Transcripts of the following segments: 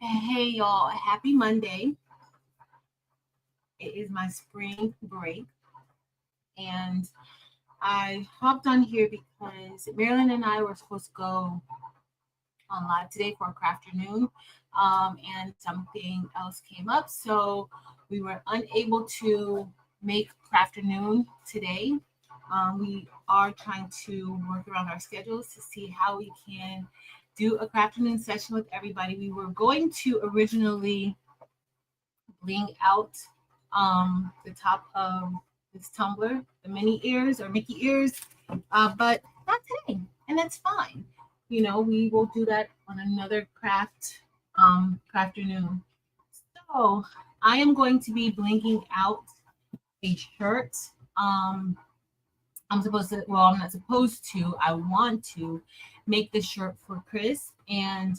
Hey y'all, happy Monday. It is my spring break, and I hopped on here because Marilyn and I were supposed to go on live today for a Crafternoon, and something else came up, so we were unable to make Crafternoon today. We are trying to work around our schedules to see how we can do a Crafternoon session with everybody. We were going to originally bling out the top of this tumbler, the mini ears or Mickey ears, but not today, and that's fine. We will do that on another crafternoon. So I am going to be blinking out a shirt. Um, I'm supposed to, well, I'm not supposed to. I want to make the shirt for Chris, and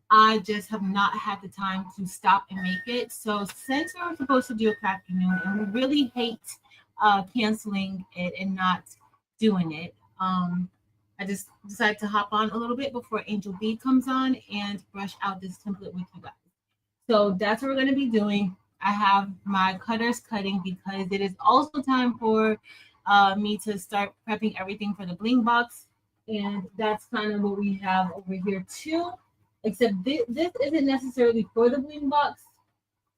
I just have not had the time to stop and make it. So since we were supposed to do a craft afternoon, and we really hate canceling it and not doing it, I just decided to hop on a little bit before Angel B comes on and brush out this template with you guys. So that's what we're going to be doing. I have my cutters cutting because it is also time for me to start prepping everything for the bling box. And that's kind of what we have over here too. Except this isn't necessarily for the bling box,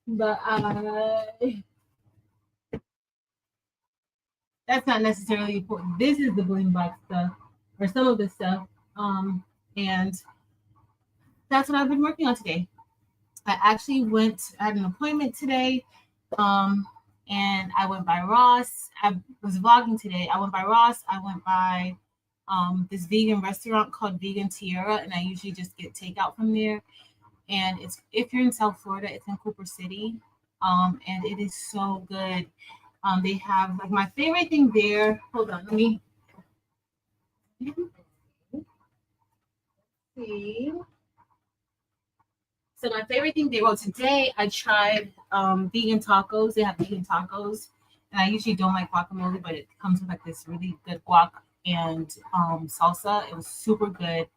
but that's not necessarily important. This is the bling box stuff, or some of the stuff. And that's what I've been working on today. I had an appointment today, and I went by Ross. I was vlogging today. I went by Ross. I went by this vegan restaurant called Vegan Tierra, and I usually just get takeout from there. And it's if you're in South Florida, it's in Cooper City, and it is so good. They have like my favorite thing there. Hold on, let me see. So my favorite thing they wrote today, I tried vegan tacos. They have vegan tacos, and I usually don't like guacamole, but it comes with like this really good guac and salsa. It was super good.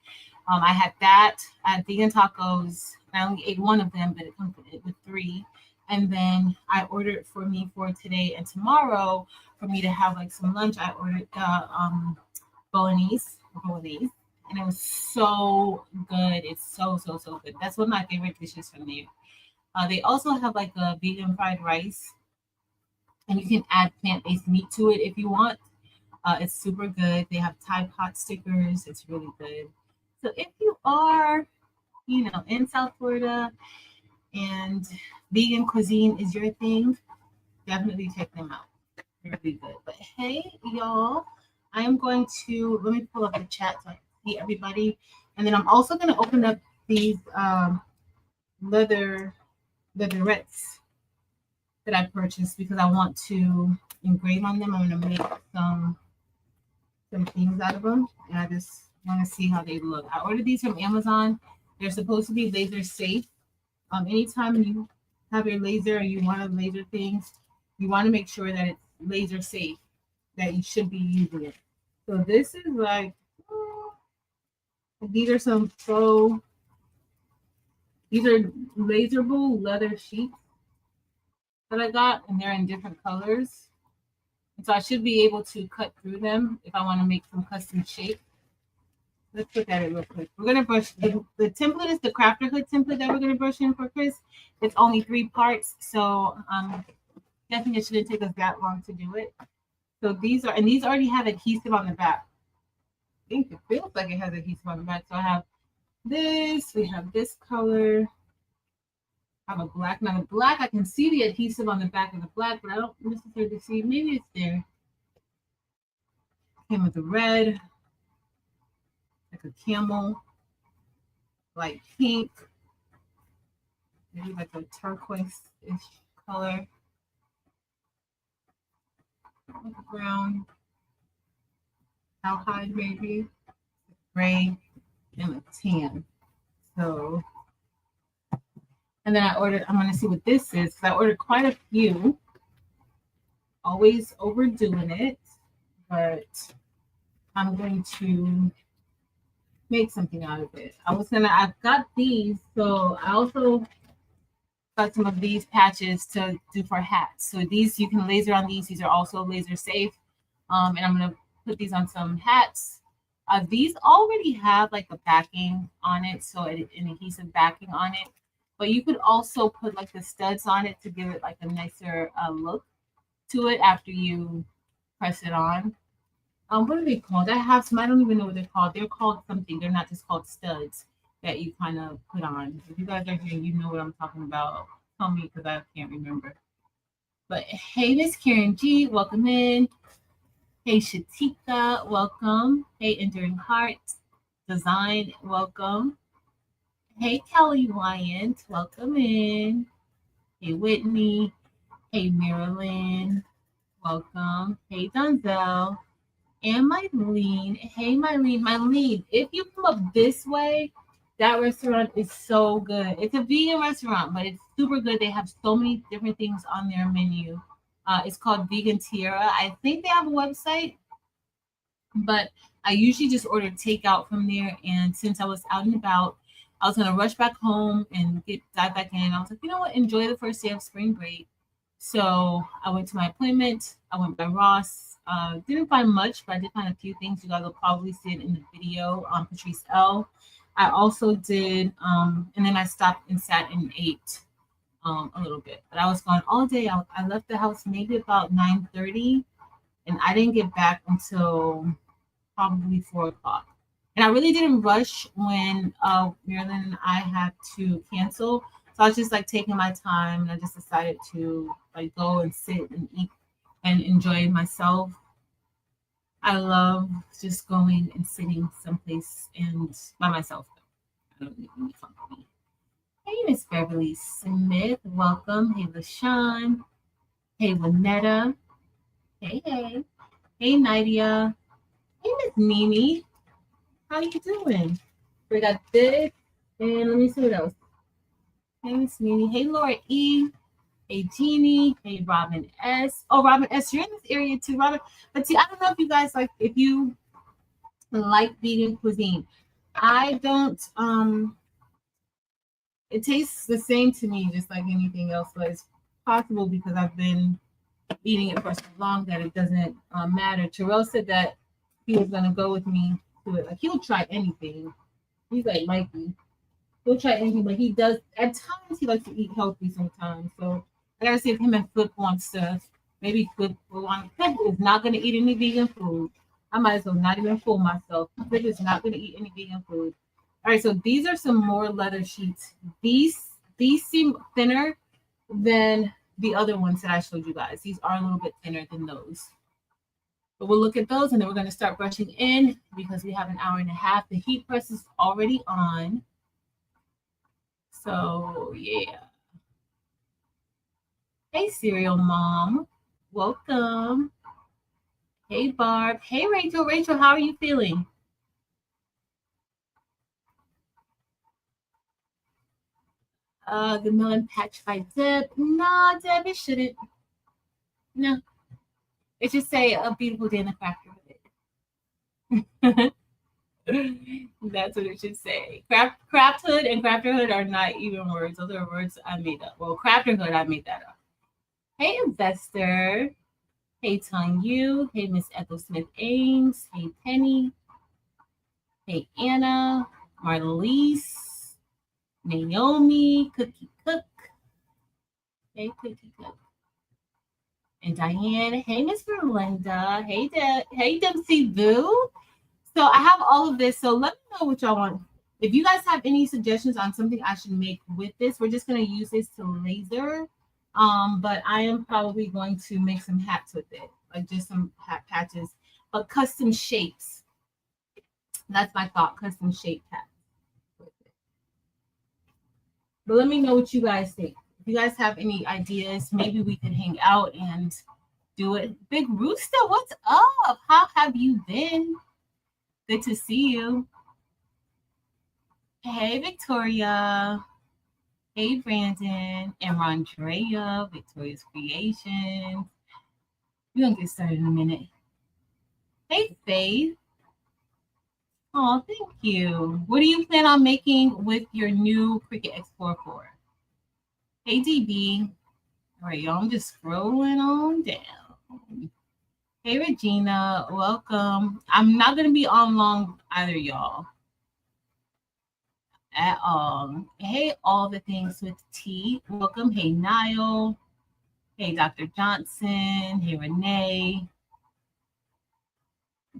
I had that. I had vegan tacos. I only ate one of them, but it comes with three. And then I ordered for me for today and tomorrow for me to have like some lunch. I ordered bolognese, and it was so good. It's so good. That's one of my favorite dishes from there. They also have like a vegan fried rice, and you can add plant-based meat to it if you want. It's super good. They have Tide Pot stickers. It's really good. So if you are, in South Florida and vegan cuisine is your thing, definitely check them out. They're really good. But hey, y'all, I am going to let me pull up the chat so I can see everybody, and then I'm also going to open up these leatherettes that I purchased because I want to engrave on them. I'm going to make some things out of them, and I just want to see how they look. I ordered these from Amazon. They're supposed to be laser safe. Anytime you have your laser or you want to laser things, you want to make sure that it's laser safe, that you should be using it. So this is like, these are these are laserable leather sheets that I got, and they're in different colors. And so I should be able to cut through them if I want to make some custom shape. Let's look at it real quick. We're gonna brush the template is the Crafter Hood template that we're gonna brush in for Chris. It's only 3 parts, so definitely it shouldn't take us that long to do it. So these already have adhesive on the back. I think it feels like it has adhesive on the back. So I have this, we have this color. I have a black. Now the black, I can see the adhesive on the back of the black, but I don't necessarily see. Maybe it's there. Came with the red, like a camel, light pink, maybe like a turquoise-ish color, like a brown, cowhide maybe, gray, and a tan. So, and then I'm going to see what this is, because I ordered quite a few. Always overdoing it, but I'm going to make something out of it. I've got these, so I also got some of these patches to do for hats. So these, you can laser on these. These are also laser safe. And I'm gonna put these on some hats. These already have like a backing on it, so an adhesive backing on it. But you could also put like the studs on it to give it like a nicer look to it after you press it on. What are they called? I have some. I don't even know what they're called. They're called something. They're not just called studs that you kind of put on. If you guys are here, you know what I'm talking about. Tell me because I can't remember. But hey, Miss Karen G, welcome in. Hey, Shatika, welcome. Hey, Enduring Heart Design, welcome. Hey, Kelly Wyant, welcome in. Hey, Whitney. Hey, Marilyn, welcome. Hey, Donzel. And Mylene. Hey, Mylene, if you come up this way, that restaurant is so good. It's a vegan restaurant, but it's super good. They have so many different things on their menu. It's called Vegan Tierra. I think they have a website, but I usually just order takeout from there. And since I was out and about, I was gonna rush back home and dive back in. I was like, you know what? Enjoy the first day of spring break. So I went to my appointment. I went by Ross. Didn't find much, but I did find a few things. You guys will probably see it in the video on Patrice L. I also did, and then I stopped and sat and ate a little bit. But I was gone all day. I left the house maybe about 9:30, and I didn't get back until probably 4 o'clock. And I really didn't rush when Marilyn and I had to cancel. So I was just like taking my time, and I just decided to like go and sit and eat and enjoy myself. I love just going and sitting someplace and by myself. I don't need any company. Hey, Miss Beverly Smith, welcome. Hey, LaShawn. Hey, Lynetta. Hey, hey. Hey, Nadia. Hey, Miss Mimi. How you doing? We got this, and let me see what else. Hey, Miss Mimi. Hey, Laura E. Hey, Jeannie. Hey, Robin S. Oh, Robin S. You're in this area too, Robin. But see, I don't know if you guys like, if you like vegan cuisine. I don't. It tastes the same to me, just like anything else. But it's possible because I've been eating it for so long that it doesn't matter. Terrell said that he was gonna go with me to it. Like he'll try anything. He's like Mikey. He'll try anything, but he does at times he likes to eat healthy sometimes. So I gotta see if him and Flip wants to maybe Flip will want Flip is not gonna eat any vegan food. I might as well not even fool myself. Flip is not gonna eat any vegan food. All right, so these are some more leather sheets. These seem thinner than the other ones that I showed you guys. These are a little bit thinner than those. But we'll look at those and then we're going to start brushing in because we have an hour and a half. The heat press is already on. So, yeah. Hey, Cereal Mom. Welcome. Hey, Barb. Hey, Rachel. Rachel, how are you feeling? The melon patch by Deb. No, Deb, it shouldn't. No. It should say a beautiful day in the factory with it. That's what it should say. Crafthood and crafterhood are not even words. Those are words I made up. Well, crafterhood, I made that up. Hey, investor. Hey, Tong Yu. Hey, Miss Ethel Smith Ames. Hey, Penny. Hey, Anna. Marlise. Naomi. Cookie Cook. Hey, Cookie Cook. And Diane. Hey, Miss Linda. Hey, Dempsey Boo. So I have all of this. So let me know what y'all want. If you guys have any suggestions on something I should make with this, we're just going to use this to laser. But I am probably going to make some hats with it, like just some hat patches, but custom shapes. That's my thought, custom shape hats. But let me know what you guys think. If you guys have any ideas, maybe we could hang out and do it. Big Rooster, what's up? How have you been? Good to see you. Hey, Victoria. Hey, Brandon and Rondrea, Victoria's Creations. We're going to get started in a minute. Hey, Faith. Oh, thank you. What do you plan on making with your new Cricut Explore 4? Hey, DB. All right, y'all. I'm just scrolling on down. Hey, Regina. Welcome. I'm not going to be on long either, y'all. At all. Hey, all the things with T. Welcome. Hey, Niall. Hey, Dr. Johnson. Hey, Renee.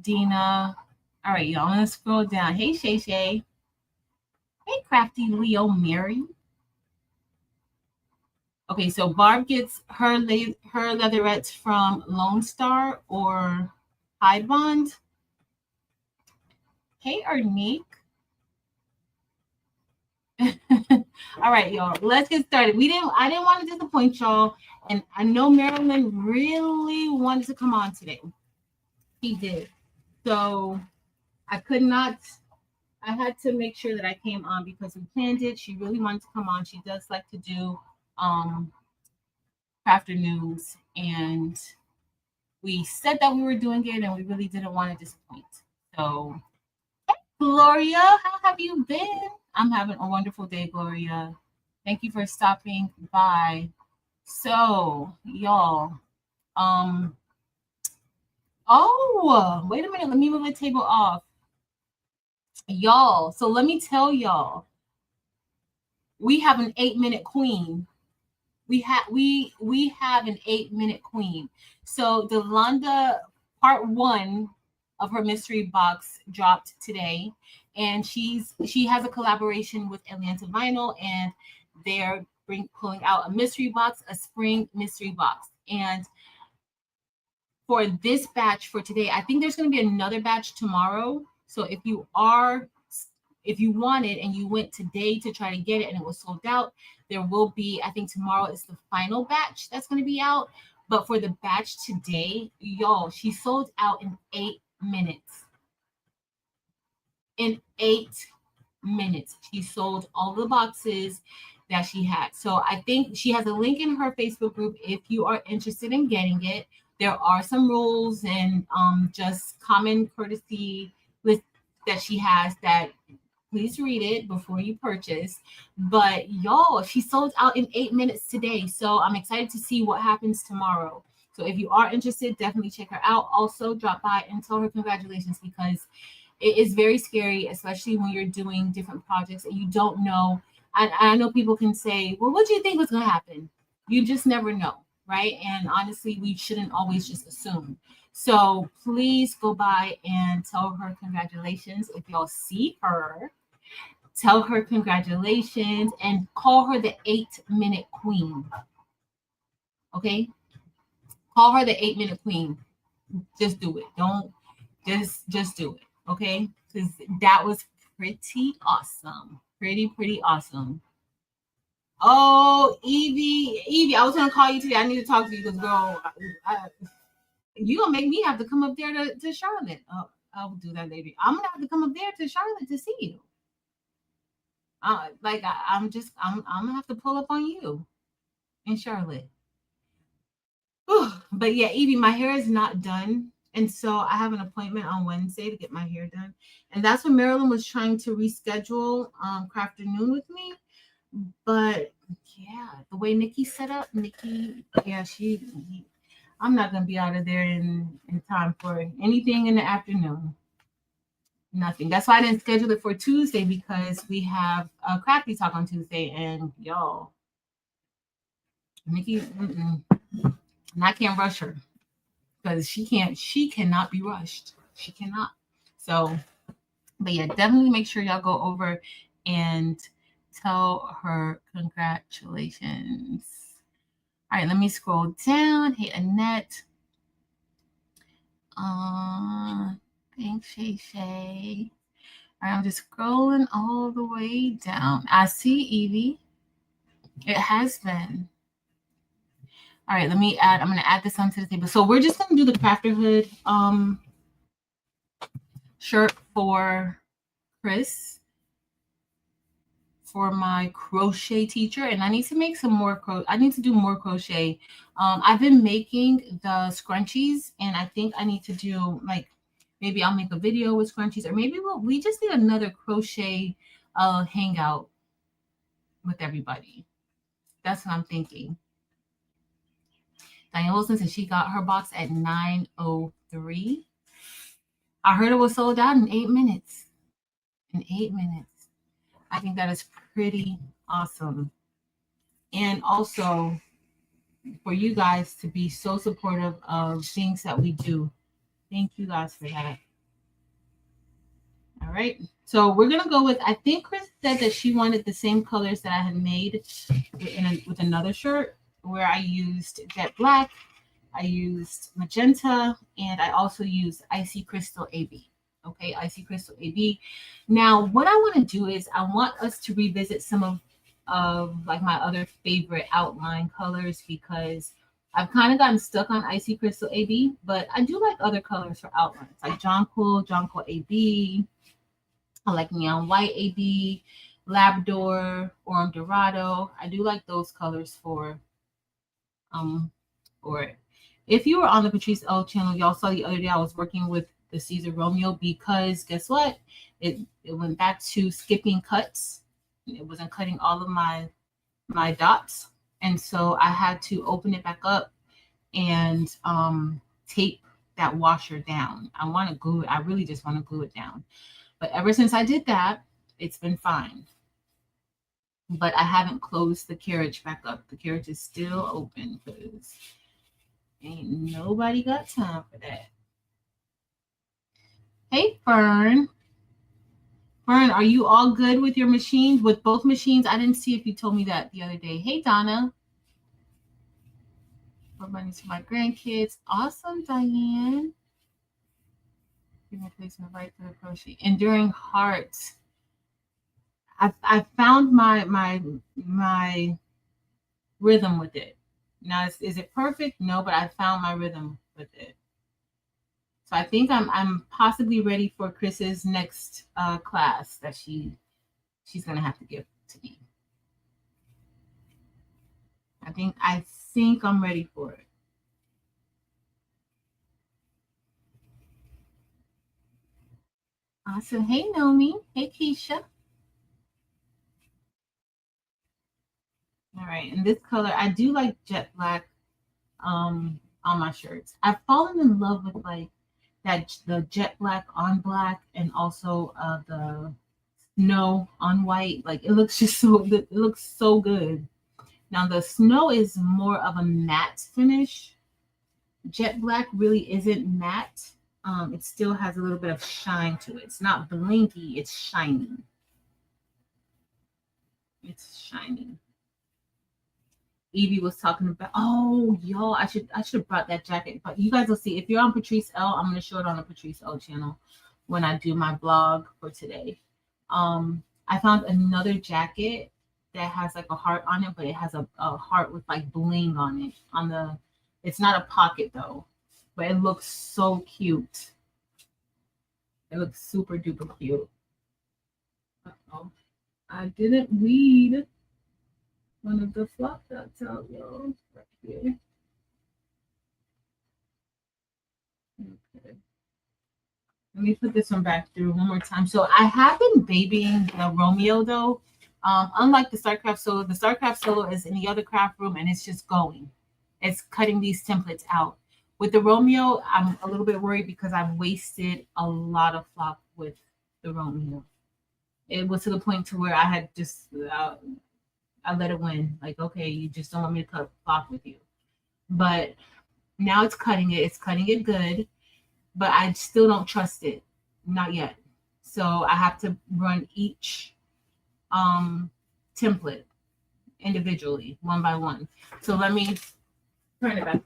Dina. All right, y'all. I'm going to scroll down. Hey, Shay Shay. Hey, Crafty Leo Mary. Okay, so Barb gets her leatherettes from Lone Star or Hide Bond. Hey, Arnique. All right, y'all. Let's get started. I didn't want to disappoint y'all, and I know Marilyn really wanted to come on today. He did. So I could not. I had to make sure that I came on because we planned it. She really wanted to come on. She does like to do Crafternoons, and we said that we were doing it, and we really didn't want to disappoint. So, Gloria, how have you been? I'm having a wonderful day, Gloria. Thank you for stopping by. So, y'all, oh, wait a minute. Let me move the table off. Y'all, so let me tell y'all, we have an 8-minute queen. We have an 8-minute queen. So Delonda part 1 of her mystery box dropped today, and she has a collaboration with Atlanta Vinyl, and they're pulling out a mystery box, a spring mystery box. And for this batch for today, I think there's going to be another batch tomorrow. So if you want it and you went today to try to get it and it was sold out, there will be, I think tomorrow is the final batch that's going to be out. But for the batch today, y'all, she sold out in 8 minutes. In 8 minutes, she sold all the boxes that she had. So I think she has a link in her Facebook group if you are interested in getting it. There are some rules and just common courtesy list that she has that please read it before you purchase. But y'all, she sold out in 8 minutes today. So I'm excited to see what happens tomorrow. So if you are interested, definitely check her out. Also, drop by and tell her congratulations because it is very scary, especially when you're doing different projects and you don't know. I know people can say, well, what do you think was going to happen? You just never know, right? And honestly, we shouldn't always just assume. So please go by and tell her congratulations. If y'all see her, tell her congratulations and call her the 8-minute queen. Okay? Call her the 8-minute queen. Just do it. Don't just do it. Okay? Because that was pretty awesome. Pretty awesome. Oh, Evie, I was gonna call you today. I need to talk to you because girl, you gonna make me have to come up there to Charlotte. Oh, I'll do that later. I'm gonna have to come up there to Charlotte to see you. I'm gonna have to pull up on you in Charlotte. Whew. But yeah, Evie, my hair is not done. And so I have an appointment on Wednesday to get my hair done. And that's when Marilyn was trying to reschedule Crafternoon with me. But yeah, the way Nikki set up, yeah, I'm not gonna be out of there in time for anything in the afternoon. Nothing. That's why I didn't schedule it for Tuesday because we have a crafty talk on Tuesday, and y'all, Nikki, and I can't rush her because she cannot be rushed. She cannot. So, but yeah, definitely make sure y'all go over and tell her congratulations. All right, let me scroll down. Hey, Annette. Thanks, Shay. All right, I'm just scrolling all the way down. I see Evie. It has been. All right, I'm going to add this onto the table. So we're just going to do the Crafter Hood shirt for Chris, for my crochet teacher. And I need to make some more I need to do more crochet. I've been making the scrunchies, and I think I need to do Maybe I'll make a video with scrunchies, or maybe we just need another crochet hangout with everybody. That's what I'm thinking. Diane Wilson says she got her box at 9:03. I heard it was sold out in 8 minutes. In 8 minutes. I think that is pretty awesome. And also for you guys to be so supportive of things that we do. Thank you guys for that. All right. So we're going to go with, I think Chris said that she wanted the same colors that I had made with another shirt, where I used jet black, I used magenta, and I also used Icy Crystal AB. Okay, Icy Crystal AB. Now, what I want to do is I want us to revisit some of like my other favorite outline colors, because I've kind of gotten stuck on Icy Crystal AB, but I do like other colors for outlines, like Jonquil AB. I like Neon White AB, Labrador, Orm Dorado. I do like those colors for it. If you were on the Patrice L channel, y'all saw the other day I was working with the Caesar Romeo, because guess what? It went back to skipping cuts. It wasn't cutting all of my dots. And so I had to open it back up and tape that washer down. I want to glue it. I really just want to glue it down. But ever since I did that, it's been fine. But I haven't closed the carriage back up. The carriage is still open because ain't nobody got time for that. Hey, Fern. Fern, are you all good with your machines, with both machines? I didn't see if you told me that the other day. Hey, Donna. For money to my grandkids. Awesome, Diane. Placement right for the crochet. Enduring Hearts. I found my rhythm with it. Now, is it perfect? No, but I found my rhythm with it. So I think I'm possibly ready for Chris's next class that she's gonna have to give to me. I think I'm ready for it. Awesome. Hey, Nomi. Hey, Keisha. All right, and this color, I do like jet black on my shirts. I've fallen in love with like the jet black on black, and also the snow on white. Like it looks so good. Now the snow is more of a matte finish. Jet black really isn't matte. It still has a little bit of shine to it. It's not blinky, it's shiny. It's shiny. Evie was talking about, oh, y'all, I should have brought that jacket. But you guys will see. If you're on Patrice L, I'm going to show it on the Patrice L channel when I do my blog for today. I found another jacket that has like a heart on it, but it has a heart with like bling on it. It's not a pocket though, but it looks so cute. It looks super duper cute. Uh-oh. I didn't weed one of the flop dots out, y'all. Right here. Okay. Let me put this one back through one more time. So I have been babying the Romeo though. Unlike the StarCraft Solo, the StarCraft Solo is in the other craft room and it's just going. It's cutting these templates out. With the Romeo, I'm a little bit worried because I've wasted a lot of flop with the Romeo. It was to the point to where I had just I let it win. Like, okay, you just don't want me to cut flop with you. But now it's cutting it. It's cutting it good. But I still don't trust it. Not yet. So I have to run each template individually, one by one. So let me turn it back.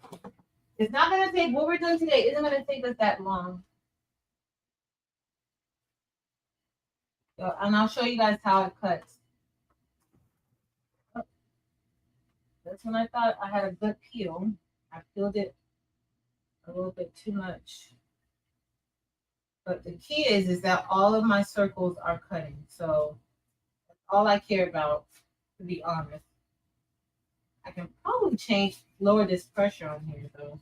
It's not going to take, what we're doing today isn't going to take us that long. So, and I'll show you guys how it cuts. That's when I thought I had a good peel. I peeled it a little bit too much. But the key is that all of my circles are cutting. So that's all I care about, to be honest. I can probably lower this pressure on here though.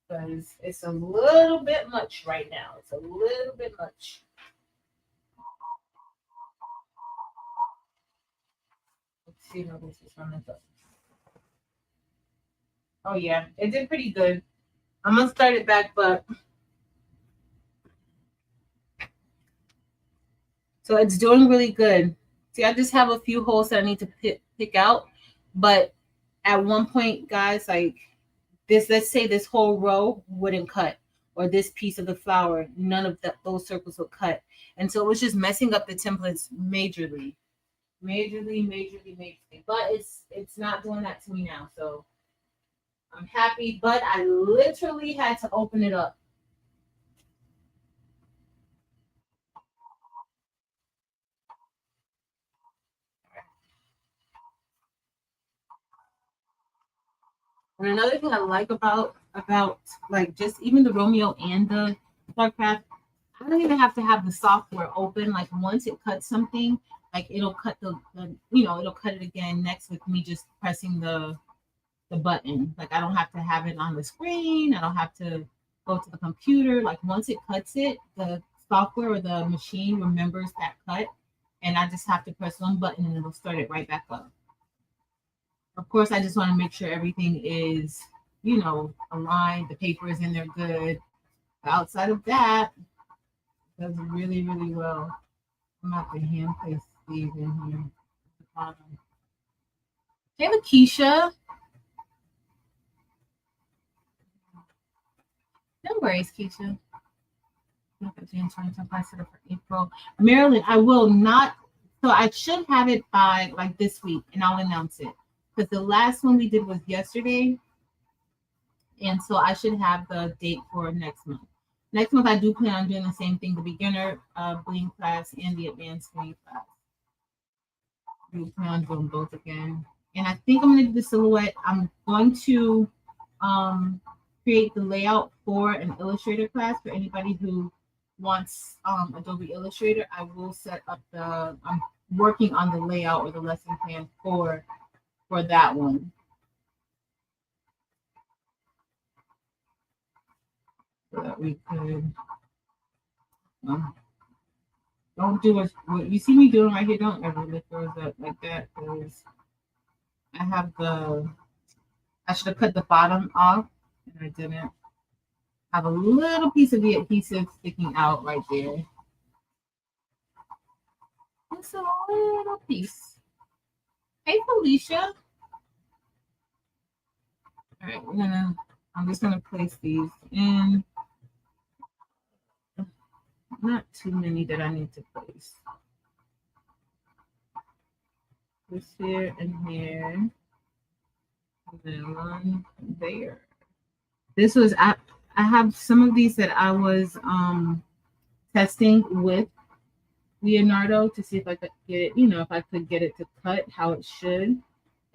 because it's a little bit much right now. It's a little bit much. Let's see how this is running. Oh yeah, it did pretty good. I'm gonna start it back, but so it's doing really good. See, I just have a few holes that I need to pick out, but at one point, guys, like this, let's say this whole row wouldn't cut, or this piece of the flower, none of those circles would cut, and so it was just messing up the templates majorly, majorly. But it's not doing that to me now, so I'm happy. But I literally had to open it up. And another thing I like about like just even the Romeo and the Starcraft, I don't even have to have the software open. Like once it cuts something, like it'll cut it'll cut it again next with me just pressing the button. Like I don't have to have it on the screen. I don't have to go to the computer. Like once it cuts it, the software or the machine remembers that cut, and I just have to press one button and it'll start it right back up. Of course, I just want to make sure everything is, aligned. The paper is in there good. Outside of that, it does really well. I'm about to hand place these in here. Hey, Lakeisha. No worries, Keisha. James for April. Maryland, I will not. So I should have it by like this week, and I'll announce it. Because the last one we did was yesterday, and so I should have the date for next month. Next month, I do plan on doing the same thing: the beginner Bling class and the advanced Bling class. We plan on doing both again, and I think I'm going to do the silhouette. I'm going to create the layout for an Illustrator class for anybody who wants Adobe Illustrator. I will set up I'm working on the layout or the lesson plan for that one. So that we could don't do what you see me doing right here. Don't ever lift those up like that because I should have cut the bottom off and I didn't. I have a little piece of the adhesive sticking out right there. Just a little piece. Hey, Felicia. All right, I'm just gonna place these in. Not too many that I need to place. This here and here. And then one there. This was I have some of these that I was testing with Leonardo to see if I could get it, if I could get it to cut how it should.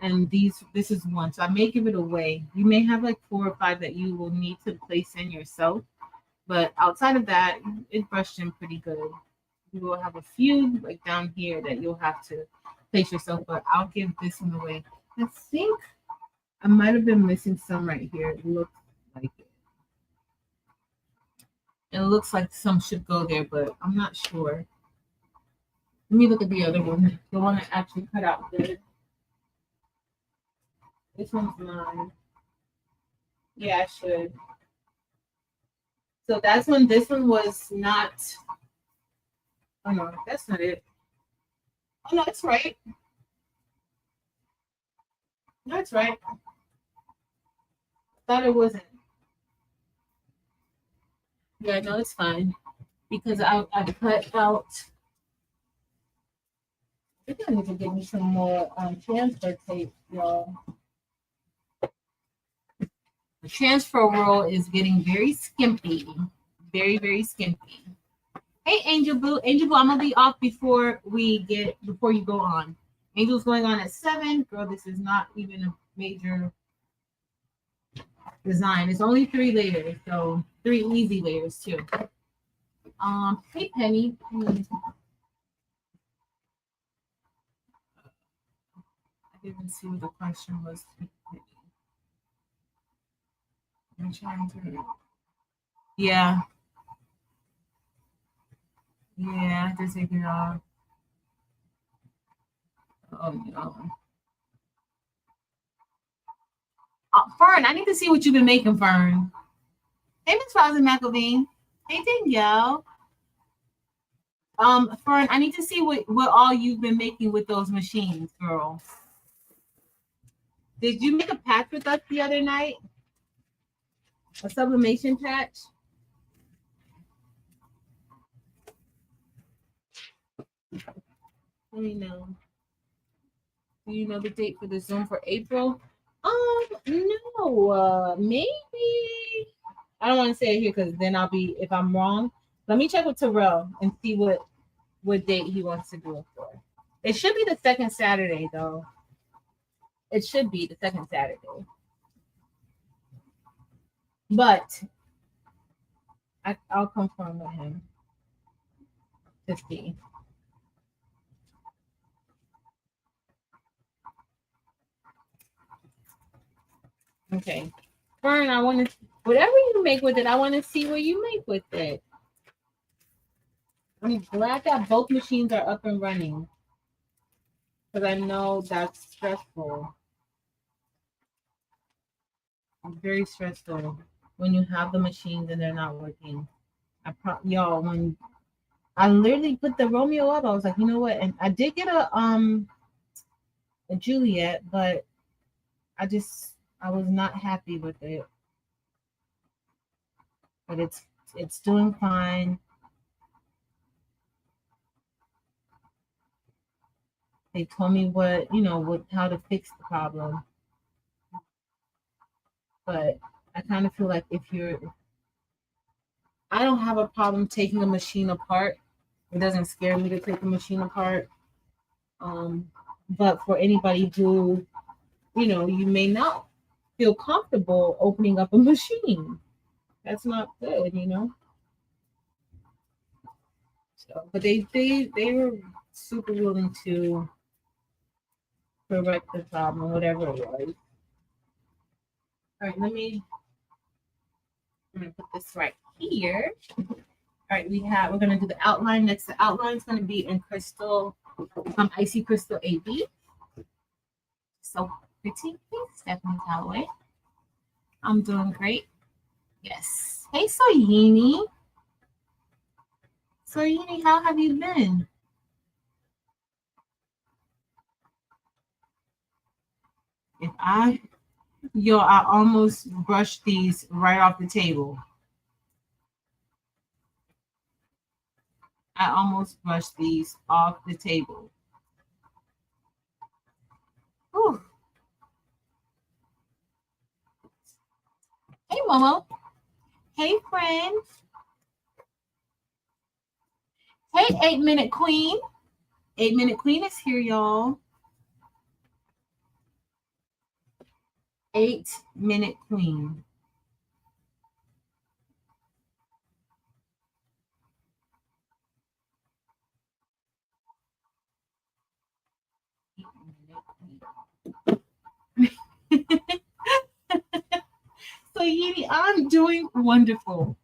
And this is one. So I may give it away. You may have like 4 or 5 that you will need to place in yourself. But outside of that, it brushed in pretty good. You will have a few like down here that you'll have to place yourself, but I'll give this one away. I think I might have been missing some right here. It looks like it. It looks like some should go there, but I'm not sure. Let me look at the other one. The one that actually cut out good. This one's mine. Yeah, I should. So that's when this one was not. Oh no, that's not it. Oh no, it's right. No, it's right. I thought it wasn't. Yeah, no, it's fine. Because I cut out. I think I need to get me some more transfer tape, y'all. The transfer roll is getting very skimpy. Very skimpy. Hey, Angel Boo. Angel Boo, I'm gonna be off before you go on. Angel's going on at 7. Girl, this is not even a major design. It's only 3 layers, so 3 easy layers too. Hey Penny. I didn't see what the question was. I'm trying to. Yeah. Yeah, I have to take it off. Oh no. Fern, I need to see what you've been making, Fern. Hey, Miss Rosin McElveen. Hey, Danielle. Fern, I need to see what all you've been making with those machines, girl. Did you make a patch with us the other night? A sublimation patch? Let me know. Do you know the date for the Zoom for April? No. Maybe. I don't want to say it here because then I'll be if I'm wrong. Let me check with Terrell and see what date he wants to do it for. It should be the second Saturday though. It should be the second Saturday. But I'll confirm with him to see. Okay. Fern, I want to whatever you make with it, I want to see what you make with it. I'm glad that both machines are up and running. Because I know that's stressful. Very stressful when you have the machines and they're not working. Y'all, when I literally put the Romeo up, I was like, you know what? And I did get a Juliet, but I was not happy with it. But it's doing fine. They told me how to fix the problem. But I kind of feel like I don't have a problem taking a machine apart. It doesn't scare me to take a machine apart. But for anybody who, you may not feel comfortable opening up a machine. That's not good, So, but they were super willing to correct the problem, whatever it was. All right, I'm gonna put this right here. All right, we're gonna do the outline. Next, the outline is gonna be in crystal, icy crystal AB. So pretty, Stephanie Calloway. I'm doing great. Yes. Hey, Soyini. Soyini, how have you been? I almost brushed these right off the table. I almost brushed these off the table. Whew. Hey, Momo. Hey, friend. Hey, 8-Minute Queen. 8-Minute Queen is here, y'all. 8-Minute Queen. So, Yidi, I'm doing wonderful.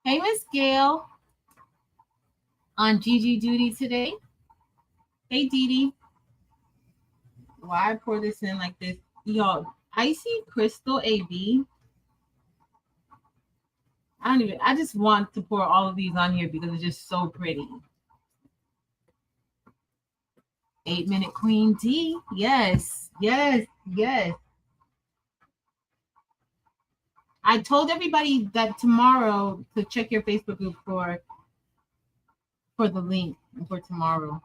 Hey, Miss Gail. On Gigi duty today. Hey, Dee Dee. Why I pour this in like this? Y'all, icy crystal AB. I just want to pour all of these on here because it's just so pretty. 8-Minute Queen D. Yes, yes, yes. I told everybody that tomorrow to check your Facebook group for the link for tomorrow.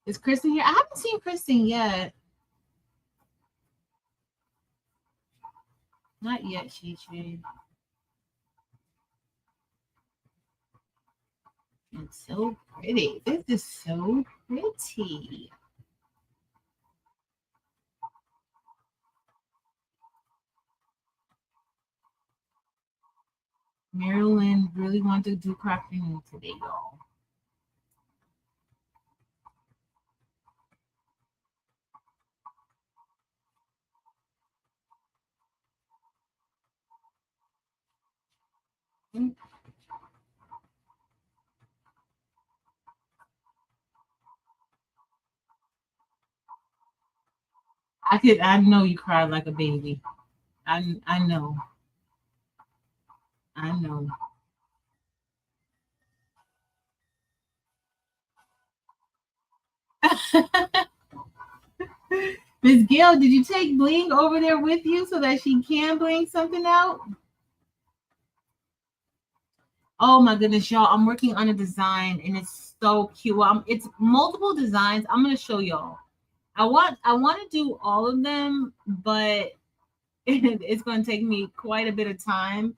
Is Kristen here? I haven't seen Kristen yet. Not yet, She. It's so pretty. This is so pretty. Marilyn really wanted to do crafting today, y'all. I know you cried like a baby. I know. I know. Miss Gail, did you take Bling over there with you so that she can bling something out? Oh my goodness, y'all! I'm working on a design and it's so cute. Well, it's multiple designs. I'm gonna show y'all. I want to do all of them, but it's going to take me quite a bit of time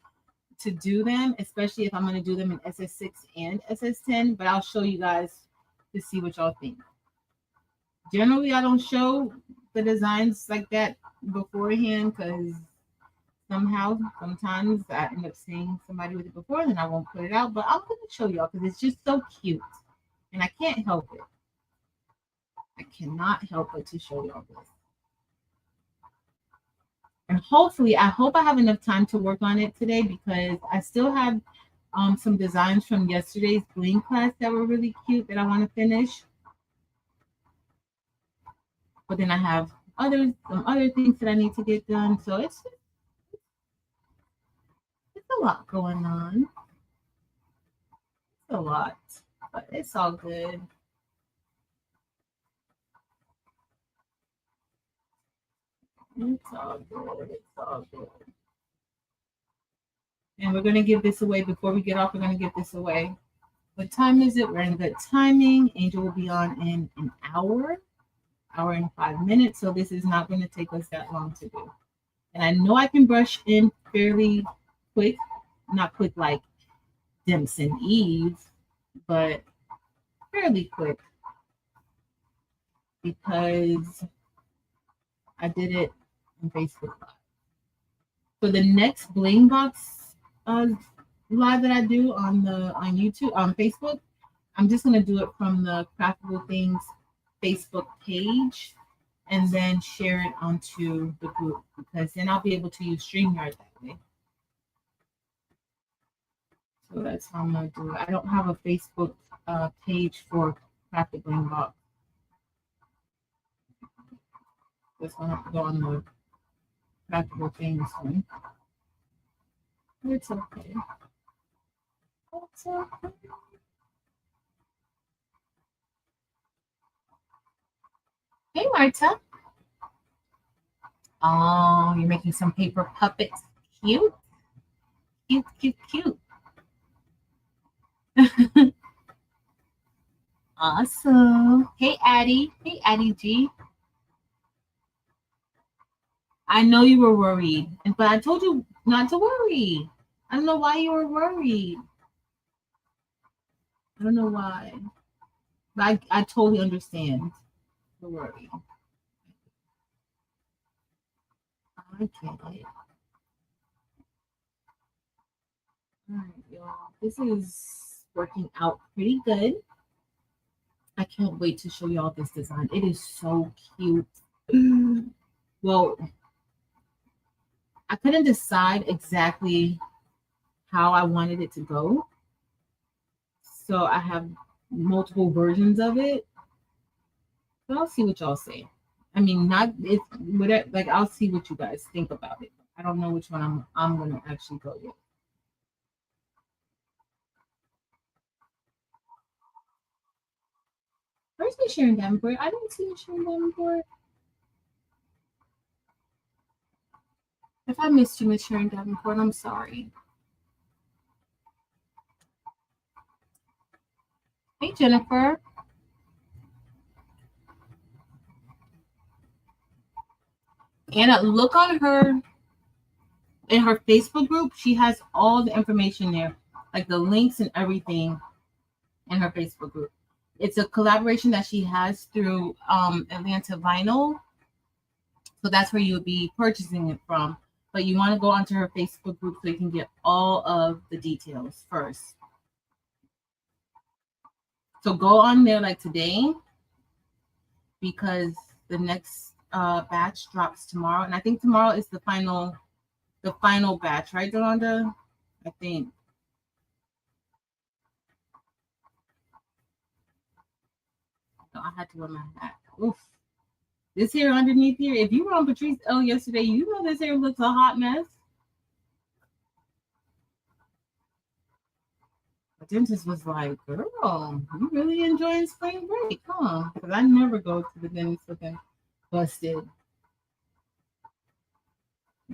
to do them, especially if I'm going to do them in SS6 and SS10. But I'll show you guys to see what y'all think. Generally, I don't show the designs like that beforehand because sometimes I end up seeing somebody with it before, and then I won't put it out. But I'm going to show y'all because it's just so cute, and I can't help it. I cannot help but to show y'all this. And hopefully, I hope I have enough time to work on it today because I still have some designs from yesterday's Bling class that were really cute that I want to finish. But then I have some other things that I need to get done. So it's a lot going on. It's a lot, but it's all good. It's all good. It's all good. And we're gonna give this away before we get off. We're gonna give this away. What time is it? We're in good timing. Angel will be on in an hour and 5 minutes. So this is not going to take us that long to do. And I know I can brush in fairly quick, not quick like Dimps and Eve, but fairly quick because I did it on Facebook Live. For the next Bling Box live that I do on YouTube, on Facebook, I'm just going to do it from the Craftable Things Facebook page and then share it onto the group because then I'll be able to use StreamYard that way. So that's how I'm going to do it. I don't have a Facebook page for Crafted Bling Box. That's going to have to go on the Craftable Things one. It's okay. It's okay. Hey, Marta. Oh, you're making some paper puppets. Cute. Cute, cute, cute. Awesome. Hey, Addie. Hey, Addie G. I know you were worried, but I told you not to worry. I don't know why you were worried. I don't know why. But I totally understand the worry. I get it. All right, y'all. This is working out pretty good. I can't wait to show y'all this design. It is so cute. Well, I couldn't decide exactly how I wanted it to go. So I have multiple versions of it. But I'll see what y'all say. I mean, not it's whatever. Like I'll see what you guys think about it. I don't know which one I'm gonna actually go with. Where's Miss Sharon Davenport? I didn't see Miss Sharon Davenport. If I missed you, Miss Sharon Davenport, I'm sorry. Hey, Jennifer. Anna, look on her in her Facebook group. She has all the information there, like the links and everything in her Facebook group. It's a collaboration that she has through Atlanta Vinyl. So that's where you'll be purchasing it from. But you want to go onto her Facebook group so you can get all of the details first. So go on there like today because the next batch drops tomorrow. And I think tomorrow is the final batch, right, Yolanda? I think. No, I had to wear my hat. Oof. This hair underneath here, if you were on Patrice L yesterday, you know this hair looks a hot mess. The dentist was like, girl, you really enjoying spring break, huh? Because I never go to the dentist looking busted.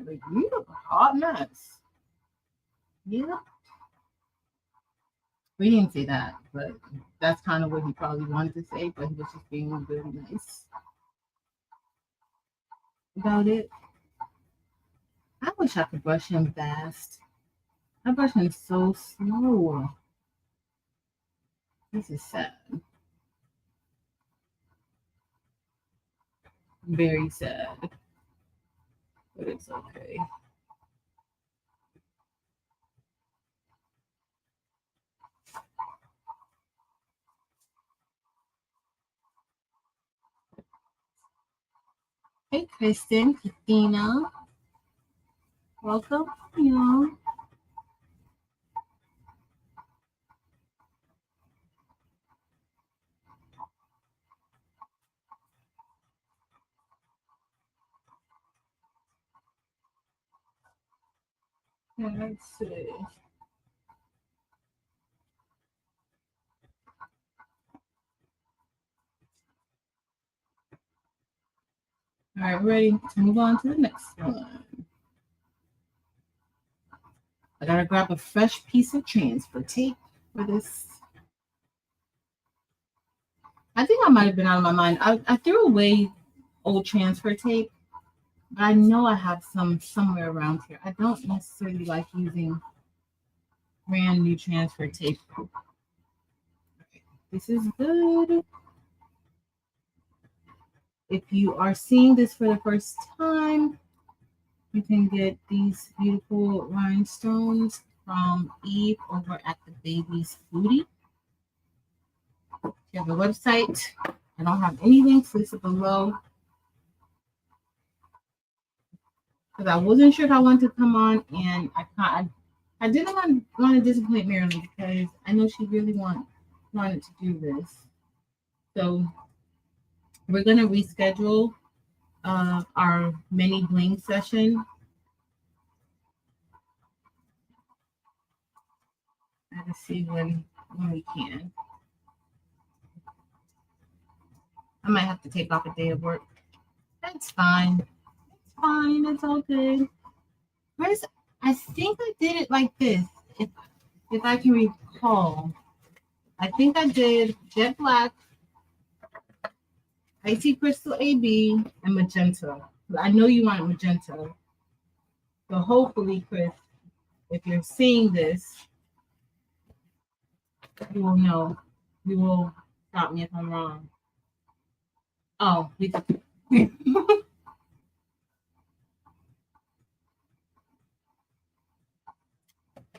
Like, you look a hot mess. Yeah. We didn't say that, but that's kind of what he probably wanted to say, but he was just being really nice about it. I wish I could brush him fast. I brush him so slow. This is sad. Very sad. But it's okay. Hey, Kristen, Christina. Welcome, y'all. Let's see. All right, ready to move on to the next one. I gotta grab a fresh piece of transfer tape for this. I think I might have been out of my mind. I threw away old transfer tape, but I know I have some somewhere around here. I don't necessarily like using brand new transfer tape. This is good. If you are seeing this for the first time, you can get these beautiful rhinestones from Eve over at the Baby's Foodie. If you have a website, I don't have any links listed below because I wasn't sure if I wanted to come on, and I didn't want to disappoint Marilyn because I know she really wanted to do this. So we're gonna reschedule our mini bling session. Let's see when we can. I might have to take off a day of work. That's fine. It's fine. It's all good. I think I did it like this. If I can recall, I think I did jet black, icy crystal AB, and magenta. I know you want magenta. So hopefully, Chris, if you're seeing this, you will know. You will stop me if I'm wrong. Oh,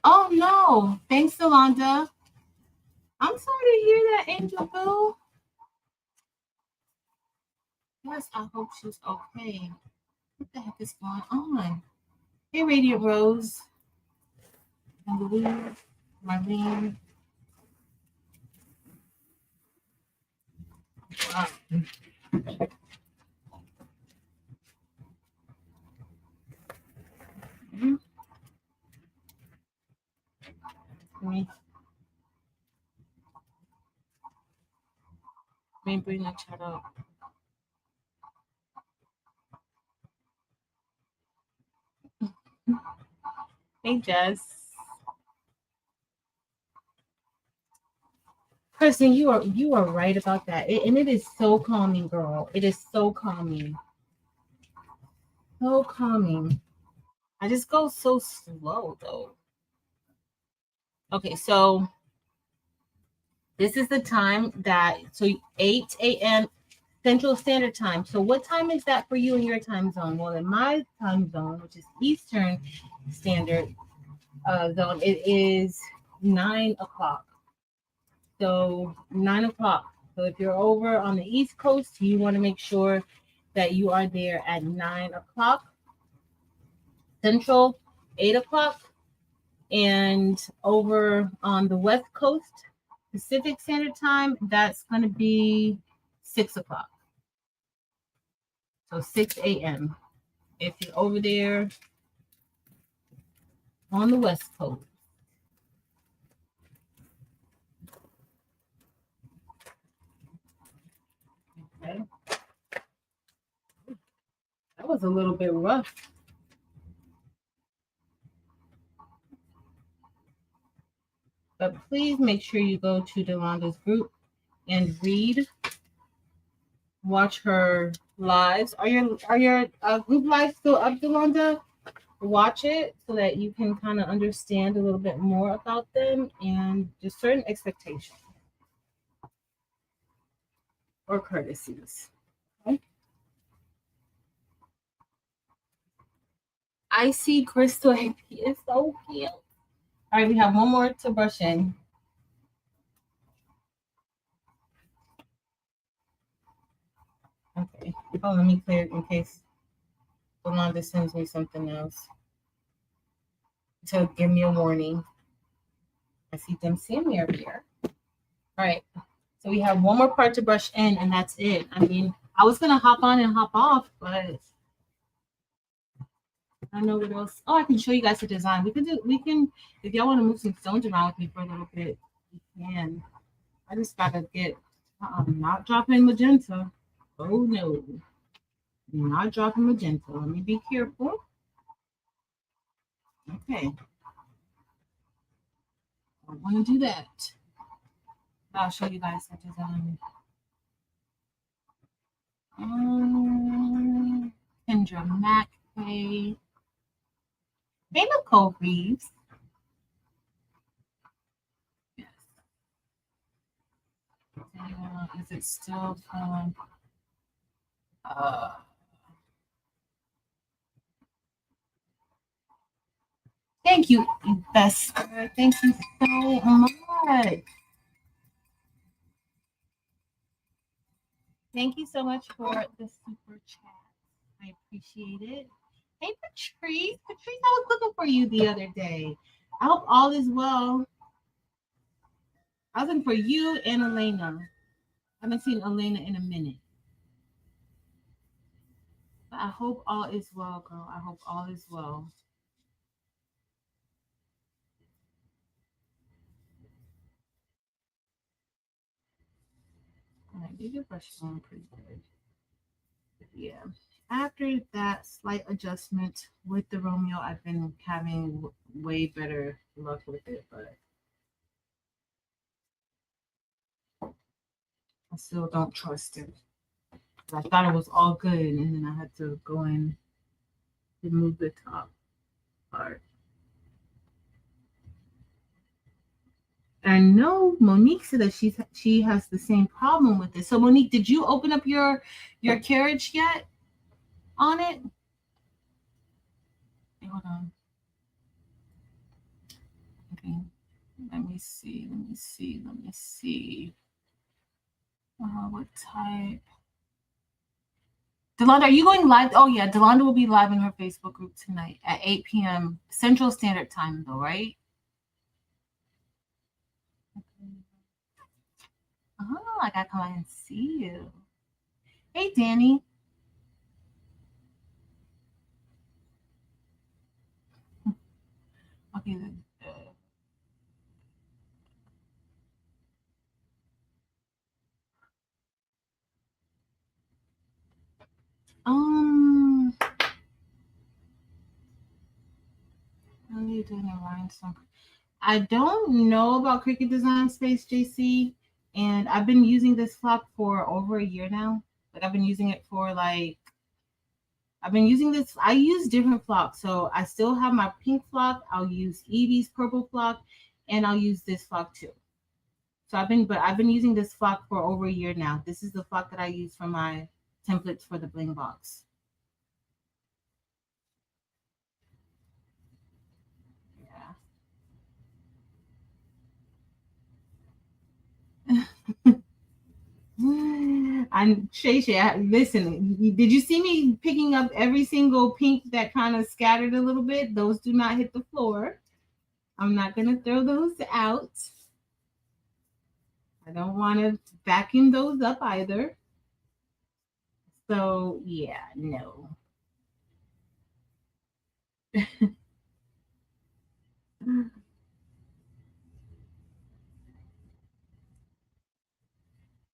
oh no. Thanks, Yolanda. I'm sorry to hear that, Angel Boo. Yes, I hope she's okay. What the heck is going on? Hey, Radiant Rose. And Louise, Marlene. Wow. Mm-hmm. Let me bring the chat up. Hey, Jess. Kristen, you are right about that. And it is so calming, girl. It is so calming. So calming. I just go so slow though. Okay, so this is the time so 8 a.m. Central Standard Time. So what time is that for you in your time zone? Well, in my time zone, which is Eastern Standard Zone, it is 9 o'clock. So 9 o'clock. So if you're over on the East Coast, you want to make sure that you are there at 9 o'clock Central, 8 o'clock. And over on the West Coast, Pacific Standard Time, that's going to be 6 o'clock. So 6 a.m. if you're over there on the West Coast. Okay. That was a little bit rough. But please make sure you go to Delanda's group and read, watch her lives. Are your group lives still up, Delonda? Watch it so that you can kind of understand a little bit more about them and just certain expectations or courtesies. Okay? I see Crystal AP is so cute. All right, we have one more to brush in. Okay. Oh, let me clear it in case Delonda sends me something else to give me a warning. I see them seeing me over here. All right. So we have one more part to brush in, and that's it. I mean, I was gonna hop on and hop off, but I don't know what else. Oh, I can show you guys the design. We can if y'all want to move some stones around with me for a little bit, you can. I just gotta get I'm not dropping magenta. Oh no. I'm not dropping magenta. Let me be careful. Okay. I don't want to do that. I'll show you guys the design. Kendra McKay. They look Cove Reeves. Yes. Is it still from thank you, Bester. Thank you so much. Thank you so much for the super chat. I appreciate it. Hey, Patrice. Patrice, I was looking for you the other day. I hope all is well. I was looking for you and Elena. I haven't seen Elena in a minute. But I hope all is well, girl. I hope all is well. All right, these are brushes on pretty good. Yeah. After that slight adjustment with the Romeo, I've been having way better luck with it, but I still don't trust it. I thought it was all good, and then I had to go in and move the top part. I know Monique said that she has the same problem with it. So Monique, did you open up your carriage yet on it? Okay, hold on. Okay, let me see. What type? Delonda, are you going live? Oh yeah, Delonda will be live in her Facebook group tonight at 8 p.m. Central Standard Time, though, right? Oh, I gotta come out and see you. Hey, Danny. Okay. What are you doing in rhinestone? I don't know about Cricut Design Space, JC, and I've been using this flock for over a year now. Like I've been using it for like I've been using this. I use different flocks, so I still have my pink flock. I'll use Evie's purple flock, and I'll use this flock too. So I've been using this flock for over a year now. This is the flock that I use for my templates for the Bling box. I'm Shay Shay. Listen, did you see me picking up every single pink that kind of scattered a little bit? Those do not hit the floor. I'm not going to throw those out. I don't want to vacuum those up either. So yeah, no.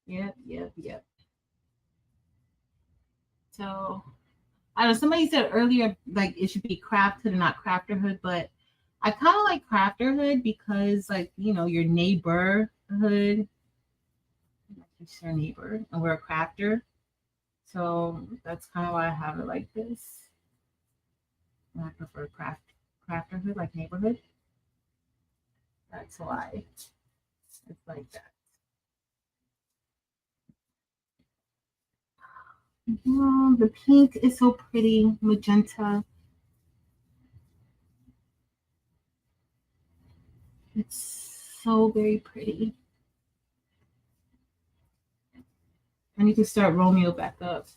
Yep, yep, yep. So I don't know, somebody said earlier like it should be craft hood and not crafter hood, but I kind of like crafter hood because like your neighborhood, it's your neighbor, and we're a crafter, so that's kind of why I have it like this. And I prefer crafter hood like neighborhood. That's why it's like that. The pink is so pretty, magenta. It's so very pretty. I need to start Romeo back up.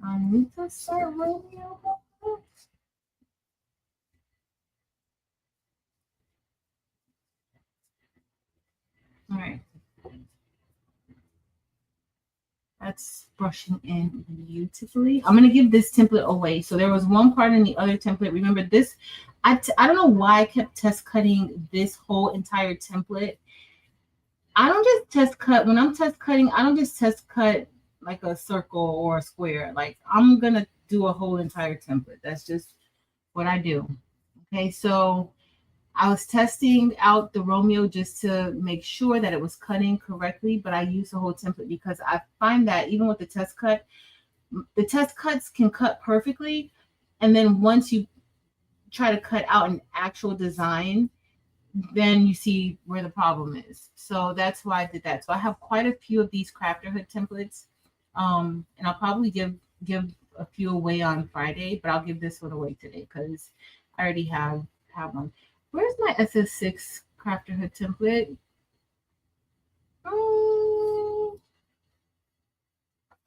I need to start Romeo back up. All right. That's brushing in beautifully. I'm going to give this template away. So there was one part in the other template. Remember this? I don't know why I kept test cutting this whole entire template. I don't just test cut. When I'm test cutting, I don't just test cut like a circle or a square. Like I'm going to do a whole entire template. That's just what I do. Okay, so I was testing out the Romeo just to make sure that it was cutting correctly, but I used the whole template because I find that even with the test cuts can cut perfectly. And then once you try to cut out an actual design, then you see where the problem is. So that's why I did that. So I have quite a few of these crafter hood templates. And I'll probably give a few away on Friday, but I'll give this one away today because I already have one. Where's my SS6 crafter hood template?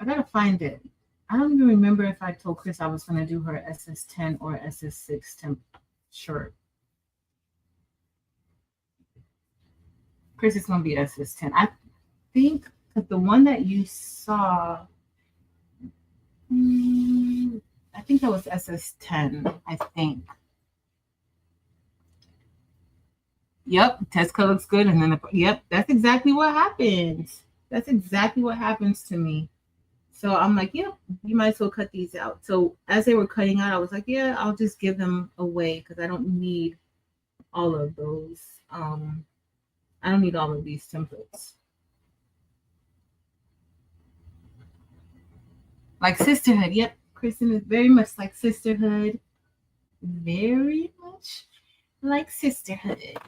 I gotta find it. I don't even remember if I told Chris I was gonna do her SS10 or SS6 shirt. Chris is gonna be SS10. I think that the one that you saw, I think that was SS10. I think. Yep, Tesco looks good, and then yep, that's exactly what happens. That's exactly what happens to me. So I'm like, yeah, you might as well cut these out. So as they were cutting out, I was like, yeah, I'll just give them away because I don't need all of those. I don't need all of these templates. Like sisterhood, yep. Kristen is very much like sisterhood. Very much like sisterhood.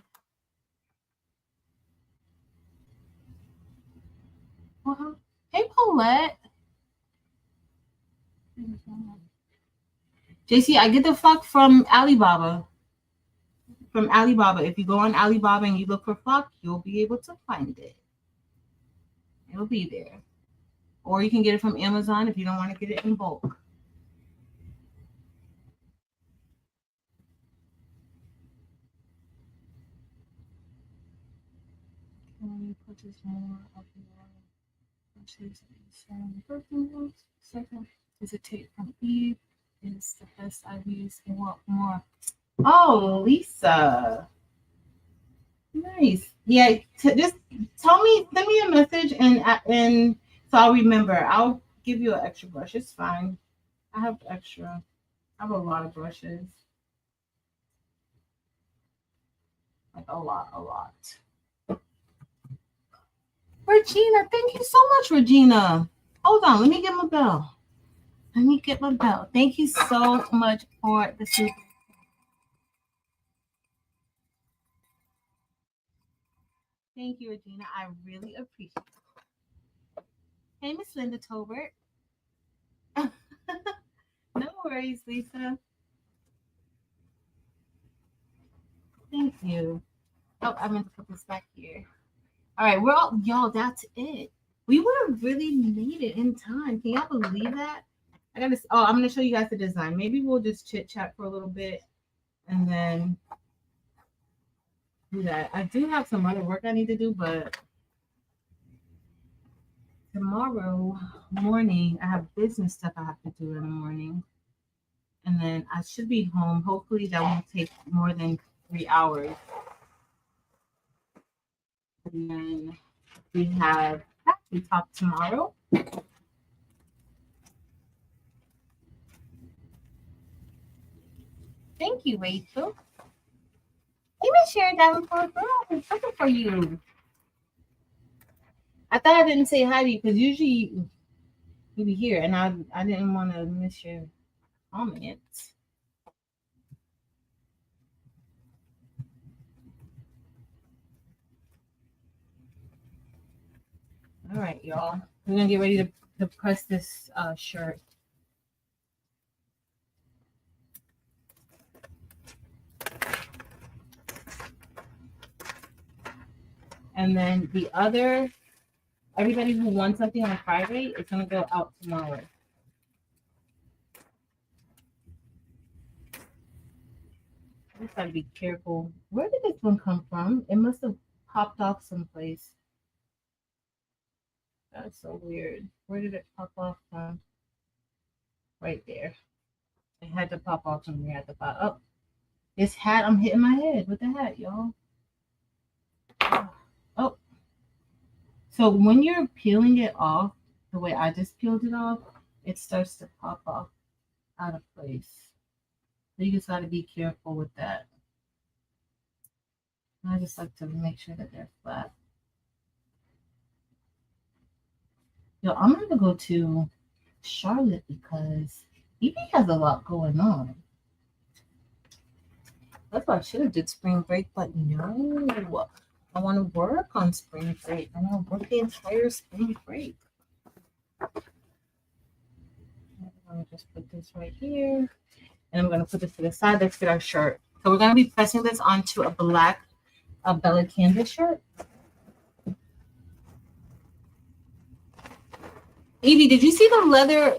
Well, hey Paulette. JC, I get the fuck from Alibaba. From Alibaba. If you go on Alibaba and you look for fuck, you'll be able to find it. It'll be there. Or you can get it from Amazon if you don't want to get it in bulk. Can you purchase more of your purchases and perfumes? Second, is a tape from Eve. Is the best I've used and what more? Oh, Lisa. Nice. Yeah, just tell me, send me a message and so I'll remember. I'll give you an extra brush. It's fine. I have extra. I have a lot of brushes. Like a lot, a lot. Regina, thank you so much, Regina. Hold on, let me get my bell. Let me get my bell. Thank you so much for the soup. Thank you, Regina. I really appreciate it. Hey, Miss Linda Tobert. No worries, Lisa. Thank you. Oh, I meant to put this back here. All right, we're all y'all. That's it. We would have really made it in time. Can y'all believe that? I gotta. Oh, I'm gonna show you guys the design. Maybe we'll just chit chat for a little bit and then do that. I do have some other work I need to do, but tomorrow morning, I have business stuff I have to do in the morning. And then I should be home. Hopefully that won't take more than 3 hours. And then we have factory talk tomorrow. Thank you, Rachel. Hey, Miss Sharon Davenport, girl, I've been looking for you. I thought I didn't say hi to you because usually you be here, and I didn't want to miss your comments. All right, y'all. We're gonna get ready to press this shirt. And then the other, everybody who wants something on Friday, it's gonna go out tomorrow. I just gotta be careful. Where did this one come from? It must have popped off someplace. That's so weird. Where did it pop off from? Right there. It had to pop off somewhere at the bottom. Oh, this hat, I'm hitting my head with the hat, y'all. Oh. So when you're peeling it off, the way I just peeled it off, it starts to pop off out of place. So you just got to be careful with that. I just like to make sure that they're flat. Yo, I'm going to go to Charlotte because Evie has a lot going on. That's why I should have did spring break, but no. I want to work on spring break. I want to work the entire spring break. I'm going to just put this right here. And I'm going to put this to the side. Let's get our shirt. So we're going to be pressing this onto a black Bella Canvas shirt. Evie, did you see the leather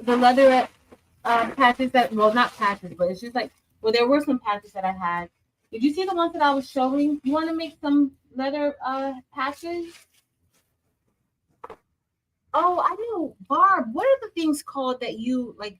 patches that, well, not patches, but it's just like, well, there were some patches that I had. Did you see the ones that I was showing? You want to make some leather patches? Oh, I know, Barb. What are the things called that you like?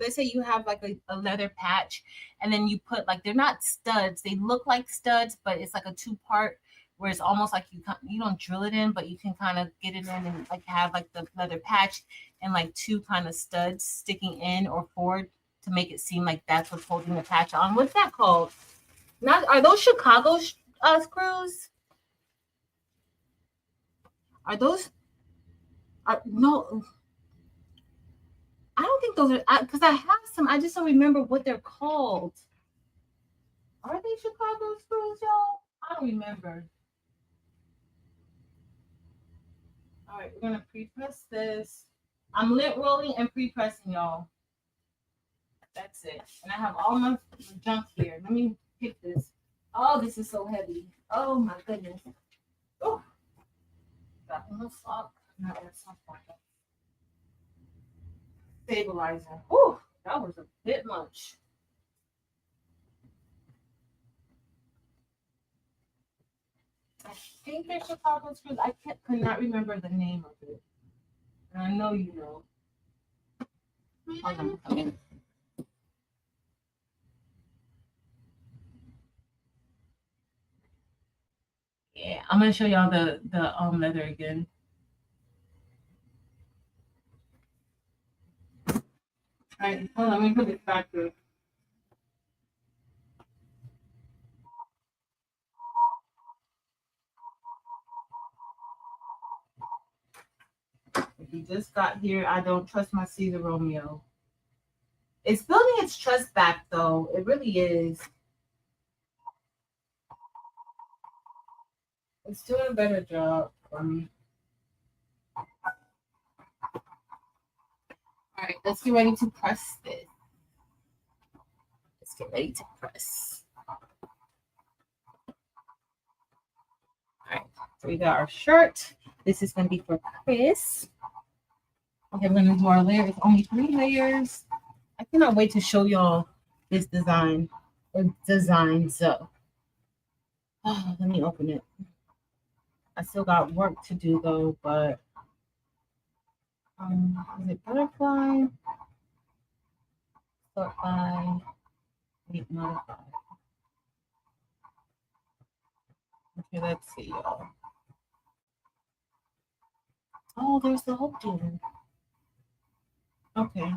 Let's say you have like a leather patch, and then you put like they're not studs. They look like studs, but it's like a two-part where it's almost like you don't drill it in, but you can kind of get it in and like have like the leather patch and like two kind of studs sticking in or forward to make it seem like that's what's holding the patch on. What's that called? Not are those Chicago screws? Are those? No, I don't think those are because I have some. I just don't remember what they're called. Are they Chicago screws, y'all? I don't remember. All right, we're gonna pre-press this. I'm lint rolling and pre-pressing, y'all. That's it. And I have all my junk here. Let me pick this. Oh, this is so heavy. Oh my goodness. Oh, got no sock. Not that sock. Stabilizer. Oh, that was a bit much. I think they're Chicago screws. I could not remember the name of it. And I know you know. Hold on, come in. Yeah, I'm gonna show y'all the leather again. All right, hold on, let me put this back through. If you just got here, I don't trust my Caesar Romeo. It's building its trust back though. It really is. It's doing a better job for me. All right, let's get ready to press this. Let's get ready to press. All right, so we got our shirt. This is going to be for Chris. Okay, we're going to do our layer. It's only 3 layers. I cannot wait to show y'all this design. So, oh, let me open it. I still got work to do though, but Is it butterfly? Sort by weight modified. Okay, let's see, y'all. Oh, there's the whole thing. Okay.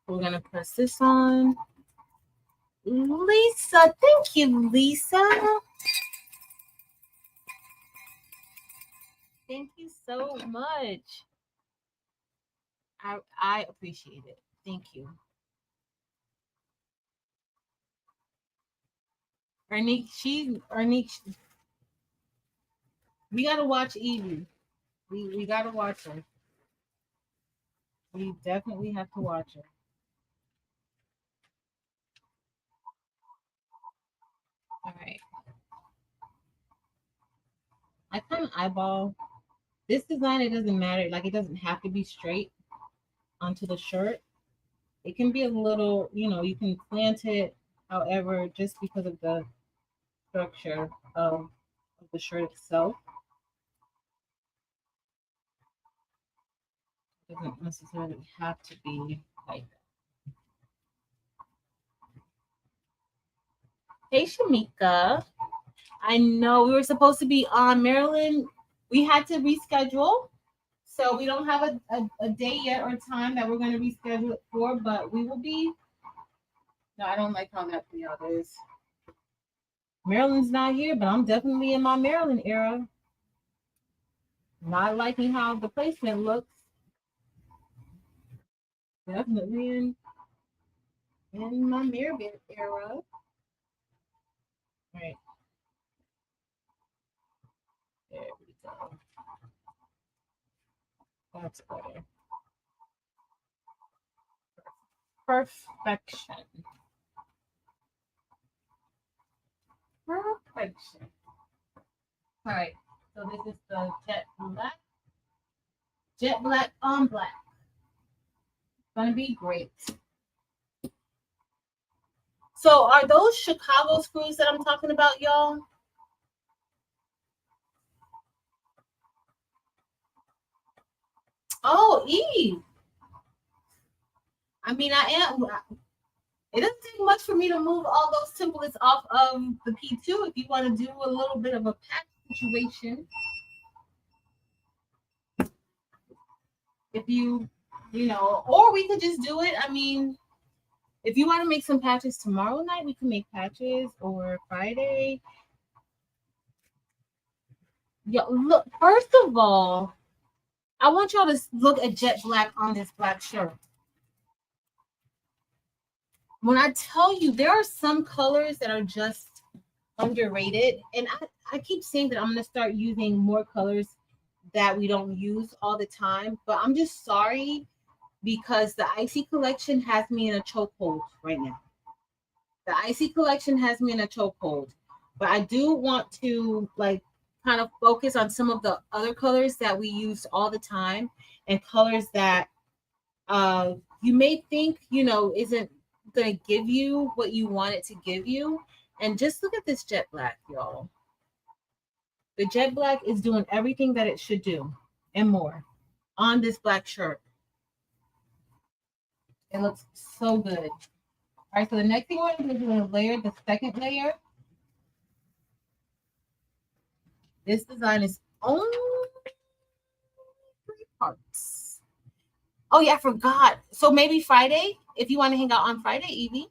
We're gonna press this on. Lisa, thank you, Lisa. Thank you so much. I appreciate it. Thank you. Ernique, we gotta watch Evie. We gotta watch her. We definitely have to watch her. All right. I kind of eyeball this design. It doesn't matter. Like it doesn't have to be straight onto the shirt. It can be a little, you can plant it. However, just because of the structure of the shirt itself, it doesn't necessarily have to be like that. Hey, Shamika. I know we were supposed to be on Maryland. We had to reschedule. So we don't have a day yet or time that we're going to reschedule it for, but we will be. No, I don't like how that layout is. Maryland's not here, but I'm definitely in my Maryland era. Not liking how the placement looks. Definitely in my Maryland era. All right. There we go. That's better. Perfection. Perfection. All right. So this is the jet black. Jet black on black. It's gonna be great. So are those Chicago screws that I'm talking about, y'all? Oh, Eve. I mean, I am. It doesn't take much for me to move all those templates off of the P2 if you want to do a little bit of a patch situation. If or we could just do it. I mean, if you want to make some patches tomorrow night, we can make patches or Friday. Yeah, look, first of all, I want y'all to look at jet black on this black shirt. When I tell you, there are some colors that are just underrated. And I keep saying that I'm going to start using more colors that we don't use all the time. But I'm just sorry because the Icy collection has me in a chokehold right now. The Icy collection has me in a chokehold. But I do want to kind of focus on some of the other colors that we use all the time and colors that you may think, isn't going to give you what you want it to give you. And just look at this jet black, y'all. The jet black is doing everything that it should do and more on this black shirt. It looks so good. All right, so the next thing we're going to do is layer the second layer. This design is only 3 parts. Oh, yeah, I forgot. So maybe Friday, if you want to hang out on Friday, Evie.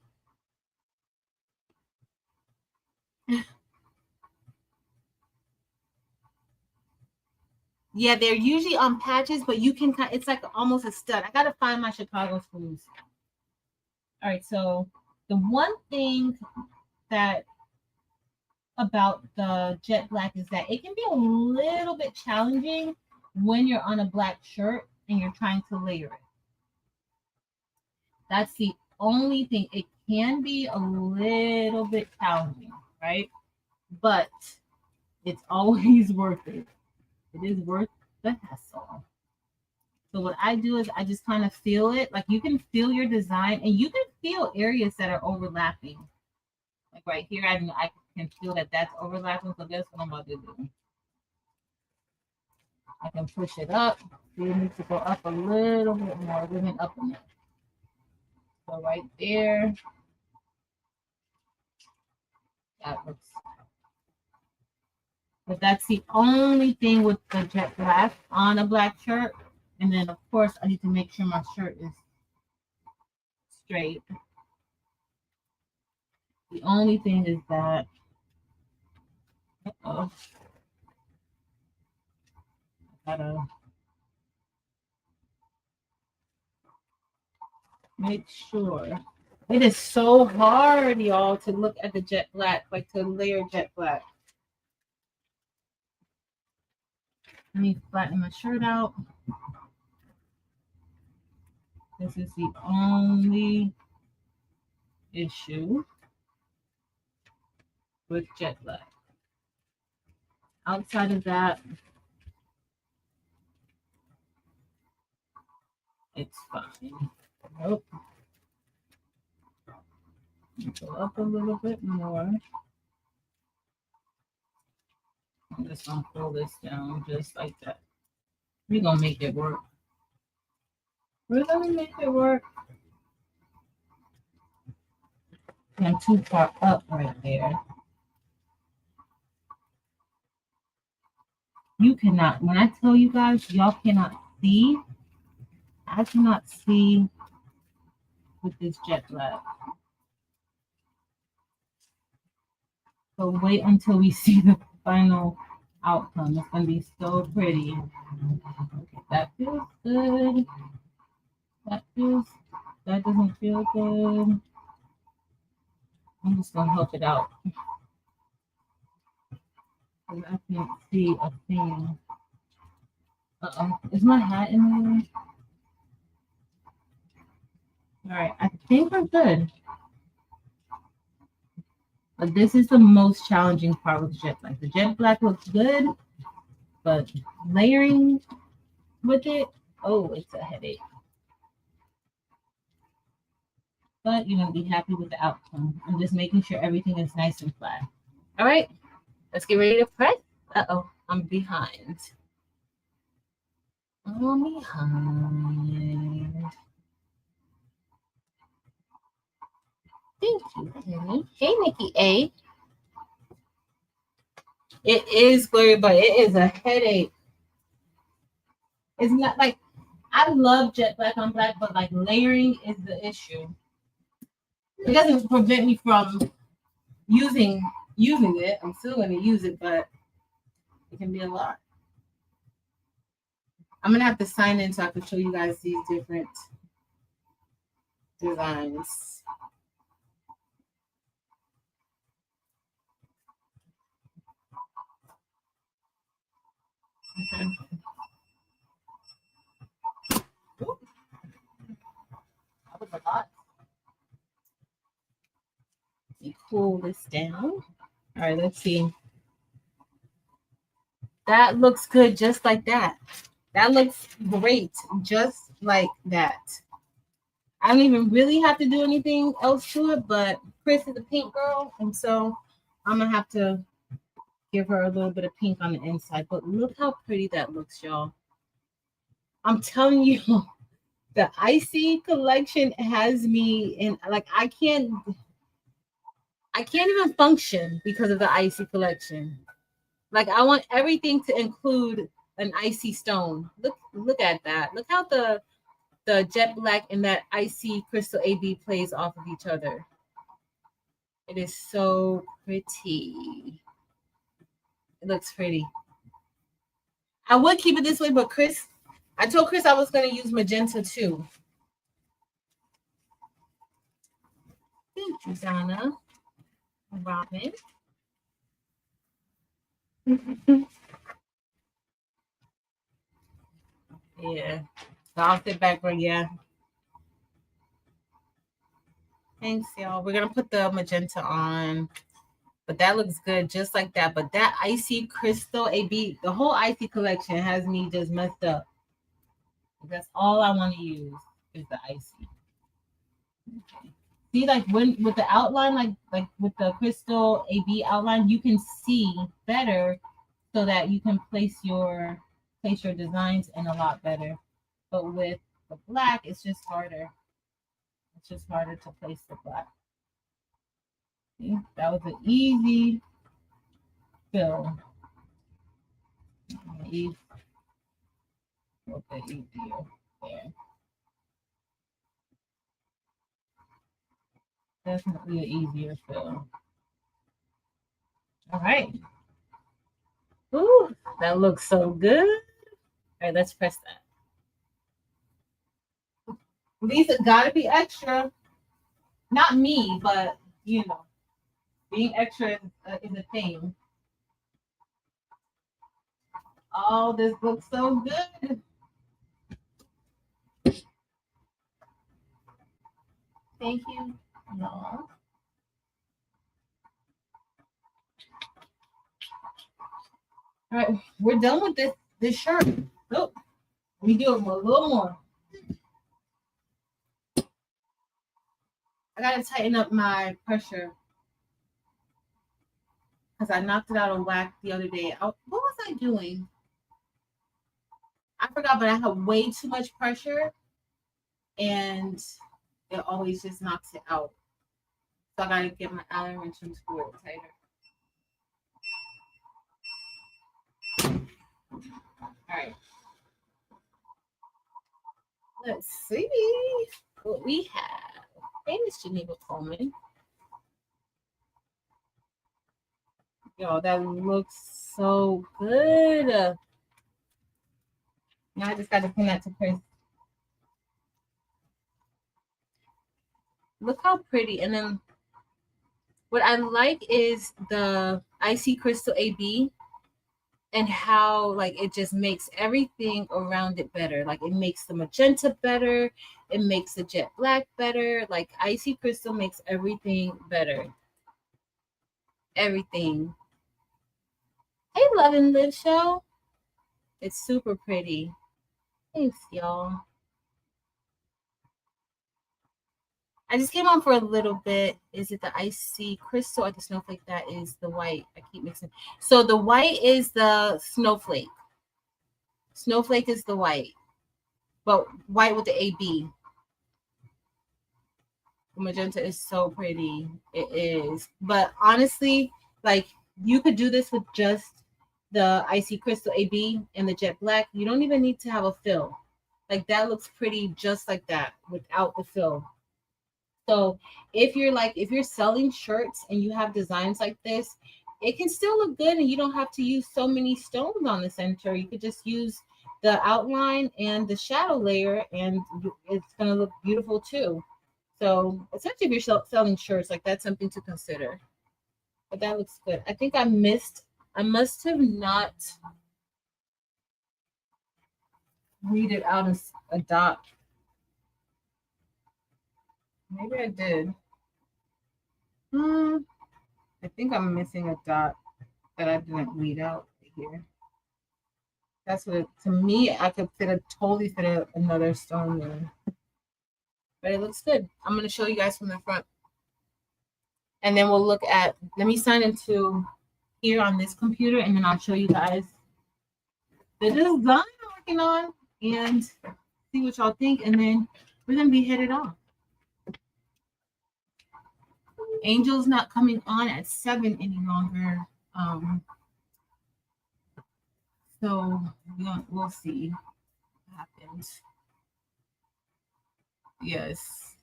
Yeah, they're usually on patches, but you can it's like almost a stud. I gotta find my Chicago screws. All right, so the one thing that about the jet black is that it can be a little bit challenging when you're on a black shirt and you're trying to layer it. That's the only thing. It can be a little bit challenging, right? But it's always worth it. It is worth the hassle. So what I do is I just kind of feel it. Like you can feel your design and you can feel areas that are overlapping. Like right here, I can feel that that's overlapping. So that's what I'm about to do. I can push it up. We need to go up a little bit more. We went up a minute. So right there. That looks. But that's the only thing with the jet black on a black shirt. And then of course I need to make sure my shirt is straight. The only thing is that I gotta make sure. It is so hard, y'all, to look at the jet black, like to layer jet black. Let me flatten my shirt out. This is the only issue with jet black. Outside of that, it's fine. Nope. Go up a little bit more. I'm just gonna pull this down just like that. We're gonna make it work. We're gonna make it work. I'm too far up right there. You cannot, when I tell you guys, y'all cannot see. I cannot see with this jet black. So wait until we see the final outcome. It's gonna be so pretty. Okay, that feels good. That doesn't feel good. I'm just gonna help it out. I can't see a thing. Is my hat in there? All right, I think we're good. But this is the most challenging part with jet black. The jet black looks good, but layering with it, oh, it's a headache. But you're gonna be happy with the outcome. I'm just making sure everything is nice and flat. All right, let's get ready to press. I'm behind. I'm behind. Thank you, Penny. Hey, Nikki A. It is glary, but it is a headache. It's not like I love jet black on black, but like layering is the issue. It doesn't prevent me from using it. I'm still going to use it, but it can be a lot. I'm going to have to sign in so I can show you guys these different designs. Okay. Ooh. That was a lot. Let me cool this down. All right, let's see. That looks good just like that. That looks great just like that. I don't even really have to do anything else to it, but Chris is a pink girl, and so I'm going to have to give her a little bit of pink on the inside. But look how pretty that looks, y'all. I'm telling you, the Icy collection has me in, like, I can't even function because of the Icy collection. Like, I want everything to include an icy stone. Look at that. Look how the jet black and that icy crystal AB plays off of each other. It is so pretty. It looks pretty. I would keep it this way, but I told Chris I was going to use magenta too. Thank you, Donna. Robin. Yeah. So I'll sit back where, yeah. Thanks, y'all. We're going to put the magenta on. But that looks good just like that. But that icy crystal AB, the whole icy collection has me just messed up. That's all I want to use is the icy. Okay. See, like when with the outline, like with the crystal AB outline, you can see better so that you can place your place your designs in a lot better. But with the black, it's just harder. It's just harder to place the black. See? That was an easy fill. Easy. Okay, easier there. Definitely an easier fill. All right. Ooh, that looks so good. All right, let's press that. These gotta be extra. Not me, but you know, being extra is a thing. Oh, this looks so good. Thank you. No. All right, we're done with this shirt. Nope. We do it a little more. I gotta tighten up my pressure because I knocked it out of whack the other day. What was I doing? I forgot, but I had way too much pressure and it always just knocks it out. So I gotta get my Allen wrench and screw it tighter. All right. Let's see what we have. Hey, Miss Geneva Coleman. Yo, that looks so good. Now I just got to pin that to press. Look how pretty. And then what I like is the icy crystal AB and how like it just makes everything around it better. Like it makes the magenta better. It makes the jet black better. Like icy crystal makes everything better. Everything. Hey, Love and Live Show. It's super pretty. Thanks, y'all. I just came on for a little bit. Is it the icy crystal or the snowflake? That is the white. I keep mixing. So the white is the snowflake. Snowflake is the white, but white with the AB. The magenta is so pretty. It is. But honestly, like you could do this with just the icy crystal AB and the jet black. You don't even need to have a fill. Like that looks pretty just like that without the fill. So if you're selling shirts and you have designs like this, it can still look good and you don't have to use so many stones on the center. You could just use the outline and the shadow layer and it's going to look beautiful too. So especially if you're selling shirts, like that's something to consider. But that looks good. I think I must have not read it out as a dot. Maybe I did. I think I'm missing a dot that I didn't weed out here. That's what to me, I could totally fit another stone there. But it looks good. I'm going to show you guys from the front. And then we'll look at, let me sign into here on this computer and then I'll show you guys the design I'm working on and see what y'all think. And then we're going to be headed off. Angel's not coming on at 7 any longer. So we'll see what happens. Yes.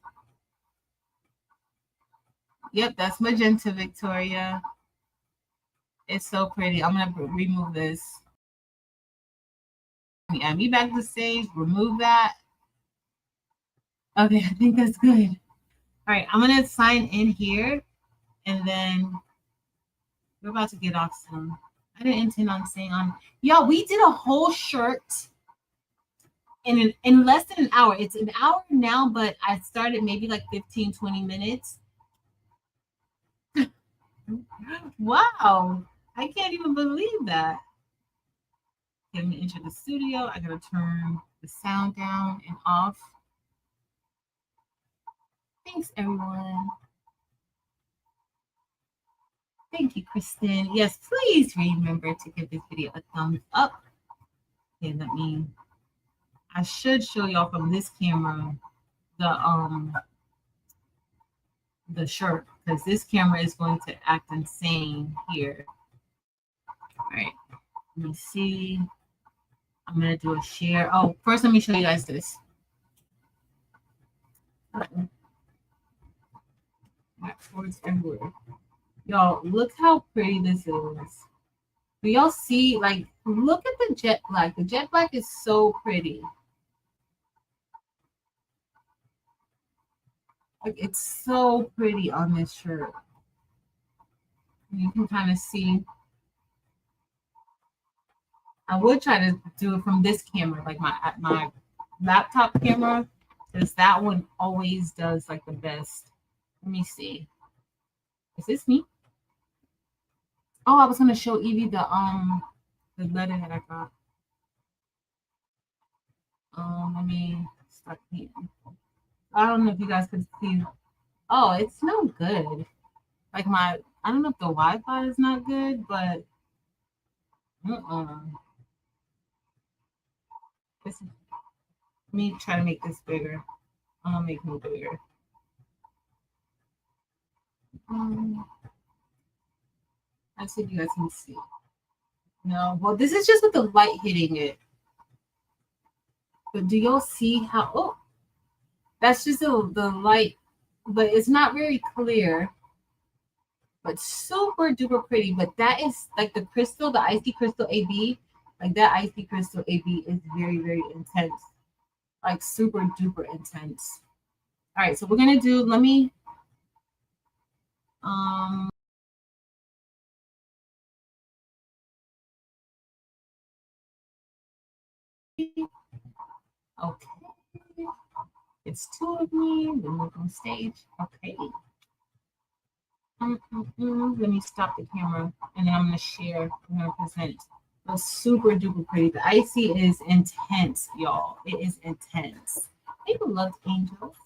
Yep, that's magenta, Victoria. It's so pretty. I'm gonna remove this. Add me back to the stage. Remove that. Okay, I think that's good. All right, I'm gonna sign in here, and then we're about to get off soon. I didn't intend on staying on. Y'all, we did a whole shirt in less than an hour. It's an hour now, but I started maybe like 15, 20 minutes. Wow. I can't even believe that. Getting to enter the studio. I gotta turn the sound down and off. Thanks, everyone. Thank you, Kristen. Yes, please remember to give this video a thumbs up. Okay, I should show y'all from this camera the shirt, because this camera is going to act insane here. All right, let me see. I'm gonna do a share. Oh, first let me show you guys this. Words everywhere. Y'all, look how pretty this is. Do y'all see? Like, look at the jet black. The jet black is so pretty. Like, it's so pretty on this shirt. You can kind of see. I would try to do it from this camera, like my laptop camera, because that one always does like the best. Let me see. Is this me? Oh, I was gonna show Evie the letter that I got. Let me start here. I don't know if you guys could see. Oh, it's no good. Like I don't know if the Wi-Fi is not good, but let me try to make this bigger. I'll make me bigger. Let's see if you guys can see. No, well, this is just with the light hitting it. But do y'all see how? Oh, that's just the light, but it's not very clear. But super duper pretty. But that is like the crystal, the icy crystal AB. Like that icy crystal AB is very, very intense. Like super duper intense. All right, so we're gonna do. Let me. Okay. It's two of me. Then look on stage. Okay. Let me stop the camera, and then I'm gonna share. I'm gonna present. It's super duper pretty. The icy is intense, y'all. It is intense. People love angels.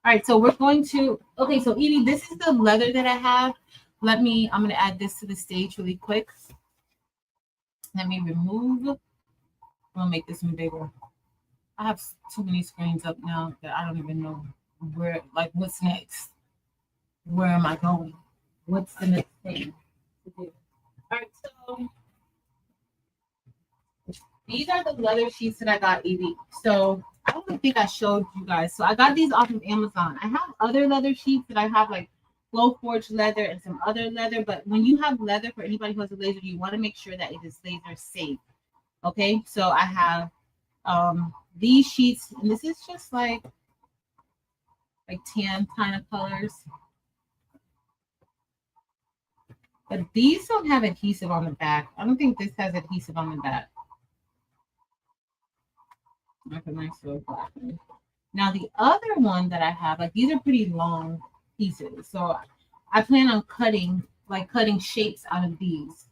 All right, so we're going to. Okay, so Edie, this is the leather that I have. I'm gonna add this to the stage really quick. Let me remove. I'm gonna make this one bigger. I have too many screens up now that I don't even know what's next. Where am I going? What's the next thing to do? All right, so these are the leather sheets that I got, Evie. So I don't think I showed you guys. So I got these off of Amazon. I have other leather sheets that I have like Glow Forge leather and some other leather. But when you have leather, for anybody who has a laser, you want to make sure that it is laser safe. Okay, so I have these sheets, and this is just like tan kind of colors. But these don't have adhesive on the back. I don't think this has adhesive on the back. Like a nice little black one. Now the other one that I have, like these are pretty long pieces. So I plan on cutting shapes out of these.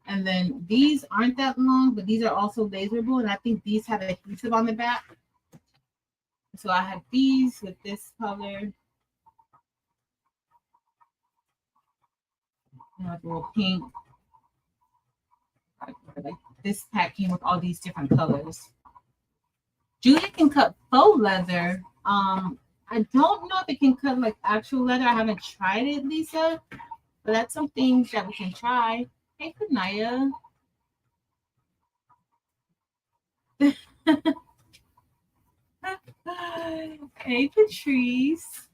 And then these aren't that long, but these are also laserable. And I think these have adhesive on the back. So I have these with this color. Like a little pink. Like this pack came with all these different colors. Julia can cut faux leather. I don't know if it can cut like actual leather. I haven't tried it, Lisa. But that's something that we can try. Hey, Kunaya. Hey, Patrice.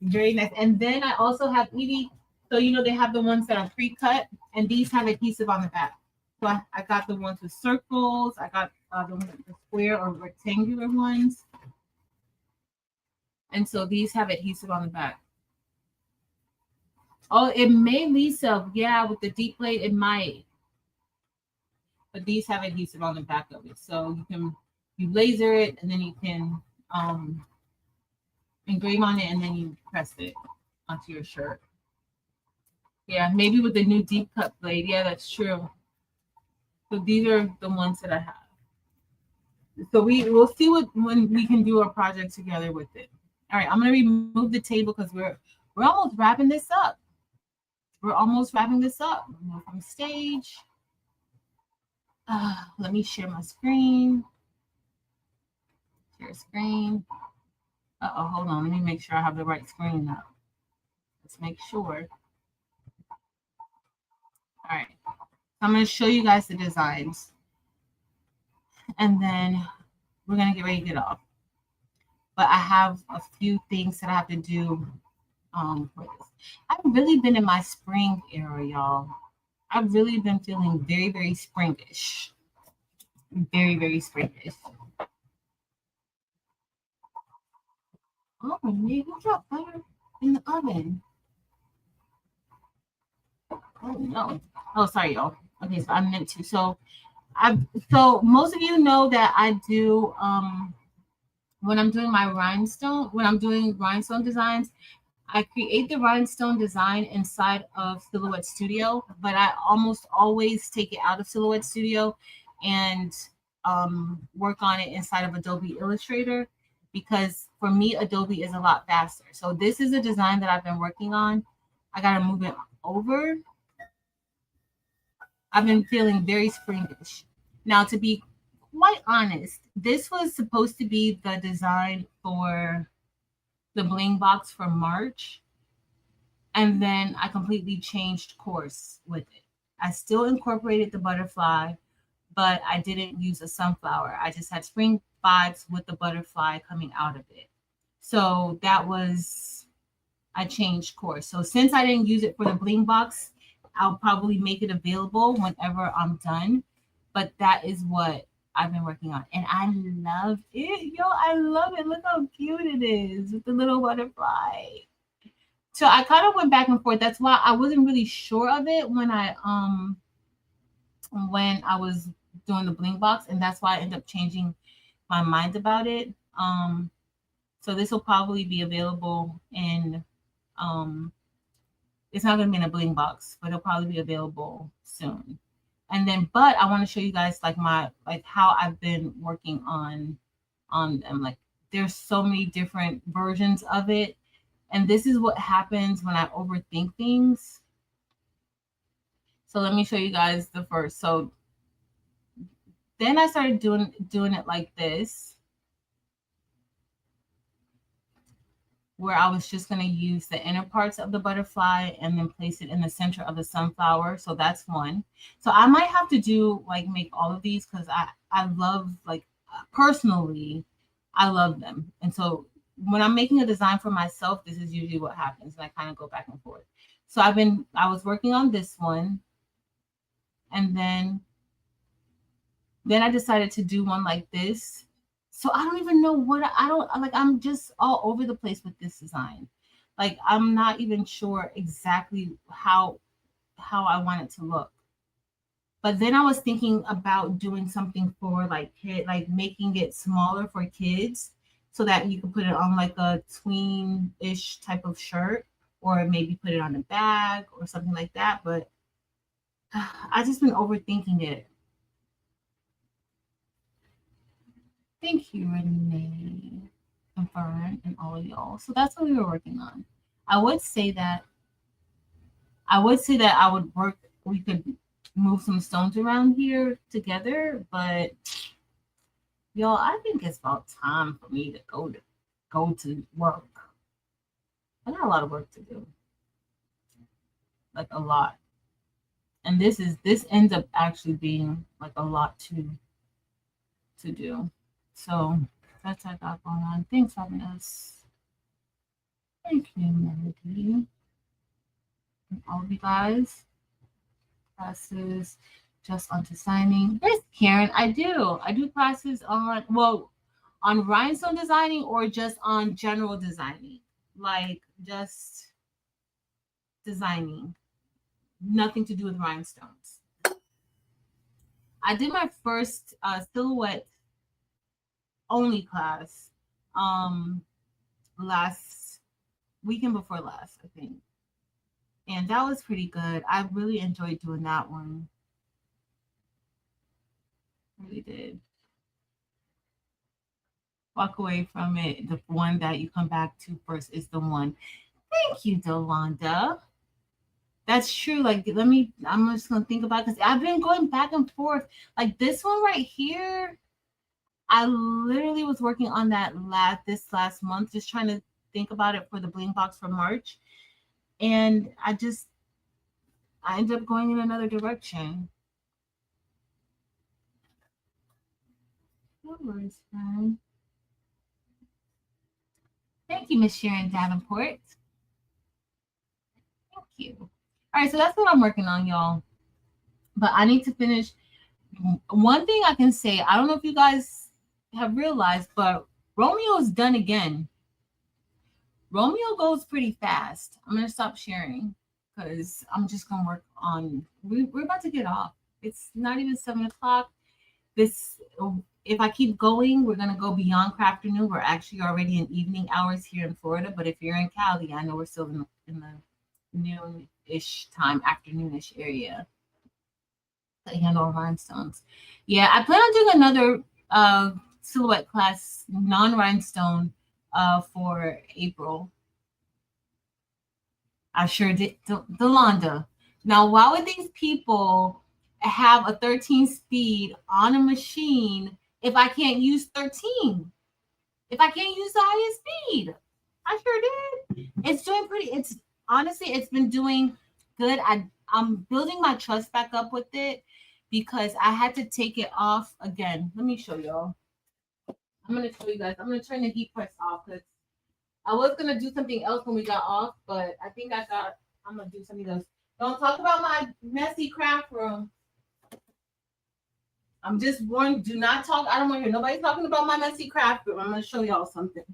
Very nice. And then I also have Evie. So, they have the ones that are pre-cut, and these have adhesive on the back. So I got the ones with circles. I got the square or rectangular ones. And so these have adhesive on the back. Oh, it may, Lisa. Yeah, with the deep blade, it might. But these have adhesive on the back of it. So you laser it, and then you can engrave on it, and then you press it onto your shirt. Yeah, maybe with the new deep cut blade. Yeah, that's true. So these are the ones that I have. So we'll see when we can do a project together with it. All right, I'm gonna remove the table because we're almost wrapping this up. We're almost wrapping this up. Remove from stage. Let me share my screen. Share screen. Uh-oh, hold on. Let me make sure I have the right screen up. Let's make sure. All right. I'm going to show you guys the designs. And then we're going to get ready to get off. But I have a few things that I have to do for this. I've really been in my spring era, y'all. I've really been feeling very, very springish. Very, very springish. Oh, man, who dropped butter in the oven? Oh, no. Oh, sorry, y'all. Okay, so I meant to. So most of you know that I do when I'm doing rhinestone designs, I create the rhinestone design inside of Silhouette Studio, but I almost always take it out of Silhouette Studio and work on it inside of Adobe Illustrator, because for me, Adobe is a lot faster. So this is a design that I've been working on. I got to move it over. I've been feeling very springish. Now, to be quite honest, this was supposed to be the design for the Bling box for March. And then I completely changed course with it. I still incorporated the butterfly, but I didn't use a sunflower. I just had spring vibes with the butterfly coming out of it. So I changed course. So since I didn't use it for the Bling box, I'll probably make it available whenever I'm done. But that is what I've been working on. And I love it. Yo, I love it. Look how cute it is with the little butterfly. So I kind of went back and forth. That's why I wasn't really sure of it when I was doing the Bling box, and that's why I ended up changing my mind about it. So this will probably be available in it's not going to be in a Bling box, but it'll probably be available soon. And then, but I want to show you guys like how I've been working on them. Like there's so many different versions of it. And this is what happens when I overthink things. So let me show you guys the first. So then I started doing it like this, where I was just going to use the inner parts of the butterfly and then place it in the center of the sunflower. So that's one. So I might have to make all of these, because I love, personally, I love them. And so when I'm making a design for myself, this is usually what happens. And I kind of go back and forth. So I was working on this one. And then I decided to do one like this. So I don't even know I'm just all over the place with this design. Like I'm not even sure exactly how I want it to look. But then I was thinking about doing something for making it smaller for kids, so that you can put it on like a tween-ish type of shirt, or maybe put it on a bag or something like that. But I just been overthinking it. Thank you, Renee and Fern and all of y'all. So that's what we were working on. I would say that we could move some stones around here together, but y'all, I think it's about time for me to go to work. I got a lot of work to do. Like a lot. And this ends up actually being like a lot to do. So that's what I got going on. Thanks for having us. Thank you, Melody. And all of you guys. Classes just on designing. Yes, Karen, I do. I do classes on rhinestone designing, or just on general designing. Like just designing. Nothing to do with rhinestones. I did my first silhouette only class last weekend before last, I think. And that was pretty good. I really enjoyed doing that one. Really did. Walk away from it. The one that you come back to first is the one. Thank you, Dolanda. That's true. Like, I'm just gonna think about it because I've been going back and forth. Like this one right here, I literally was working on that this last month, just trying to think about it for the bling box for March, and I ended up going in another direction. No worries, friend. Thank you, Miss Sharon Davenport. Thank you. All right, so that's what I'm working on, y'all. But I need to finish. One thing I can say, I don't know if you guys have realized, but Romeo's done again. Romeo goes pretty fast. I'm gonna stop sharing because I'm just gonna work on. We're about to get off. It's not even 7 o'clock. This, if I keep going, we're gonna go beyond Crafternoon. We're actually already in evening hours here in Florida. But if you're in Cali, I know we're still in the noon-ish time, afternoonish area. To handle rhinestones. Yeah, I plan on doing another silhouette class, non-rhinestone, for April. I sure did. Delonda. Now, why would these people have a 13 speed on a machine if I can't use 13? If I can't use the highest speed? I sure did. It's doing pretty. It's honestly, it's been doing good. I'm building my trust back up with it because I had to take it off again. Let me show y'all. I'm gonna show you guys. I'm gonna turn the heat press off because I was gonna do something else when we got off, but I think I'm gonna do something else. Don't talk about my messy craft room. I'm just warned. Do not talk. I don't want to hear nobody talking about my messy craft room. I'm gonna show y'all something.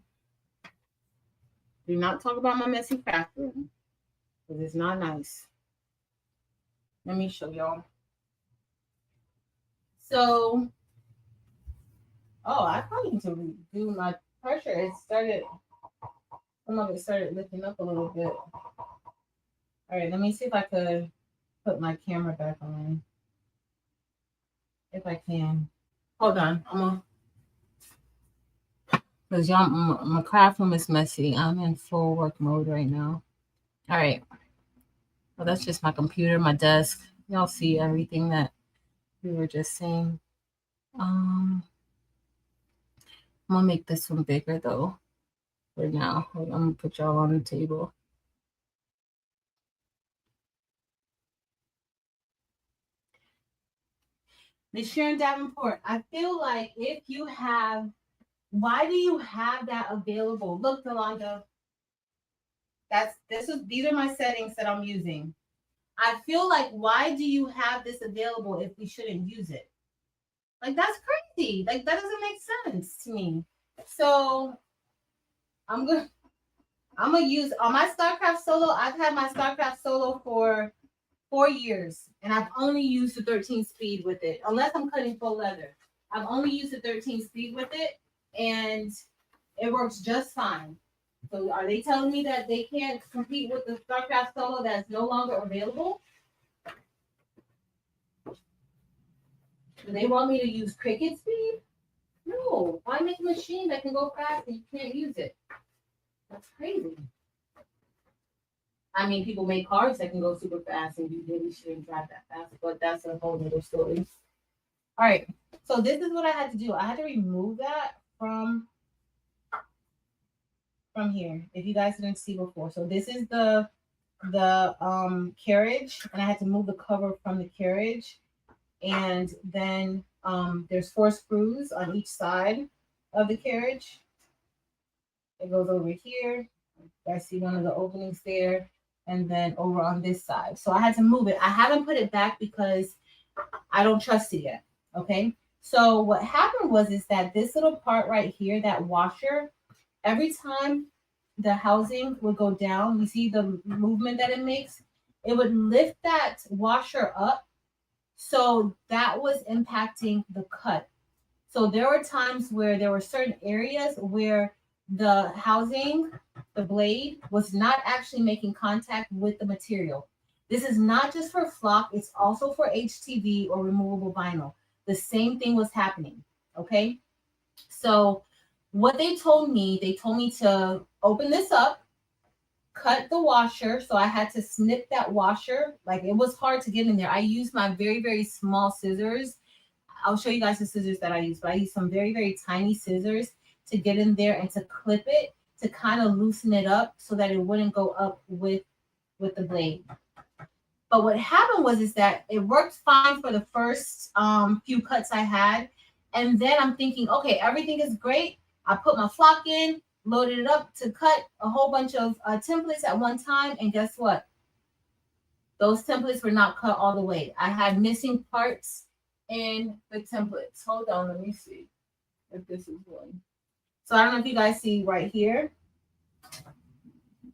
Do not talk about my messy craft room because it's not nice. Let me show y'all. So, I probably need to do my pressure. Some of it started lifting up a little bit. All right, let me see if I could put my camera back on. If I can. Hold on. Because y'all, my craft room is messy. I'm in full work mode right now. All right. Well, that's just my computer, my desk. Y'all see everything that we were just saying. I'm gonna make this one bigger though. For now, I'm gonna put y'all on the table. Miss Sharon Davenport, I feel like if you have, why do you have that available? Look, Delonda, these are my settings that I'm using. I feel like why do you have this available if we shouldn't use it? Like that's crazy. Like that doesn't make sense to me. So I'm gonna use on my StarCraft Solo. I've had my StarCraft Solo for 4 years, and I've only used the 13 speed with it, unless I'm cutting full leather. I've only used the 13 speed with it, and it works just fine. So are they telling me that they can't compete with the StarCraft Solo that's no longer available? Do they want me to use cricket speed? No. Why make a machine that can go fast and you can't use it? That's crazy. I mean, people make cars that can go super fast, and you really shouldn't drive that fast, but that's a whole other story. All right. So this is what I had to do. I had to remove that from here. If you guys didn't see before, so this is the carriage, and I had to move the cover from the carriage, and then there's 4 screws on each side of the carriage. It goes over here. I see one of the openings there, and then over on this side. So I had to move it. I haven't put it back because I don't trust it yet. Okay. So what happened is that this little part right here, that washer, every time the housing would go down, you see the movement that it makes, it would lift that washer up. So that was impacting the cut. So there were times where there were certain areas where the housing, the blade, was not actually making contact with the material. This is not just for flock, it's also for HTV or removable vinyl. The same thing was happening. Okay. So what they told me to open this up cut the washer. So I had to snip that washer. Like it was hard to get in there. I used my very, very small scissors. I'll show you guys the scissors that I use, but I use some very, very tiny scissors to get in there and to clip it to kind of loosen it up so that it wouldn't go up with the blade. But what happened was is that it worked fine for the first few cuts I had. And then I'm thinking, okay, everything is great. I put my flock in, loaded it up to cut a whole bunch of templates at one time. And guess what? Those templates were not cut all the way. I had missing parts in the templates. Hold on, let me see if this is one. So I don't know if you guys see right here.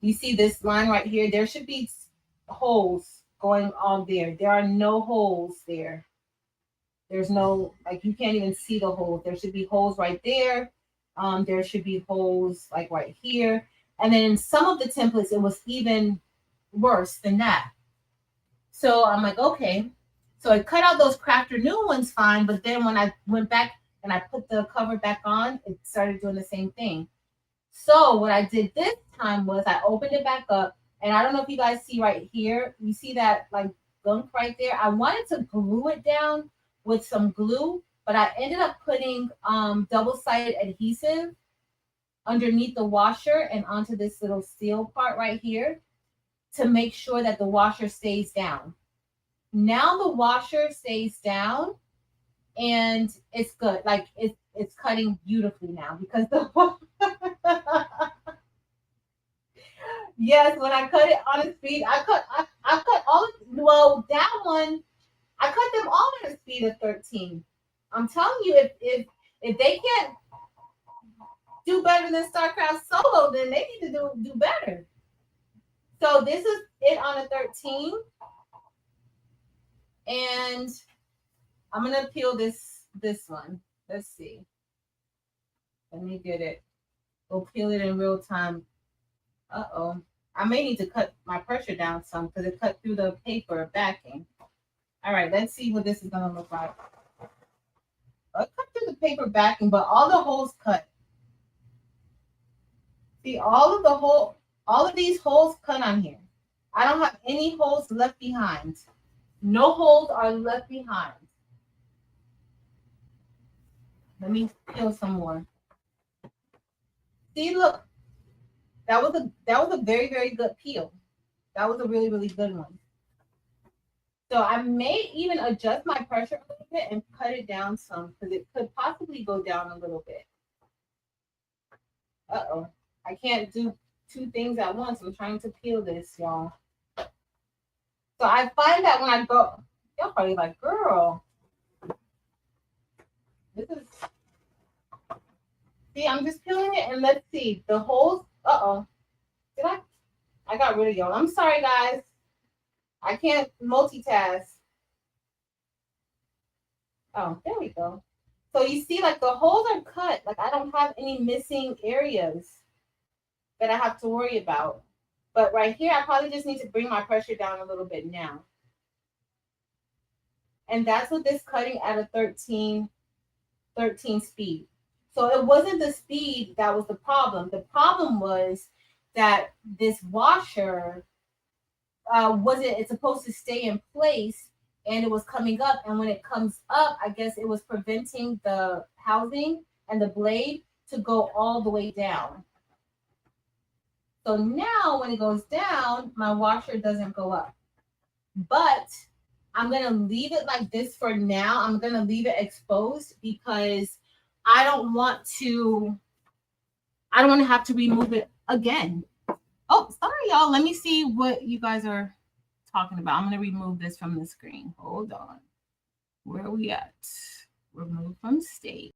You see this line right here? There should be holes going on there. There are no holes there. There's no, like, you can't even see the holes. There should be holes right there. There should be holes like right here. And then in some of the templates, it was even worse than that. So I'm like, okay. So I cut out those Crafternoon ones fine, but then when I went back and I put the cover back on, it started doing the same thing. So what I did this time was I opened it back up, and I don't know if you guys see right here. You see that like gunk right there? I wanted to glue it down with some glue, but I ended up putting double-sided adhesive underneath the washer and onto this little steel part right here to make sure that the washer stays down. Now the washer stays down and it's good. Like it's cutting beautifully now because the yes, when I cut it on a speed, I cut all of, well, that one, I cut them all at a speed of 13. I'm telling you, if they can't do better than StarCraft Solo, then they need to do better. So this is it on a 13. And I'm gonna peel this one. Let's see. Let me get it. We'll peel it in real time. Uh-oh. I may need to cut my pressure down some because it cut through the paper backing. All right, let's see what this is gonna look like. It cut through the paper backing, but all the holes cut. See, all of these holes cut on here. I don't have any holes left behind. No holes are left behind. Let me peel some more. See, look. That was a very, very good peel. That was a really, really good one. So I may even adjust my pressure a little bit and cut it down some because it could possibly go down a little bit. Uh-oh. I can't do two things at once. I'm trying to peel this, y'all. So I find that when I go, y'all probably like, girl, this is, see, I'm just peeling it and let's see. The holes, uh-oh. Did I got rid of y'all. I'm sorry, guys. I can't multitask. Oh, there we go. So you see, like the holes are cut. Like I don't have any missing areas that I have to worry about. But right here, I probably just need to bring my pressure down a little bit now. And that's with this cutting at a 13 speed. So it wasn't the speed that was the problem. The problem was that this washer it's supposed to stay in place and it was coming up. And when it comes up, I guess it was preventing the housing and the blade to go all the way down. So now when it goes down, my washer doesn't go up. But I'm going to leave it like this for now. I'm going to leave it exposed because I don't want to have to remove it again. Oh, sorry, y'all. Let me see what you guys are talking about. I'm going to remove this from the screen. Hold on. Where are we at? Remove from stage.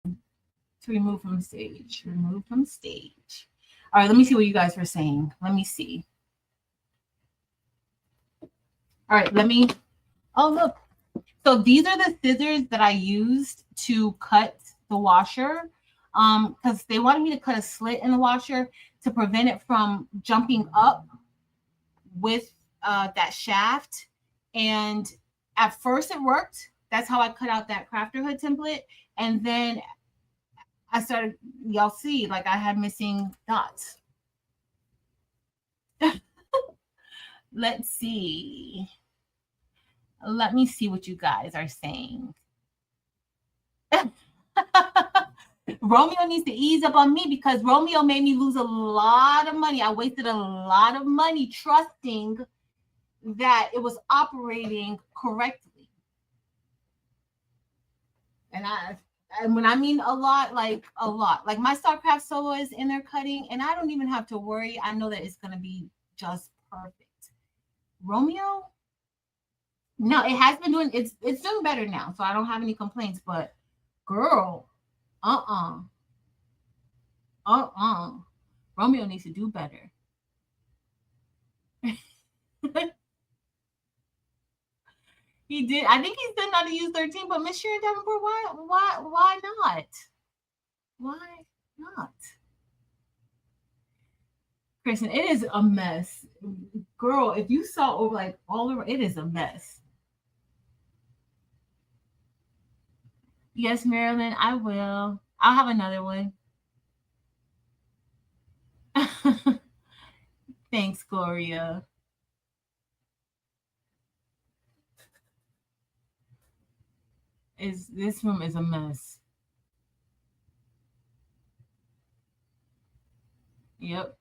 To remove from stage. Remove from stage. All right, let me see what you guys were saying. Let me see. All right, oh, look. So these are the scissors that I used to cut the washer because they wanted me to cut a slit in the washer to prevent it from jumping up with that shaft. And at first it worked. That's how I cut out that crafter hood template. And then I started, y'all see, like I had missing dots. Let's see. Let me see what you guys are saying. Romeo needs to ease up on me because Romeo made me lose a lot of money. I wasted a lot of money trusting that it was operating correctly. And when I mean a lot, like my StarCraft solo is in there cutting, and I don't even have to worry. I know that it's gonna be just perfect. Romeo, no, it has been doing it's doing better now, so I don't have any complaints. But girl, uh Romeo needs to do better. He did. I think he's still not to use 13, but Miss Sharon Davenport, why not? Why not? Kristen, it is a mess. Girl, if you saw over like all over, it is a mess. Yes, Marilyn, I will. I'll have another one. Thanks, Gloria. This room is a mess. Yep.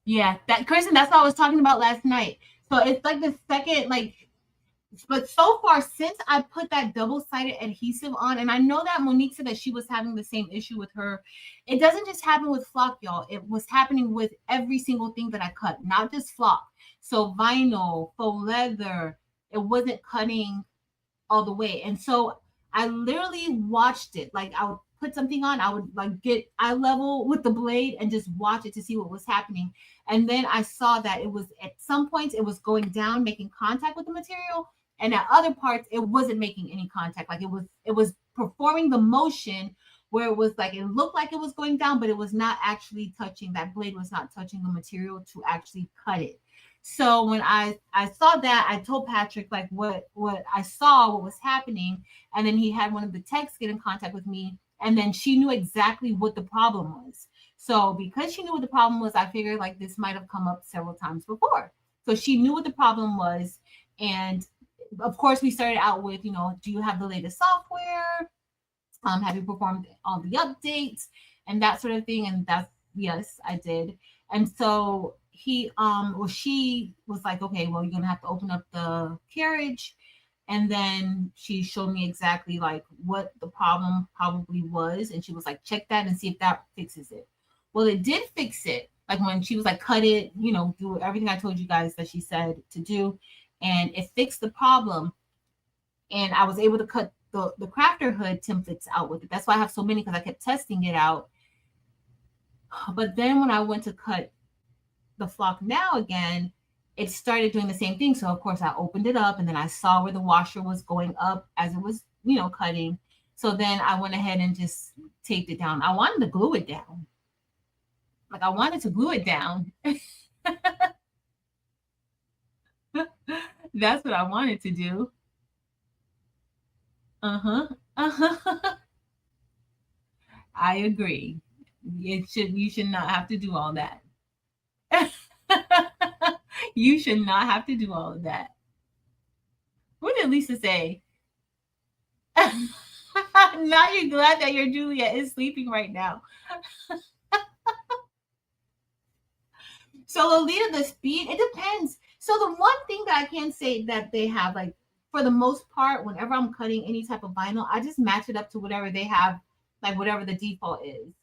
Yeah, that Kristen, that's what I was talking about last night. So it's like the second, like, but so far since I put that double-sided adhesive on, and I know that Monique said that she was having the same issue with her. It doesn't just happen with flock, y'all. It was happening with every single thing that I cut, not just flock. So vinyl, faux leather, it wasn't cutting all the way. And so I literally watched it. Like I would put something on, I would like get eye level with the blade and just watch it to see what was happening. And then I saw that it was at some points it was going down, making contact with the material, and at other parts it wasn't making any contact. Like it was performing the motion where it was like it looked like it was going down, but it was not actually touching. That blade was not touching the material to actually cut it. So when I saw that, I told Patrick like what I saw, what was happening, and then he had one of the techs get in contact with me, and then she knew exactly what the problem was. So because she knew what the problem was, I figured like this might have come up several times before. So she knew what the problem was, and of course we started out with, do you have the latest software? Have you performed all the updates and that sort of thing? And that's yes, I did. And so she was like, okay, well, you're gonna have to open up the carriage. And then she showed me exactly like what the problem probably was. And she was like, check that and see if that fixes it. Well, it did fix it. Like when she was like, cut it, do everything I told you guys that she said to do. And it fixed the problem. And I was able to cut the crafter hood templates out with it. That's why I have so many, because I kept testing it out. But then when I went to cut the flock now again, it started doing the same thing. So of course I opened it up, and then I saw where the washer was going up as it was, cutting. So then I went ahead and just taped it down. I wanted to glue it down. Like I wanted to glue it down. That's what I wanted to do. Uh-huh. Uh-huh. I agree. You should not have to do all that. You should not have to do all of that. What did Lisa say? Now you're glad that your Juliet is sleeping right now. So Lolita, the speed, it depends. So the one thing that I can say that they have, like for the most part, whenever I'm cutting any type of vinyl, I just match it up to whatever they have, like whatever the default is.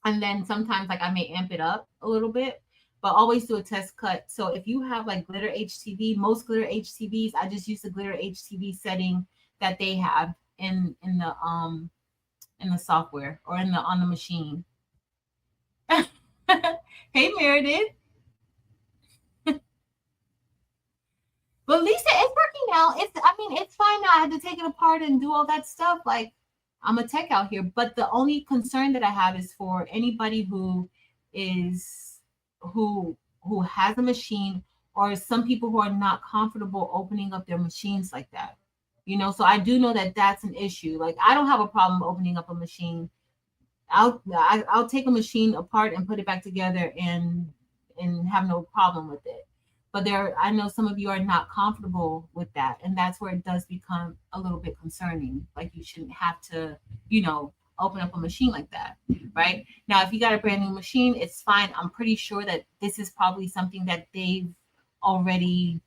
And then sometimes like I may amp it up a little bit, but always do a test cut. So if you have like glitter HTV, most glitter HTVs, I just use the glitter HTV setting that they have in the software or on the machine. Hey Meredith. But Lisa, it's working now. It's fine now. I had to take it apart and do all that stuff. Like I'm a tech out here. But the only concern that I have is for anybody who has a machine, or some people who are not comfortable opening up their machines like that. So I do know that that's an issue. Like I don't have a problem opening up a machine I'll take a machine apart and put it back together and have no problem with it. But I know some of you are not comfortable with that, and that's where it does become a little bit concerning. Like you shouldn't have to, open up a machine like that, right? Now, if you got a brand new machine, it's fine. I'm pretty sure that this is probably something that they've already,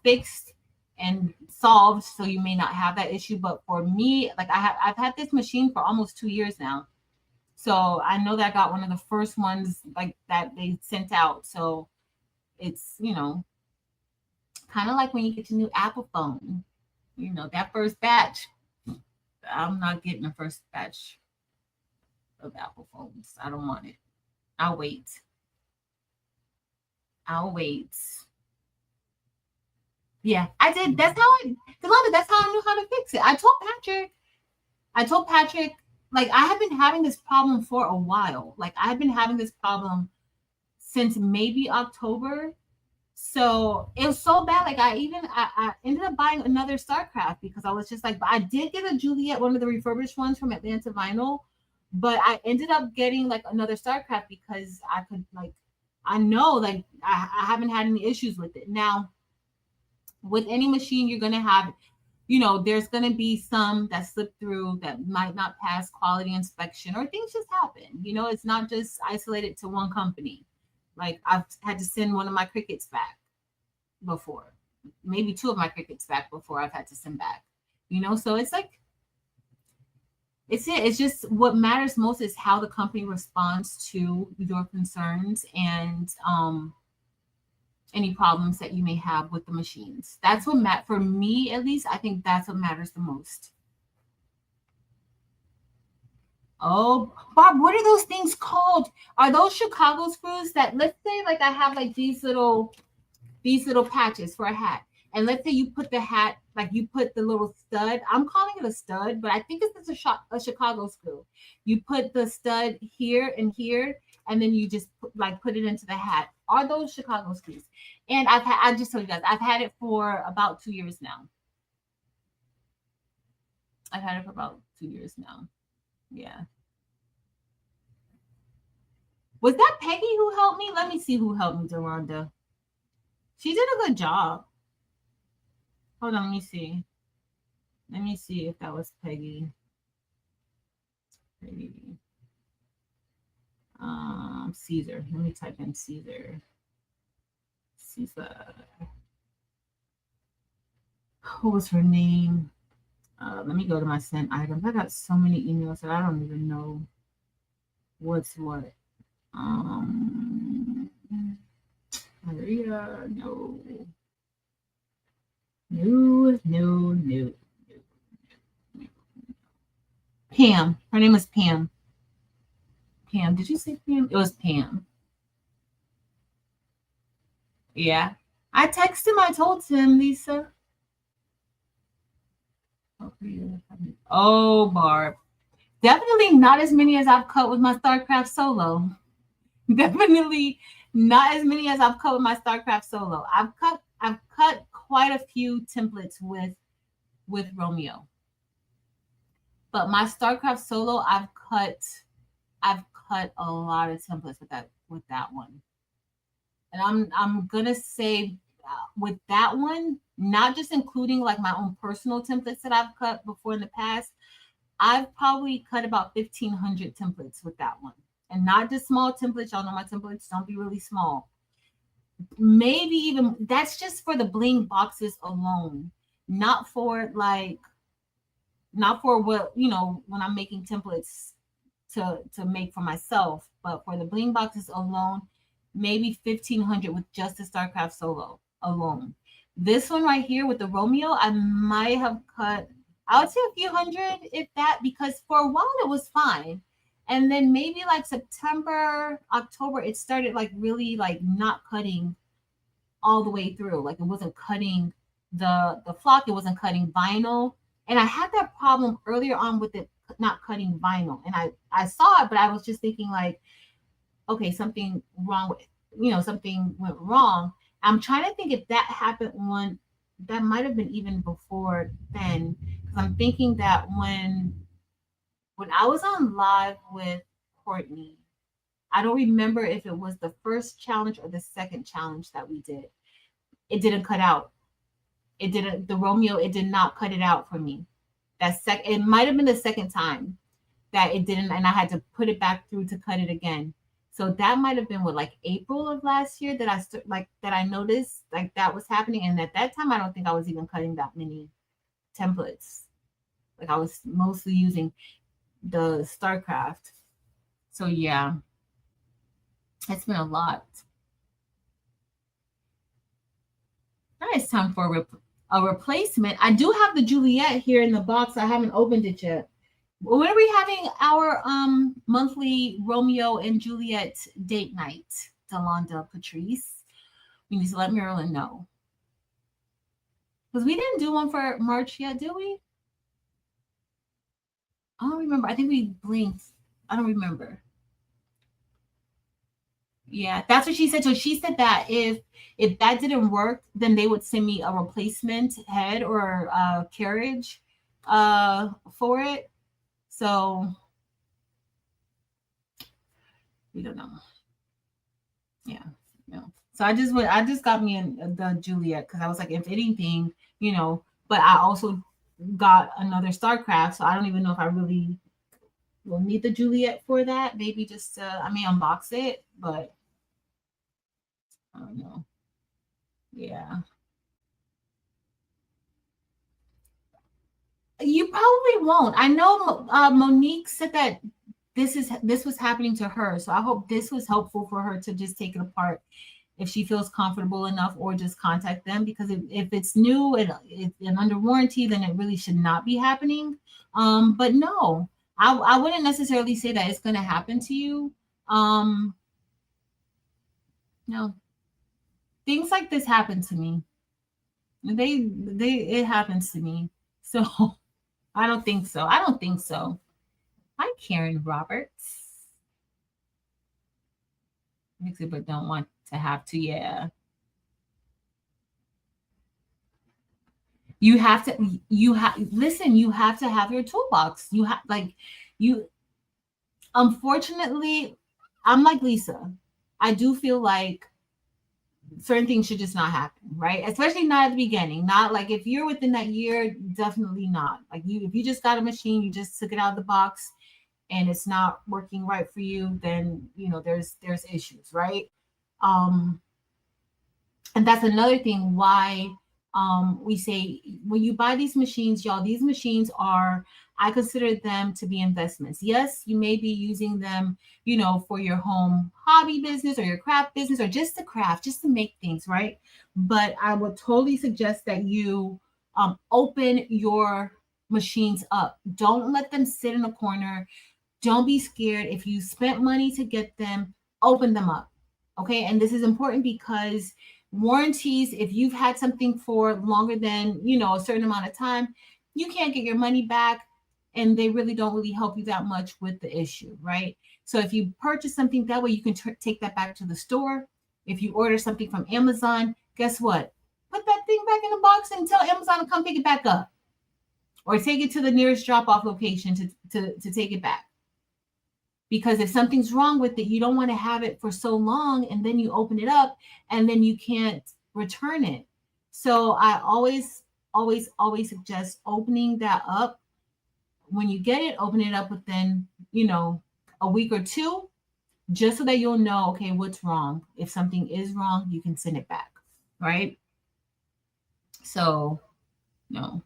fixed and solved, so you may not have that issue. But for me, like I've had this machine for almost 2 years now. So I know that I got one of the first ones like that they sent out. So it's, kind of like when you get your new Apple phone, that first batch. I'm not getting the first batch of Apple phones. I don't want it. I'll wait. I'll wait. Yeah, I did. That's how I knew how to fix it. I told Patrick, like, I have been having this problem for a while. Like, I've been having this problem since maybe October. So it was so bad. Like, I ended up buying another StarCraft because I was just like, but I did get a Juliet, one of the refurbished ones from Atlanta Vinyl. But I ended up getting like another StarCraft because I could, like, I know, like, I haven't had any issues with it. Now, with any machine, you're going to have, there's going to be some that slip through that might not pass quality inspection, or things just happen. It's not just isolated to one company. Like, I've had to send one of my Crickets back before, maybe two of my Crickets back before I've had to send back, so it's like, it's just what matters most is how the company responds to your concerns and, any problems that you may have with the machines. That's what for me, at least, I think that's what matters the most. Oh, Bob, what are those things called? Are those Chicago screws that, let's say, like, I have like these little patches for a hat, and let's say you put the hat, like, you put the little stud. I'm calling it a stud, but I think it's a Chicago screw. You put the stud here and here, and then you just put it into the hat. Are those Chicago screws? And I just told you guys, I've had it for about 2 years now. I've had it for about 2 years now. Yeah. Was that Peggy who helped me? Let me see who helped me, Deronda. She did a good job. Hold on, let me see. Let me see if that was Peggy. Peggy. Caesar. Let me type in Caesar. Caesar. What was her name? Let me go to my sent items. I got so many emails that I don't even know what's what. Maria, no. No. Pam. Her name was Pam. Pam. Did you say Pam? It was Pam. Yeah. I texted him. I told him, Lisa. Oh, Barb. Definitely not as many as I've cut with my StarCraft solo. Definitely not as many as I've cut with my StarCraft solo. I've cut quite a few templates with Romeo. But my StarCraft solo, I've cut a lot of templates with that one. And I'm gonna say with that one, not just including like my own personal templates that I've cut before in the past, I've probably cut about 1,500 templates with that one. And not just small templates. Y'all know my templates don't be really small. Maybe even that's just for the Bling boxes alone, not for what, when I'm making templates to make for myself, but for the Bling boxes alone, maybe 1,500 with just the StarCraft solo alone. This one right here with the Romeo, I might have cut, I would say a few hundred, if that, because for a while it was fine. And then maybe like September, October, it started like really like not cutting all the way through. Like it wasn't cutting the flock, it wasn't cutting vinyl. And I had that problem earlier on with it not cutting vinyl. And I saw it, but I was just thinking like, okay, something wrong with, something went wrong. I'm trying to think if that happened that might have been even before then. Because I'm thinking that when when I was on live with Courtney, I don't remember if it was the first challenge or the second challenge that we did. It didn't cut out. It didn't, the Romeo, it did not cut it out for me. It might have been the second time that it didn't, and I had to put it back through to cut it again. So that might have been what, like April of last year, that I noticed like that was happening. And at that time, I don't think I was even cutting that many templates. Like I was mostly using the StarCraft. So yeah, it's been a lot. Now it's time for a replacement. I do have the Juliet here in the box. I haven't opened it yet. When are we having our monthly Romeo and Juliet date night, Delonda Patrice? We need to let Marilyn know. Because we didn't do one for March yet, did we? I don't remember. I think we blinked. I don't remember. Yeah, that's what she said. So she said that if that didn't work, then they would send me a replacement head or carriage for it. So we don't know. Yeah, no. So I just got me the Juliet because I was like, if anything, but I also got another StarCraft, so I don't even know if I really will need the Juliet for that. Maybe just I may unbox it, but I don't know. Yeah. You probably won't. I know Monique said that this was happening to her, so I hope this was helpful for her to just take it apart if she feels comfortable enough, or just contact them, because if it's new and under warranty, then it really should not be happening. But no, I wouldn't necessarily say that it's going to happen to you. No, things like this happen to me. It happens to me. So I don't think so. I don't think so. Hi, Karen Roberts. Mix it, but don't want to have to. Yeah. You have to, listen, you have to have your toolbox. You, unfortunately, I'm like Lisa. I do feel like certain things should just not happen, right? Especially not at the beginning. Not like if you're within that year, definitely not. Like if you just got a machine, you just took it out of the box and it's not working right for you, then there's issues, right? Um, and that's another thing why we say when you buy these machines, y'all, these machines are, I consider them to be investments. Yes, you may be using them, for your home hobby business or your craft business, or just to craft, just to make things, right? But I would totally suggest that you open your machines up. Don't let them sit in a corner. Don't be scared. If you spent money to get them, open them up. Okay. And this is important because warranties, if you've had something for longer than, a certain amount of time, you can't get your money back. And they really don't really help you that much with the issue, right? So if you purchase something that way, you can take that back to the store. If you order something from Amazon, guess what? Put that thing back in the box and tell Amazon to come pick it back up, or take it to the nearest drop-off location to take it back. Because if something's wrong with it, you don't want to have it for so long and then you open it up and then you can't return it. So I always, always, always suggest opening that up. When you get it, open it up within, a week or two, just so that you'll know, okay, what's wrong. If something is wrong, you can send it back, right? So, no.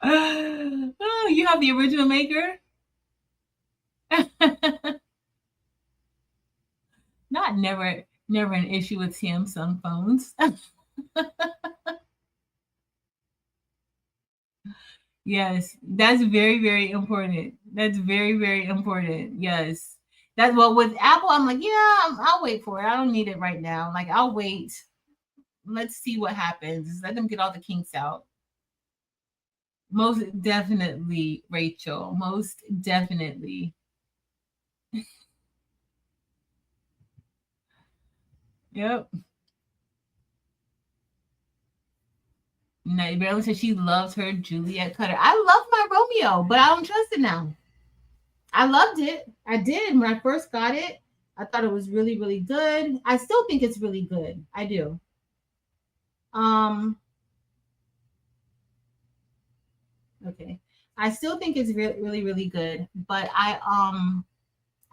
Oh, you have the original maker? Not never an issue with Samsung phones. Yes, that's very, very important. That's very, very important. Yes. That's well with Apple, I'm like, yeah, I'll wait for it. I don't need it right now. Like, I'll wait. Let's see what happens. Let them get all the kinks out. Most definitely, Rachel. Most definitely. Yep. No, Barely said she loves her Juliet cutter. I love my Romeo, but I don't trust it now. I loved it. I did when I first got it. I thought it was really, really good. I still think it's really good. I do. Um, okay. I still think it's really, really good, but I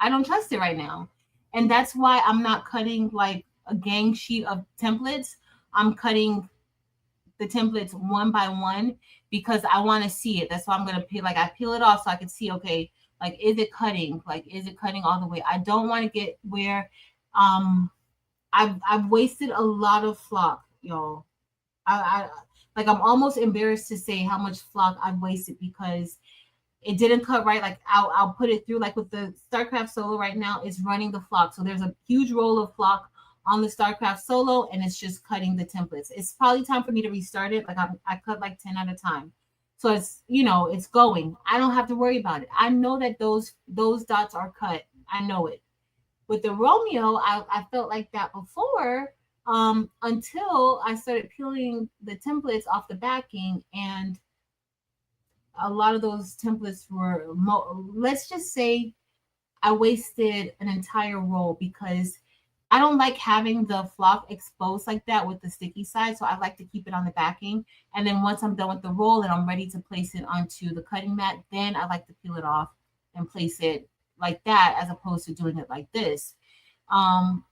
don't trust it right now. And that's why I'm not cutting like a gang sheet of templates. I'm cutting the templates one by one because I want to see it. That's why I'm gonna peel, like I peel it off so I can see, okay, like is it cutting? Like is it cutting all the way? I don't want to get where um I've wasted a lot of flock, y'all. I like I'm almost embarrassed to say how much flock I've wasted because it didn't cut right. Like I'll put it through, like with the StarCraft Solo right now, it's running the flock. So there's a huge roll of flock on the StarCraft Solo, and it's just cutting the templates. It's probably time for me to restart it. Like I cut like 10 at a time. So it's, it's going. I don't have to worry about it. I know that those dots are cut. I know it. With the Romeo, I felt like that before, until I started peeling the templates off the backing, and a lot of those templates were let's just say I wasted an entire roll because I don't like having the flock exposed like that with the sticky side, so I like to keep it on the backing, and then once I'm done with the roll and I'm ready to place it onto the cutting mat, then I like to peel it off and place it like that as opposed to doing it like this. um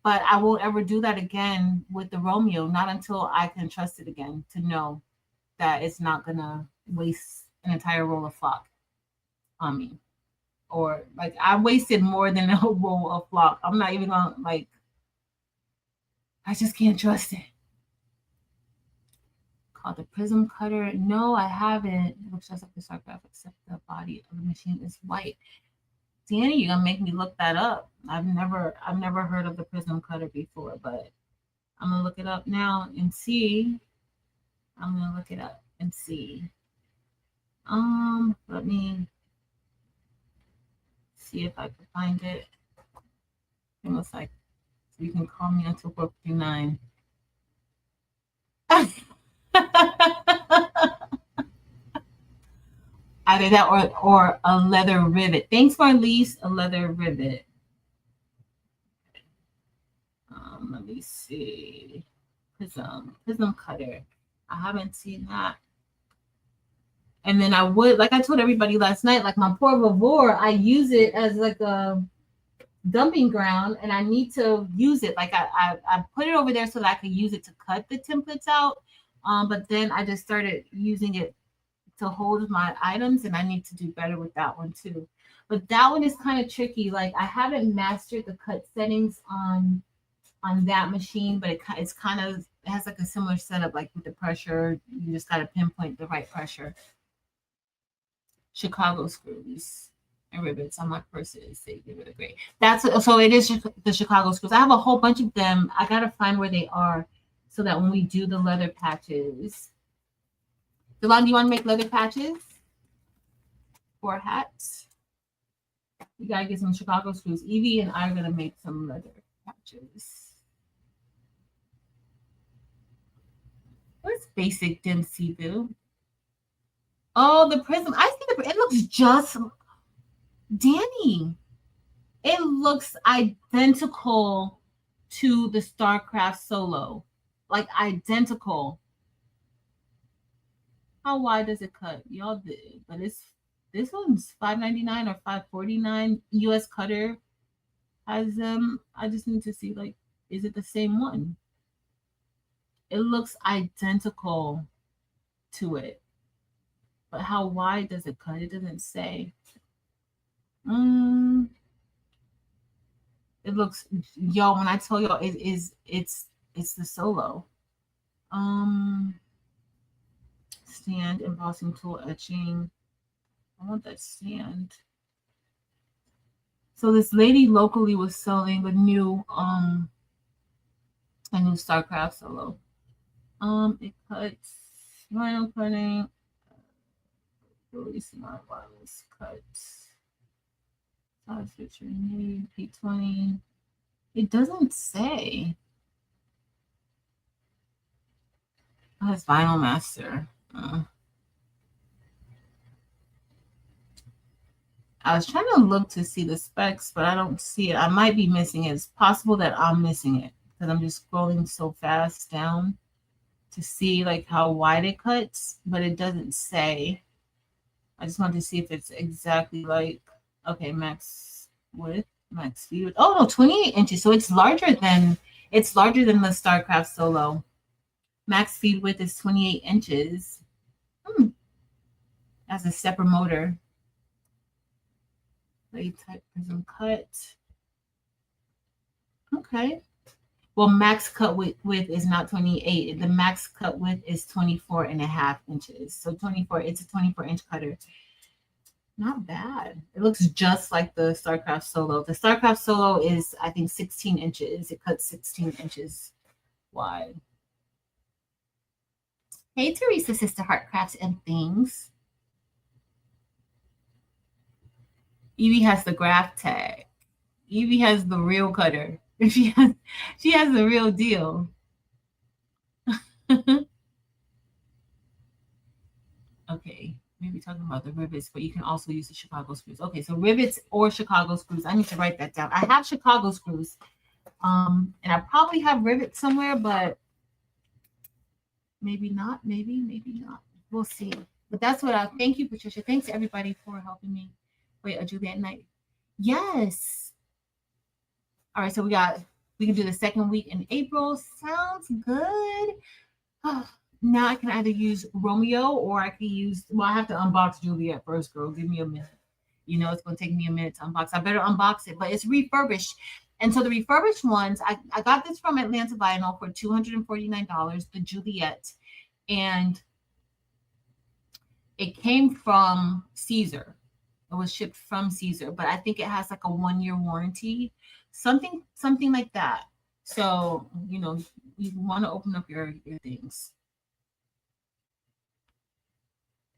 but I won't ever do that again with the Romeo, not until I can trust it again to know that it's not gonna waste an entire roll of flock on me. Or like I wasted more than a roll of flock. I'm not even gonna like I just can't trust it. Called the prism cutter. No, I haven't. It looks just like the Starcraft, except the body of the machine is white. Danny, you're gonna make me look that up. I've never heard of the prism cutter before, but I'm gonna look it up now and see. I'm gonna look it up and see. Let me see if I can find it. It looks like you can call me until 4:59. Either that or a leather rivet. Thanks for at least a leather rivet. Let me see. Prism cutter. I haven't seen that. And then I would, like I told everybody last night, like my Port Vavor, I use it as like a dumping ground, and I need to use it. Like I put it over there so that I could use it to cut the templates out. But then I just started using it to hold my items, and I need to do better with that one too. But that one is kind of tricky. Like I haven't mastered the cut settings on that machine, but it's kind of, it has like a similar setup, like with the pressure. You just got to pinpoint the right pressure. Chicago screws and rivets on my purses. They give it a great. That's so it is the Chicago screws. I have a whole bunch of them. I gotta find where they are so that when we do the leather patches. Delon, do you want to make leather patches for hats? You gotta get some Chicago screws. Evie and I are gonna make some leather patches. Where's basic Dempsey Boo? Oh, the prism. I see the. It looks just Danny. It looks identical to the StarCraft Solo, like identical. How wide does it cut? Y'all did, but this one's $5.99 or $5.49. US Cutter has them. I just need to see, like, is it the same one? It looks identical to it, but how wide does it cut? It doesn't say. It looks, y'all, when I tell y'all it's the Solo. Stand, embossing tool, etching. I want that stand. So this lady locally was selling a new StarCraft Solo. It cuts vinyl cutting, really smart wireless cuts. Size switcher need P20. It doesn't say. Oh, it's Vinyl Master. I was trying to look to see the specs, but I don't see it. I might be missing it. It's possible that I'm missing it because I'm just scrolling so fast down to see like how wide it cuts, but it doesn't say. I just wanted to see if it's exactly like, okay, max width, max speed. Oh no, 28 inches. So it's larger than the StarCraft Solo. Max feed width is 28 inches. As a separate motor. Blade type prism cut. Okay. Well, max cut width is not 28. The max cut width is 24 and a half inches. So 24, it's a 24-inch cutter. Not bad. It looks just like the StarCraft Solo. The StarCraft Solo is, I think, 16 inches. It cuts 16 inches wide. Hey, Teresa, Sister Heart Crafts and Things. Evie has the graph tag. Evie has the real cutter. She has the real deal. Okay, maybe talking about the rivets, but you can also use the Chicago screws. Okay, so rivets or Chicago screws. I need to write that down. I have Chicago screws, and I probably have rivets somewhere, but maybe not. Maybe not. We'll see. But that's what I thank you, Patricia. Thanks everybody for helping me. Wait, a Juliet night. Yes. All right, so we can do the second week in April. Sounds good. Oh, now I can either use Romeo or I can use, well, I have to unbox Juliet first, girl. Give me a minute. You know, it's going to take me a minute to unbox. I better unbox it, but it's refurbished. And so the refurbished ones, I got this from Atlanta Vinyl for $249, the Juliet. And it came from Caesar. It was shipped from Caesar, but I think it has like a 1-year warranty, something like that. So, you know, you want to open up your things.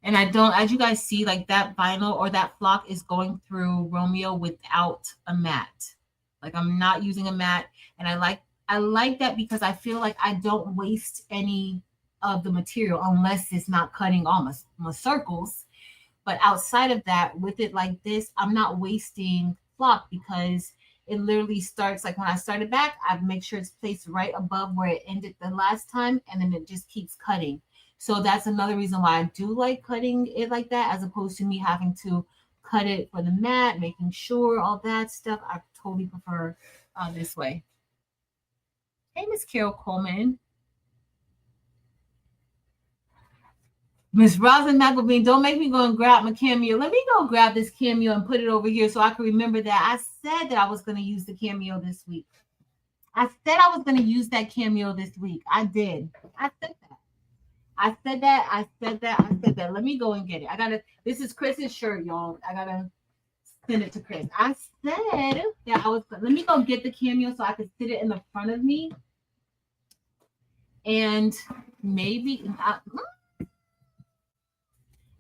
And I don't, as you guys see, like that vinyl or that flock is going through Romeo without a mat. Like I'm not using a mat. And I like that because I feel like I don't waste any of the material unless it's not cutting all my circles. But outside of that, with it like this, I'm not wasting flock because it literally starts like when I started back, I make sure it's placed right above where it ended the last time, and then it just keeps cutting. So that's another reason why I do like cutting it like that, as opposed to me having to cut it for the mat, making sure all that stuff. I totally prefer this way. Hey, Miss Carol Coleman. Miss Rosin McElveen, don't make me go and grab my Cameo. Let me go grab this Cameo and put it over here so I can remember that I said that I was going to use the Cameo this week. I said I was going to use that Cameo this week. I did. I said that. I said that. I said that. I said that. Let me go and get it. This is Chris's shirt, y'all. I got to send it to Chris. I said that let me go get the Cameo so I could sit it in the front of me. And maybe,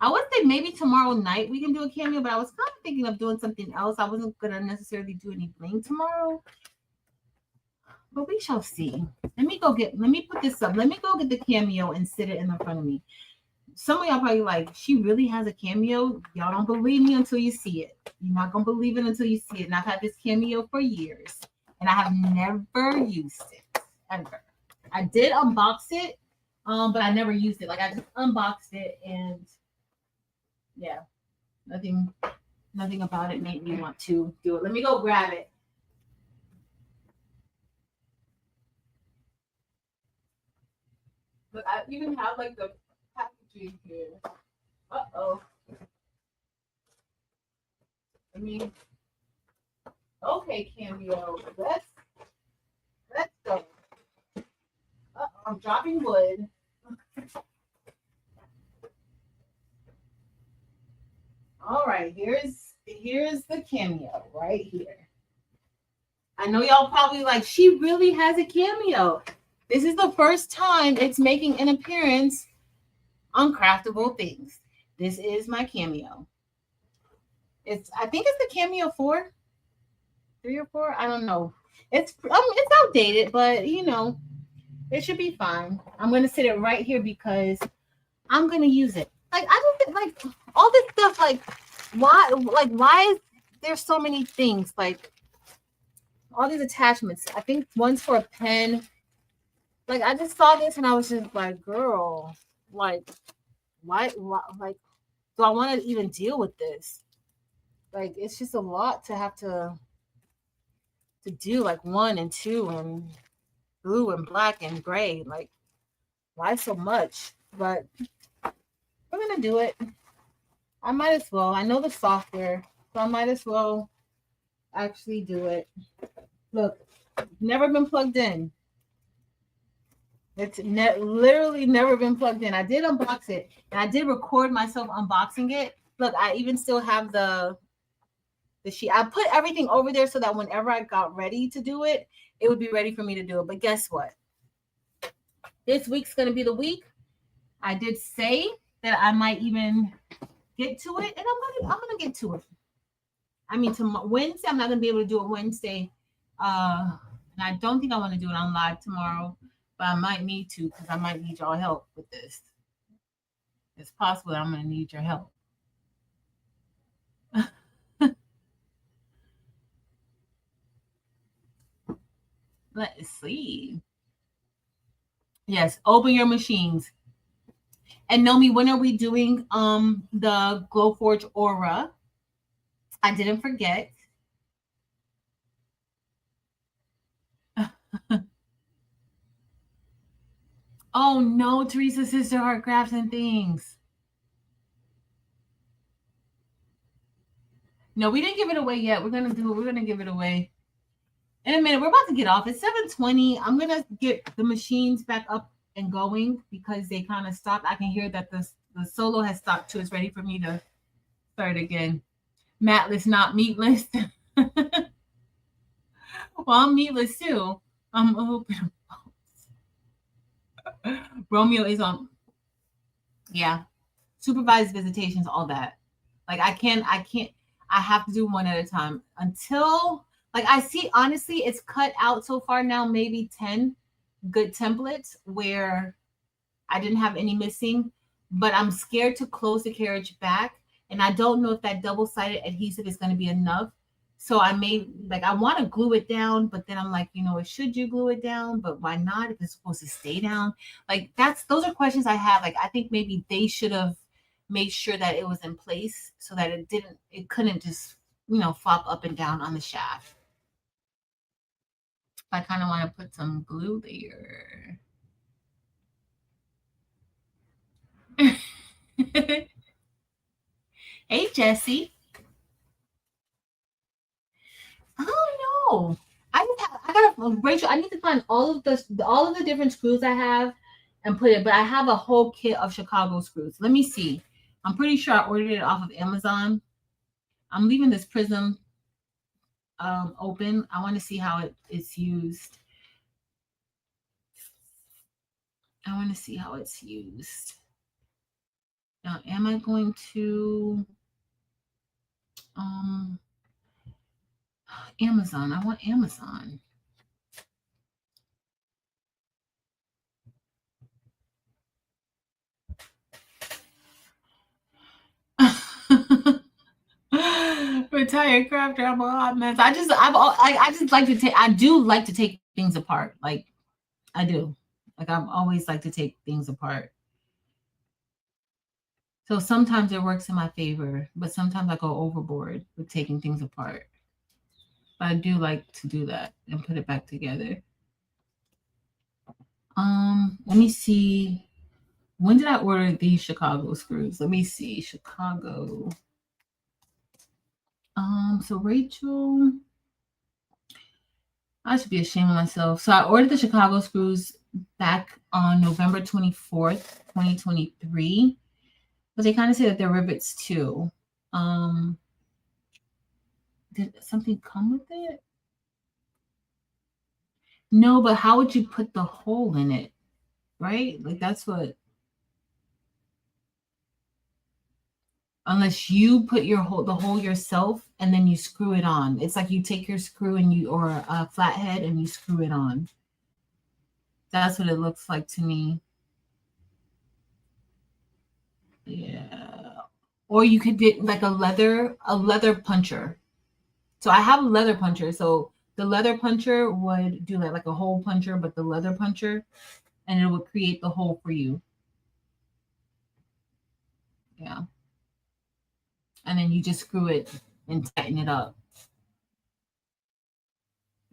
I would say maybe tomorrow night we can do a Cameo, but I was kind of thinking of doing something else. I wasn't going to necessarily do any bling tomorrow, but we shall see. Let me put this up. Let me go get the Cameo and sit it in the front of me. Some of y'all probably like, she really has a Cameo? Y'all don't believe me until you see it. You're not going to believe it until you see it. And I've had this Cameo for years, and I have never used it, ever. I did unbox it, but I never used it. Like, I just unboxed it, and yeah, nothing about it made me want to do it. Let me go grab it. But I even have like the packaging here. Uh-oh. Okay, Cameo. Let's go. I'm dropping wood. All right, here's the Cameo right here. I know y'all probably like, she really has a Cameo. This is the first time it's making an appearance on Craftable Things. This is my Cameo. I think it's the Cameo 4, 3 or 4. I don't know. It's outdated, but you know, It should be fine. I'm gonna sit it right here because I'm gonna use it. Like I don't think like all this stuff. Why is there so many things like all these attachments? I think one's for a pen. Like I just saw this and I was just like, girl, like why like do I want to even deal with this? Like it's just a lot to have to do, like 1 and 2 and blue and black and gray. Like why so much? But we're gonna do it. I might as well. I know the software, so I might as well actually do it. Look, never been plugged in. It's literally never been plugged in. I did unbox it, and I did record myself unboxing it. Look, I even still have the sheet. I put everything over there so that whenever I got ready to do it, it would be ready for me to do it. But guess what? This week's gonna be the week. I did say that I might even get to it, and I'm gonna get to it. I mean, tomorrow Wednesday, I'm not gonna be able to do it Wednesday. And I don't think I want to do it on live tomorrow, but I might need to because I might need y'all help with this. It's possible that I'm gonna need your help. Let's see. Yes, open your machines. And Nomi, when are we doing the Glowforge Aura? I didn't forget. Oh no, Teresa's sister heart crafts and things. No, we didn't give it away yet. We're gonna do it. We're gonna give it away in a minute. We're about to get off. It's 7:20. I'm gonna get the machines back up and going because they kind of stopped. I can hear that the solo has stopped too. It's ready for me to start again. Matless, not meatless. Well, I'm meatless too. I'm open. Romeo is on. Yeah, supervised visitations, all that. Like I can't. I have to do one at a time until like I see. Honestly, it's cut out so far now. Maybe 10 good templates where I didn't have any missing, but I'm scared to close the carriage back, and I don't know if that double-sided adhesive is going to be enough. So I may like I want to glue it down, but then I'm like, should you glue it down? But why not if it's supposed to stay down? Like those are questions I have. Like I think maybe they should have made sure that it was in place so that it couldn't just flop up and down on the shaft. I kind of want to put some glue there. Hey Jesse. I don't know. I gotta Rachel. I need to find all of the different screws I have and put it. But I have a whole kit of Chicago screws. Let me see. I'm pretty sure I ordered it off of Amazon. I'm leaving this prism open. I want to see how it's used. I want to see how it's used. Now, am I going to Amazon? I want Amazon. Retired crafter, I'm a hot mess. I just like to take. I do like to take things apart. Like I do. Like I've always like to take things apart. So sometimes it works in my favor, but sometimes I go overboard with taking things apart. But I do like to do that and put it back together. Let me see. When did I order these Chicago screws? Let me see. Chicago. So Rachel, I should be ashamed of myself. So I ordered the Chicago screws back on November 24th, 2023. But they kind of say that they're rivets too. Did something come with it? No, but how would you put the hole in it? Right? Like that's what. Unless you put the hole yourself and then you screw it on. It's like you take your screw or a flathead and you screw it on. That's what it looks like to me. Yeah. Or you could get like a leather puncher. So I have a leather puncher. So the leather puncher would do like a hole puncher, but the leather puncher, and it would create the hole for you. Yeah. And then you just screw it and tighten it up.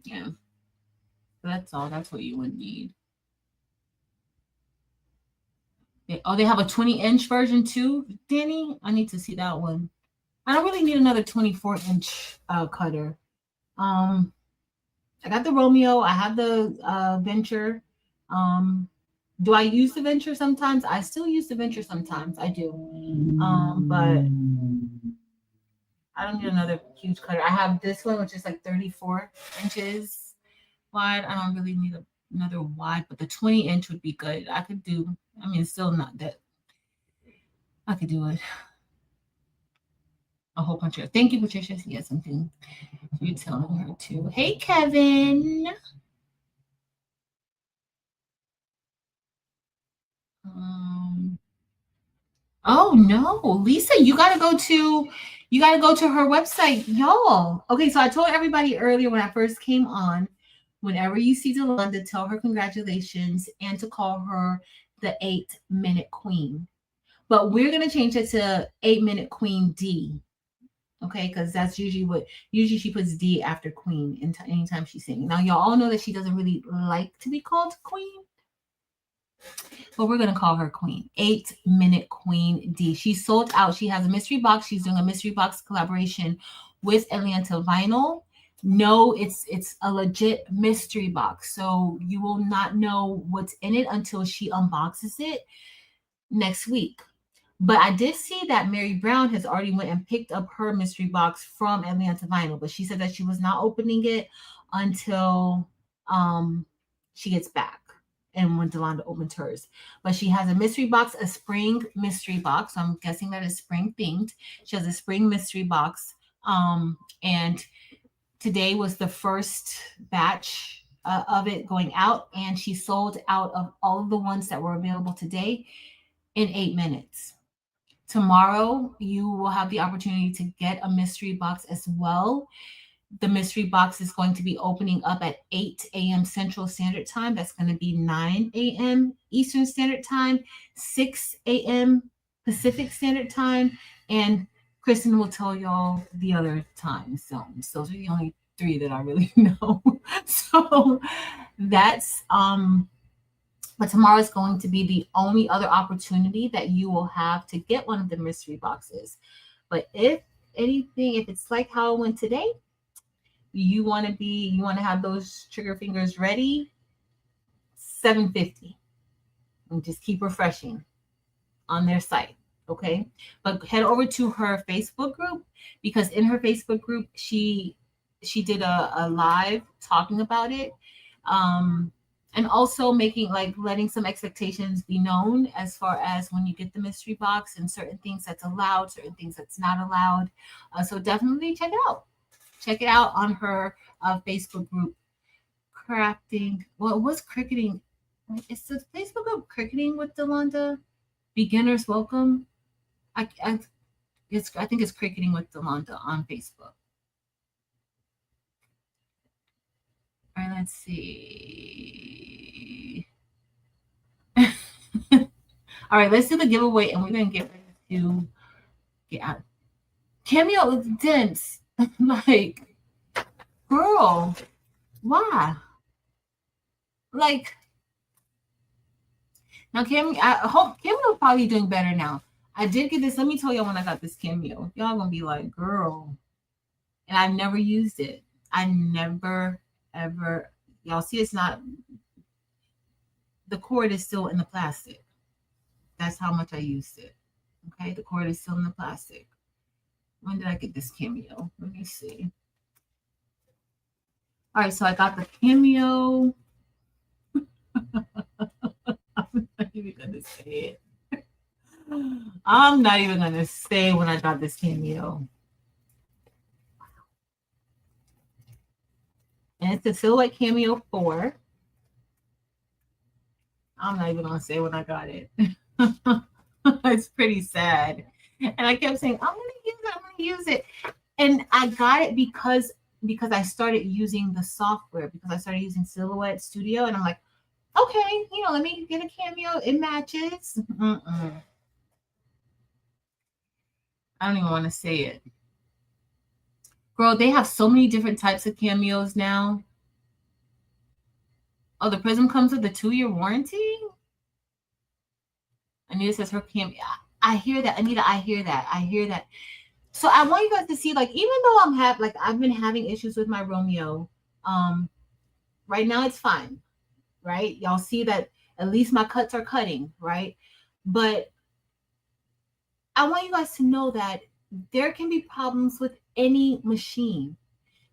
Yeah. So that's all. That's what you would need. They have a 20-inch version too, Danny. I need to see that one. I don't really need another 24-inch cutter. I got the Romeo. I have the Venture. Do I use the Venture sometimes? I still use the Venture sometimes. I do. But I don't need another huge cutter. I have this one, which is like 34 inches wide. I don't really need another wide, but the 20-inch would be good. I could do, I mean, it's still not that. I could do it. A whole bunch of, thank you, Patricia. She has something you're telling her too. Hey, Kevin. Oh no, Lisa, you gotta go to her website, y'all. Okay, so I told everybody earlier when I first came on, whenever you see Delonda, tell her congratulations and to call her the 8-minute queen. But we're gonna change it to 8-minute queen D. Okay, because that's usually she puts D after queen anytime she's singing. Now y'all all know that she doesn't really like to be called queen, but we're going to call her Queen. 8-minute Queen D. She's sold out. She has a mystery box. She's doing a mystery box collaboration with Atlanta Vinyl. No, it's a legit mystery box. So you will not know what's in it until she unboxes it next week. But I did see that Mary Brown has already went and picked up her mystery box from Atlanta Vinyl, but she said that she was not opening it until she gets back and when Delonda opens hers. But she has a mystery box, a spring mystery box. So I'm guessing that is spring themed. She has a spring mystery box. And today was the first batch of it going out, and she sold out of all of the ones that were available today in 8 minutes. Tomorrow, you will have the opportunity to get a mystery box as well. The mystery box is going to be opening up at 8 a.m. Central Standard Time. That's going to be 9 a.m. Eastern Standard Time, 6 a.m. Pacific Standard Time, and Kristen will tell y'all the other time zones. Those are the only 3 that I really know. So that's but tomorrow is going to be the only other opportunity that you will have to get one of the mystery boxes. But if anything, if it's like how it went today, you want to have those trigger fingers ready, $7.50. And just keep refreshing on their site. Okay. But head over to her Facebook group, because in her Facebook group, she did a live talking about it. And also letting some expectations be known as far as when you get the mystery box and certain things that's allowed, certain things that's not allowed. So definitely check it out. Check it out on her Facebook group, Crafting. Well, it was Cricketing. It's the Facebook group Cricketing with Delonda. Beginners Welcome. I think it's Cricketing with Delonda on Facebook. All right, let's see. All right, let's do the giveaway, and we're gonna get ready to get out. Cameo is dense. Like, girl, why? Like, now I hope Cameo is probably doing better now. I did get this. Let me tell y'all when I got this Cameo. Y'all gonna be like, girl. And I've never used it. I never, ever. Y'all see, it's not. The cord is still in the plastic. That's how much I used it. Okay, the cord is still in the plastic. When did I get this Cameo? Let me see. All right, so I got the Cameo. I'm not even gonna say it. I'm not even gonna say when I got this Cameo. And it's a Silhouette Cameo 4. I'm not even gonna say when I got it. It's pretty sad. And I kept saying, I'm gonna use it, I'm gonna use it. And I got it because I started using the software, because I started using Silhouette Studio, and I'm like, okay, let me get a Cameo. It matches. I don't even want to say it. Girl, they have so many different types of Cameos now. Oh, the Prism comes with a 2-year warranty? Anita says her Cameo. I hear that, Anita. I hear that. I hear that. So I want you guys to see, like, even though I've been having issues with my Romeo, right now it's fine, right? Y'all see that at least my cuts are cutting, right? But I want you guys to know that there can be problems with any machine.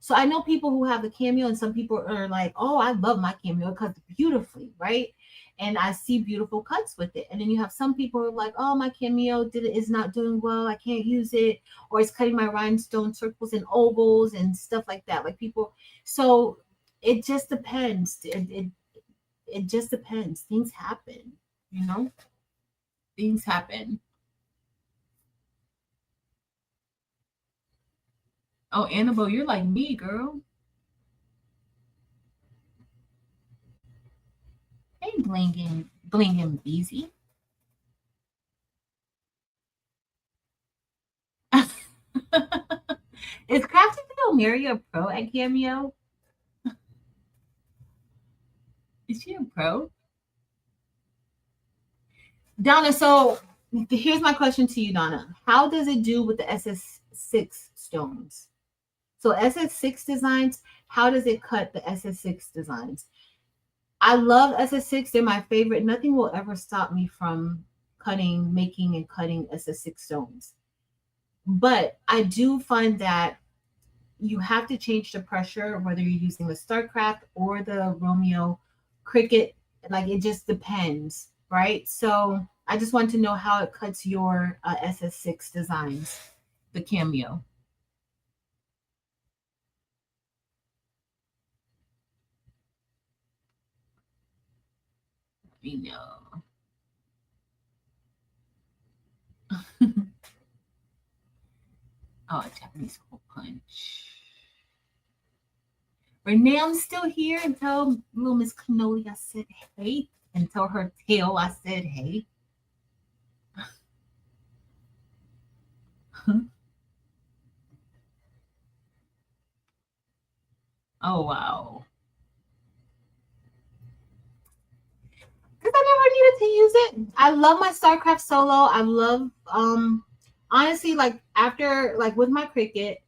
So I know people who have the Cameo, and some people are like, oh, I love my Cameo, it cuts beautifully, right? And I see beautiful cuts with it. And then you have some people who are like, oh, my Cameo is not doing well, I can't use it, or it's cutting my rhinestone circles and ovals and stuff like that. Like people, so it just depends. It just depends. Things happen, you know? Things happen. Oh, Annabelle, you're like me, girl. Hey, Bling and Beezy. Is Crafternoon Mary a pro at Cameo? Is she a pro? Donna, so here's my question to you, Donna. How does it do with the SS6 stones? So SS6 designs, how does it cut the SS6 designs? I love SS6. They're my favorite. Nothing will ever stop me from making and cutting SS6 stones. But I do find that you have to change the pressure, whether you're using the StarCraft or the Romeo Cricut. Like, it just depends, right? So I just want to know how it cuts your SS6 designs, the Cameo. You know. Oh, Japanese hole punch. Renee, I'm still here, and tell little Miss Cannoli I said hey, and tell her tail I said hey. Oh wow. Because I never needed to use it. I love my StarCraft solo. I love honestly, like, after, like, with my Cricut,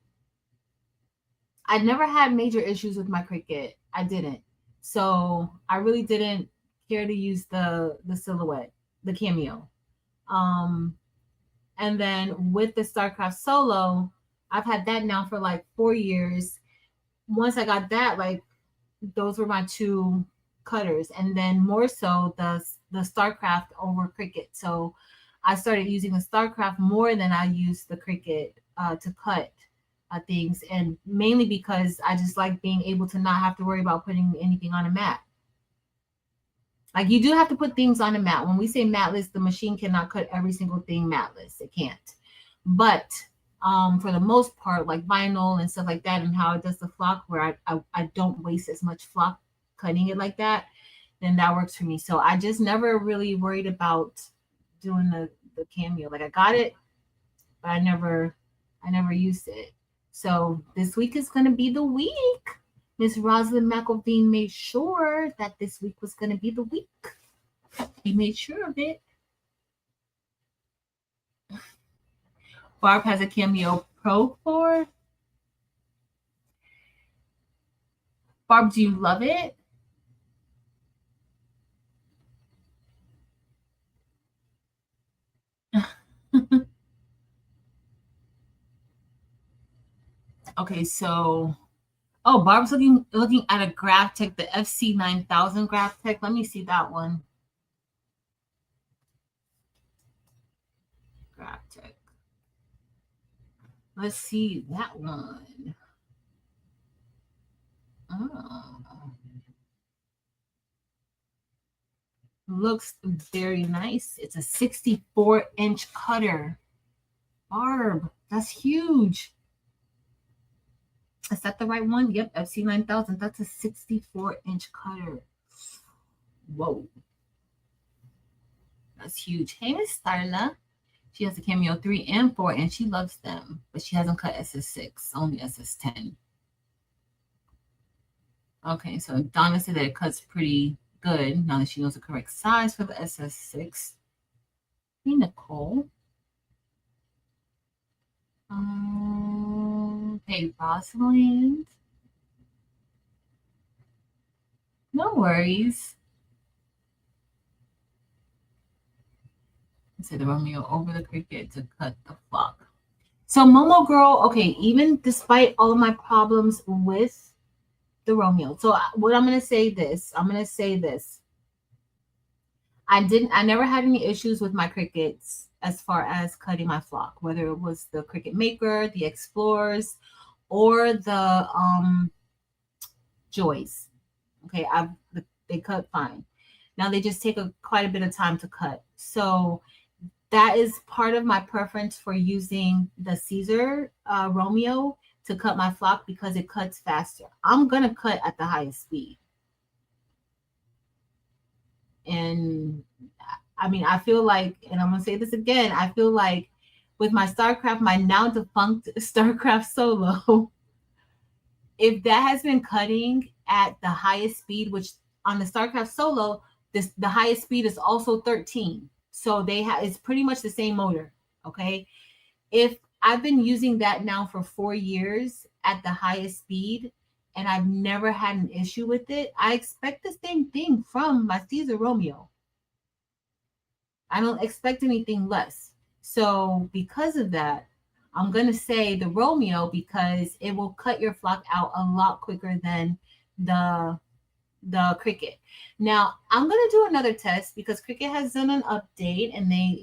I never had major issues with my Cricut. I didn't. So I really didn't care to use the silhouette, the Cameo. Um and then with the StarCraft solo, I've had that now for like 4 years. Once I got that, like, those were my two cutters, and then more so the StarCraft over Cricut. So I started using the StarCraft more than I used the Cricut to cut things, and mainly because I just like being able to not have to worry about putting anything on a mat. Like, you do have to put things on a mat. When we say matless, the machine cannot cut every single thing matless. It can't. But for the most part, like vinyl and stuff like that, and how it does the flock, where I don't waste as much flock cutting it like that, then that works for me. So I just never really worried about doing the Cameo. Like, I got it, but I never used it. So this week is gonna be the week. Miss Rosalind McElveen made sure that this week was gonna be the week. He made sure of it. Barb has a Cameo Pro for. Barb, do you love it? Okay, so Barb's looking at a Graphtec, the FC9000 Graphtec. Let me see that one. Graphtec. Let's see that one. Oh. looks very nice. It's a 64-inch cutter. Barb, that's huge. Is that the right one? Yep, FC9000. That's a 64-inch cutter. Whoa. That's huge. Hey, Miss Starla. She has a Cameo 3 and 4, and she loves them. But she hasn't cut SS6, only SS10. Okay, so Donna said that it cuts pretty good now that she knows the correct size for the SS6. Hey, Nicole. Hey, Rosalind. No worries. Say the Romeo over the Cricut to cut the flock. So Momo Girl, okay, even despite all of my problems with the Romeo. So what I'm going to say this. I never had any issues with my Cricuts as far as cutting my flock, whether it was the Cricut Maker, the Explorers, or the Joys. Okay, they cut fine. Now they just take quite a bit of time to cut. So that is part of my preference for using the Caesar Romeo to cut my flock because it cuts faster. I'm going to cut at the highest speed. And I mean, I feel like, and I'm going to say this again, I feel like with my StarCraft, my now defunct StarCraft Solo, if that has been cutting at the highest speed, which on the StarCraft Solo, the highest speed is also 13. So it's pretty much the same motor. Okay. If I've been using that now for 4 years at the highest speed, and I've never had an issue with it, I expect the same thing from my Caesar Romeo. I don't expect anything less. So because of that, I'm going to say the Romeo because it will cut your flock out a lot quicker than the Cricut. Now, I'm going to do another test because Cricut has done an update and they,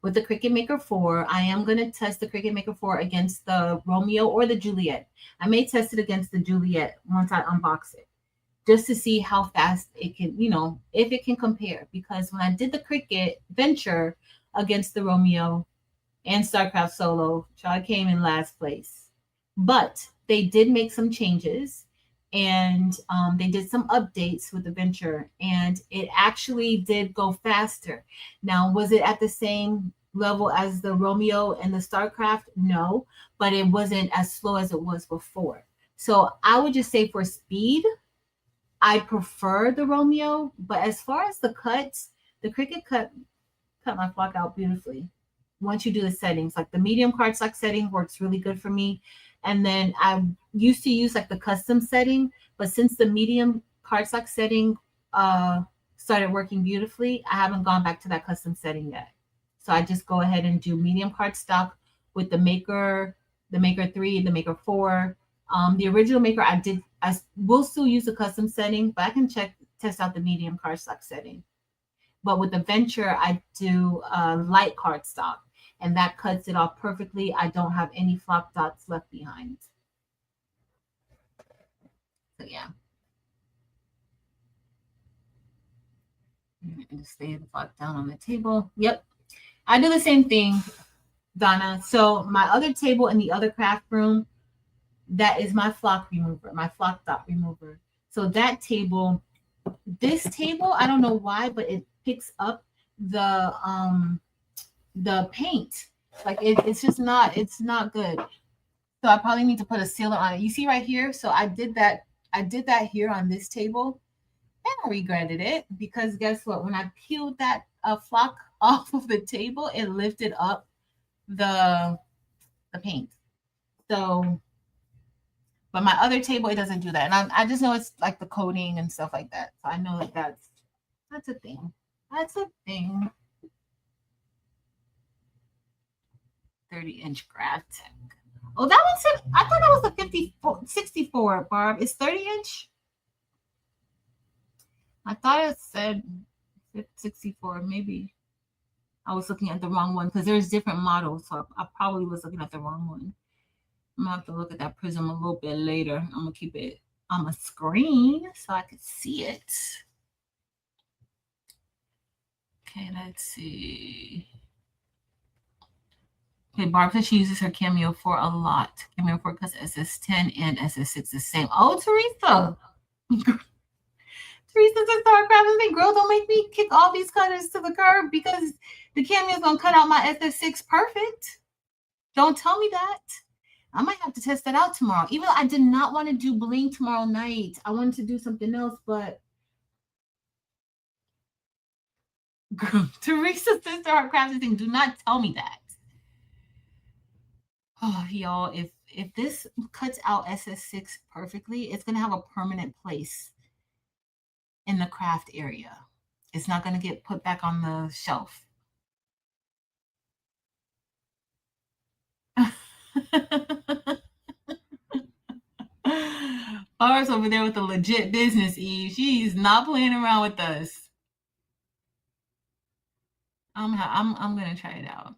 with the Cricut Maker 4, I am going to test the Cricut Maker 4 against the Romeo or the Juliet. I may test it against the Juliet once I unbox it, just to see how fast it can, if it can compare. Because when I did the Cricut Venture against the Romeo and StarCraft Solo, I came in last place. But they did make some changes, and they did some updates with the Venture, and it actually did go faster. Now, was it at the same level as the Romeo and the StarCraft? No, but it wasn't as slow as it was before. So I would just say for speed, I prefer the Romeo, but as far as the cuts, the Cricut cut my flock out beautifully. Once you do the settings, like the medium cardstock setting works really good for me. And then I used to use like the custom setting, but since the medium cardstock setting started working beautifully, I haven't gone back to that custom setting yet. So I just go ahead and do medium cardstock with the Maker 3, the Maker 4. The original Maker I will still use the custom setting, but I can test out the medium cardstock setting. But with the Venture, I do light cardstock, and that cuts it off perfectly. I don't have any flock dots left behind. So yeah. And just lay the flock down on the table. Yep. I do the same thing, Donna. So my other table in the other craft room, that is my flock remover, my flock dot remover. So that table, this table, I don't know why, but it picks up the paint. Like it's just not, it's not good. So I probably need to put a sealer on it. You see right here? So I did that here on this table, and I regretted it because guess what? When I peeled that flock off of the table, it lifted up the paint. So, but my other table, it doesn't do that. And I just know it's like the coating and stuff like that. So I know that that's a thing. That's a thing. 30-inch graphic. Oh, that one said, I thought that was a 64, Barb. It's 30-inch? I thought it said 64. Maybe I was looking at the wrong one because there's different models. So I probably was looking at the wrong one. I'm going to have to look at that prism a little bit later. I'm going to keep it on my screen so I can see it. Okay, let's see. Okay, Barb says she uses her Cameo 4 a lot. Cameo 4 because SS10 and SS6 the same. Oh, Teresa. Teresa says start grabbing me. Girl, don't make me kick all these cutters to the curb because the Cameo's going to cut out my SS6 perfect. Don't tell me that. I might have to test that out tomorrow. Even though I did not want to do Bling tomorrow night. I wanted to do something else, but girl, Teresa says to her crafting thing, do not tell me that. Oh, y'all, if this cuts out SS6 perfectly, it's gonna have a permanent place in the craft area. It's not gonna get put back on the shelf. Ours over there with the legit business, Eve. She's not playing around with us. I'm gonna try it out.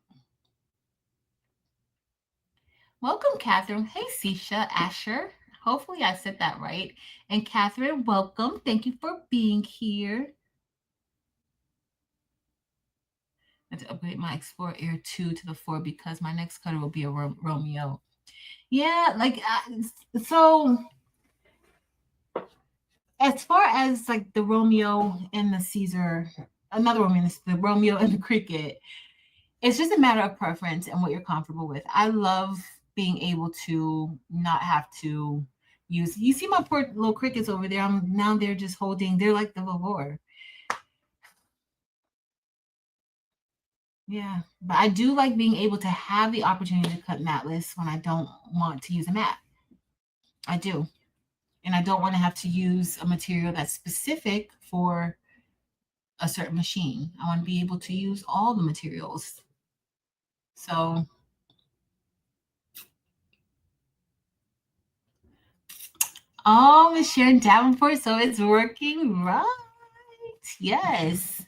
Welcome, Catherine. Hey, Sisha Asher. Hopefully I said that right. And Catherine, welcome. Thank you for being here. I have to upgrade my Explorer Air 2 to the 4 because my next cutter will be a Romeo. Yeah, like, so as far as like the Romeo and the Caesar, another Romeo, the Romeo and the Cricut, it's just a matter of preference and what you're comfortable with. I love being able to not have to use, you see my poor little crickets over there. Now they're just holding, they're like the Vavor. Yeah, but I do like being able to have the opportunity to cut matless when I don't want to use a mat. I do. And I don't want to have to use a material that's specific for a certain machine. I want to be able to use all the materials. So, oh, Miss Sharon Davenport, so it's working right. Yes.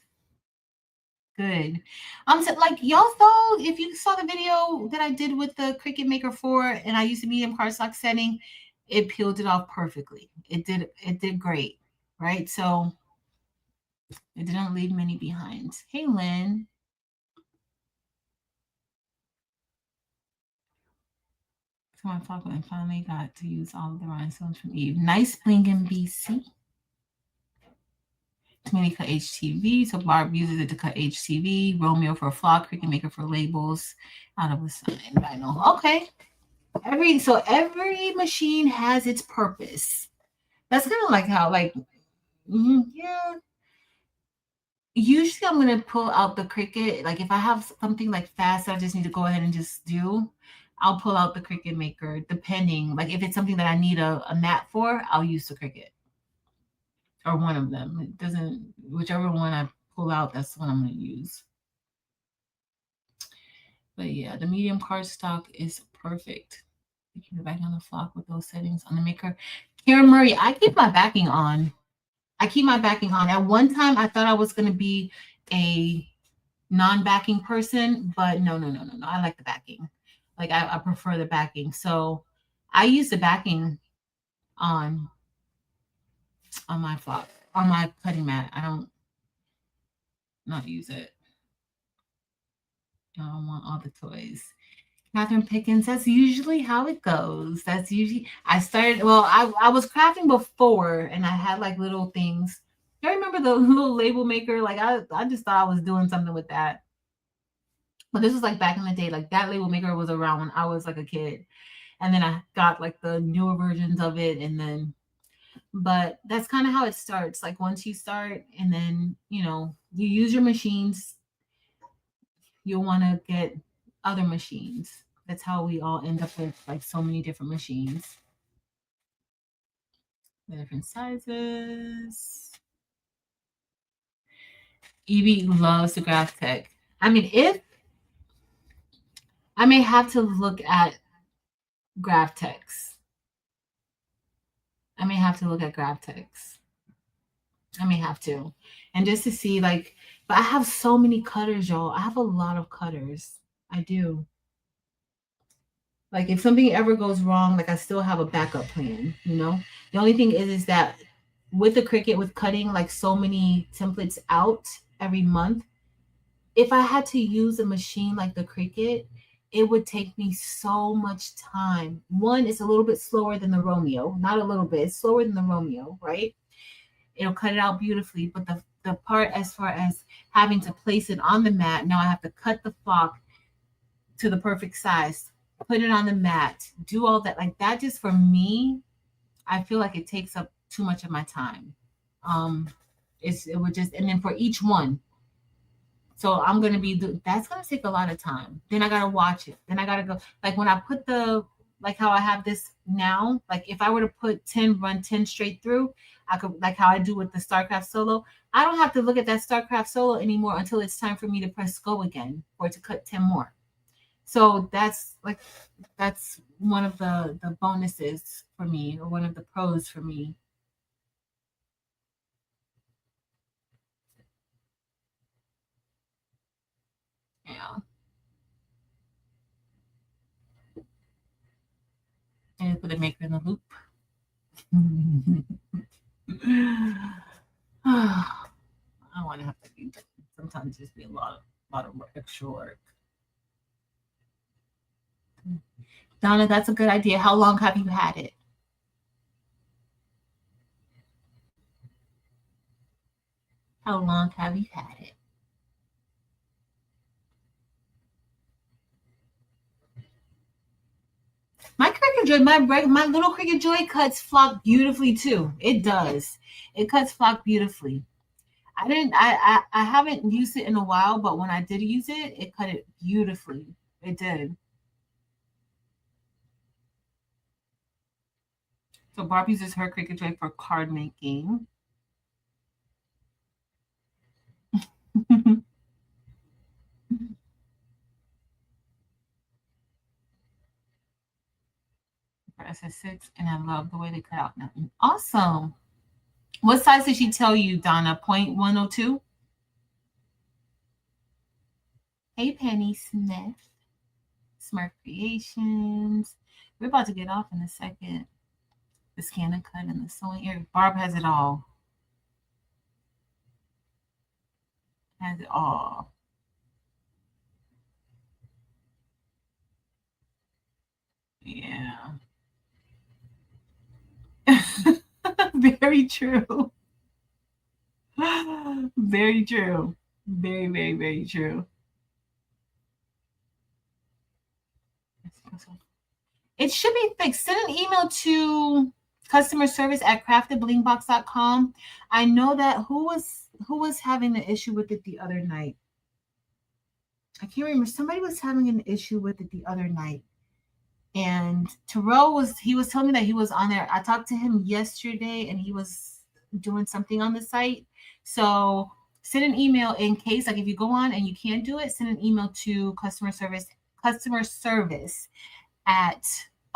Good. So like y'all saw, if you saw the video that I did with the Cricut Maker 4 and I used the medium cardstock setting, it peeled it off perfectly. It did great, right? So it didn't leave many behind. Hey, Lynn. So I thought and finally got to use all of the rhinestones from Eve. Nice bling in BC. Community cut HTV. So Barb uses it to cut HTV. Romeo for a flock. Cricut Maker for labels. Out of a sign. Vinyl. Okay. Every machine has its purpose. That's kind of like how yeah. Usually I'm gonna pull out the Cricut. Like if I have something like fast, I just need to go ahead and just do. I'll pull out the Cricut Maker, depending. Like if it's something that I need a mat for, I'll use the Cricut or one of them. It doesn't, whichever one I pull out, that's the one I'm gonna use. But yeah, the medium cardstock is perfect. Keep it back on the flock with those settings on the Maker. Karen Murray, I keep my backing on. At one time, I thought I was going to be a non-backing person, but no. I like the backing. Like I prefer the backing. So I use the backing on my flock, on my cutting mat. I don't not use it. I don't want all the toys. Catherine Pickens, that's usually how it goes. That's usually, I was crafting before and I had like little things. I remember the little label maker. Like I just thought I was doing something with that. But this was like back in the day, like that label maker was around when I was like a kid. And then I got like the newer versions of it. But that's kind of how it starts. Like once you start and then, you use your machines, you'll want to get other machines. That's how we all end up with like so many different machines. The different sizes. Evie loves the graph tech. I mean, if I may have to look at graph techs. I may have to look at graph techs. I may have to. And just to see like, but I have so many cutters, y'all. I have a lot of cutters. I do. Like if something ever goes wrong, like I still have a backup plan, The only thing is that with the Cricut, with cutting like so many templates out every month, if I had to use a machine like the Cricut, it would take me so much time. One, it's a little bit slower than the Romeo, not a little bit, it's slower than the Romeo, right? It'll cut it out beautifully, but the part as far as having to place it on the mat, now I have to cut the flock to the perfect size, put it on the mat, do all that. Like that just for me, I feel like it takes up too much of my time. Um, it would just, and then for each one, so I'm gonna be that's gonna take a lot of time. Then I gotta watch it. Then I gotta go like when I put the like how I have this now. Like if I were to put 10, run 10 straight through, I could like how I do with the StarCraft solo. I don't have to look at that StarCraft solo anymore until it's time for me to press go again or to cut 10 more. So that's one of the bonuses for me or one of the pros for me. Yeah. And put the maker in the loop. I don't want to have to be sometimes just be a lot of extra work. Donna, that's a good idea. How long have you had it? How long have you had it? My Cricut Joy, my little Cricut Joy cuts flock beautifully too. It does. It cuts flock beautifully. I haven't used it in a while, but when I did use it, it cut it beautifully. It did. So Barb uses her Cricut Joy for card making. Press a 6, and I love the way they cut out now. Awesome. What size did she tell you, Donna? 0.102? Hey, Penny Smith. Smart Creations. We're about to get off in a second. The scan and cut and the sewing area. Barb has it all. Has it all. Yeah. Very true. Very true. Very, very, very true. It should be fixed. Send an email to customer service at craftedblingbox.com. I know that who was having the issue with it the other night. I can't remember. Somebody was having an issue with it the other night. And Terrell was telling me that he was on there. I talked to him yesterday and he was doing something on the site. So send an email in case, like if you go on and you can't do it, send an email to customer service at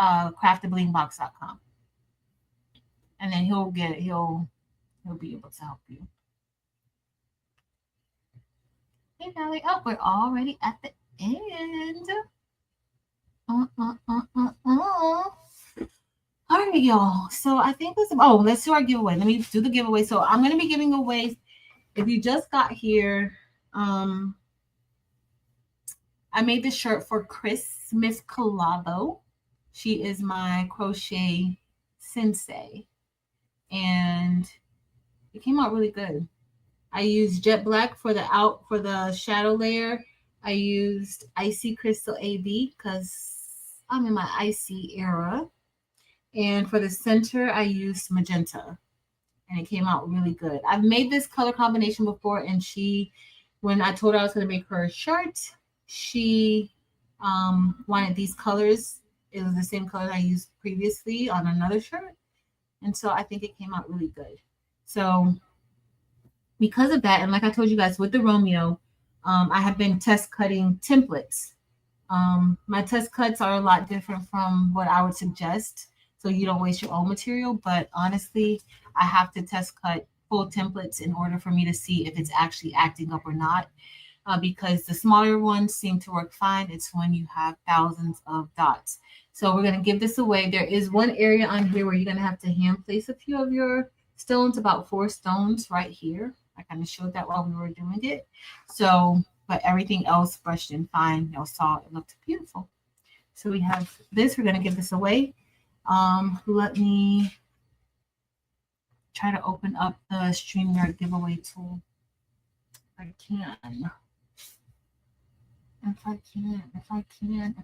craftedblingbox.com. And then he'll be able to help you. Hey Valerie, oh, we're already at the end. All right, y'all. So I think let's do our giveaway. Let me do the giveaway. So I'm going to be giving away, if you just got here, I made this shirt for Miss Collado. She is my crochet sensei. And it came out really good. I used jet black for the shadow layer. I used icy crystal AB because I'm in my icy era. And for the center, I used magenta. And it came out really good. I've made this color combination before, and when I told her I was going to make her a shirt, she wanted these colors. It was the same color I used previously on another shirt. And so I think it came out really good. So because of that, and like I told you guys with the Romeo, I have been test cutting templates. My test cuts are a lot different from what I would suggest, so you don't waste your own material. But honestly, I have to test cut full templates in order for me to see if it's actually acting up or not. Because the smaller ones seem to work fine. It's when you have thousands of dots. So we're going to give this away. There is one area on here where you're going to have to hand place a few of your stones, about 4 stones right here. I kind of showed that while we were doing it. So, but everything else brushed in fine. No salt. It looked beautiful. So we have this. We're going to give this away. Let me try to open up the StreamYard giveaway tool. If I can. If I can.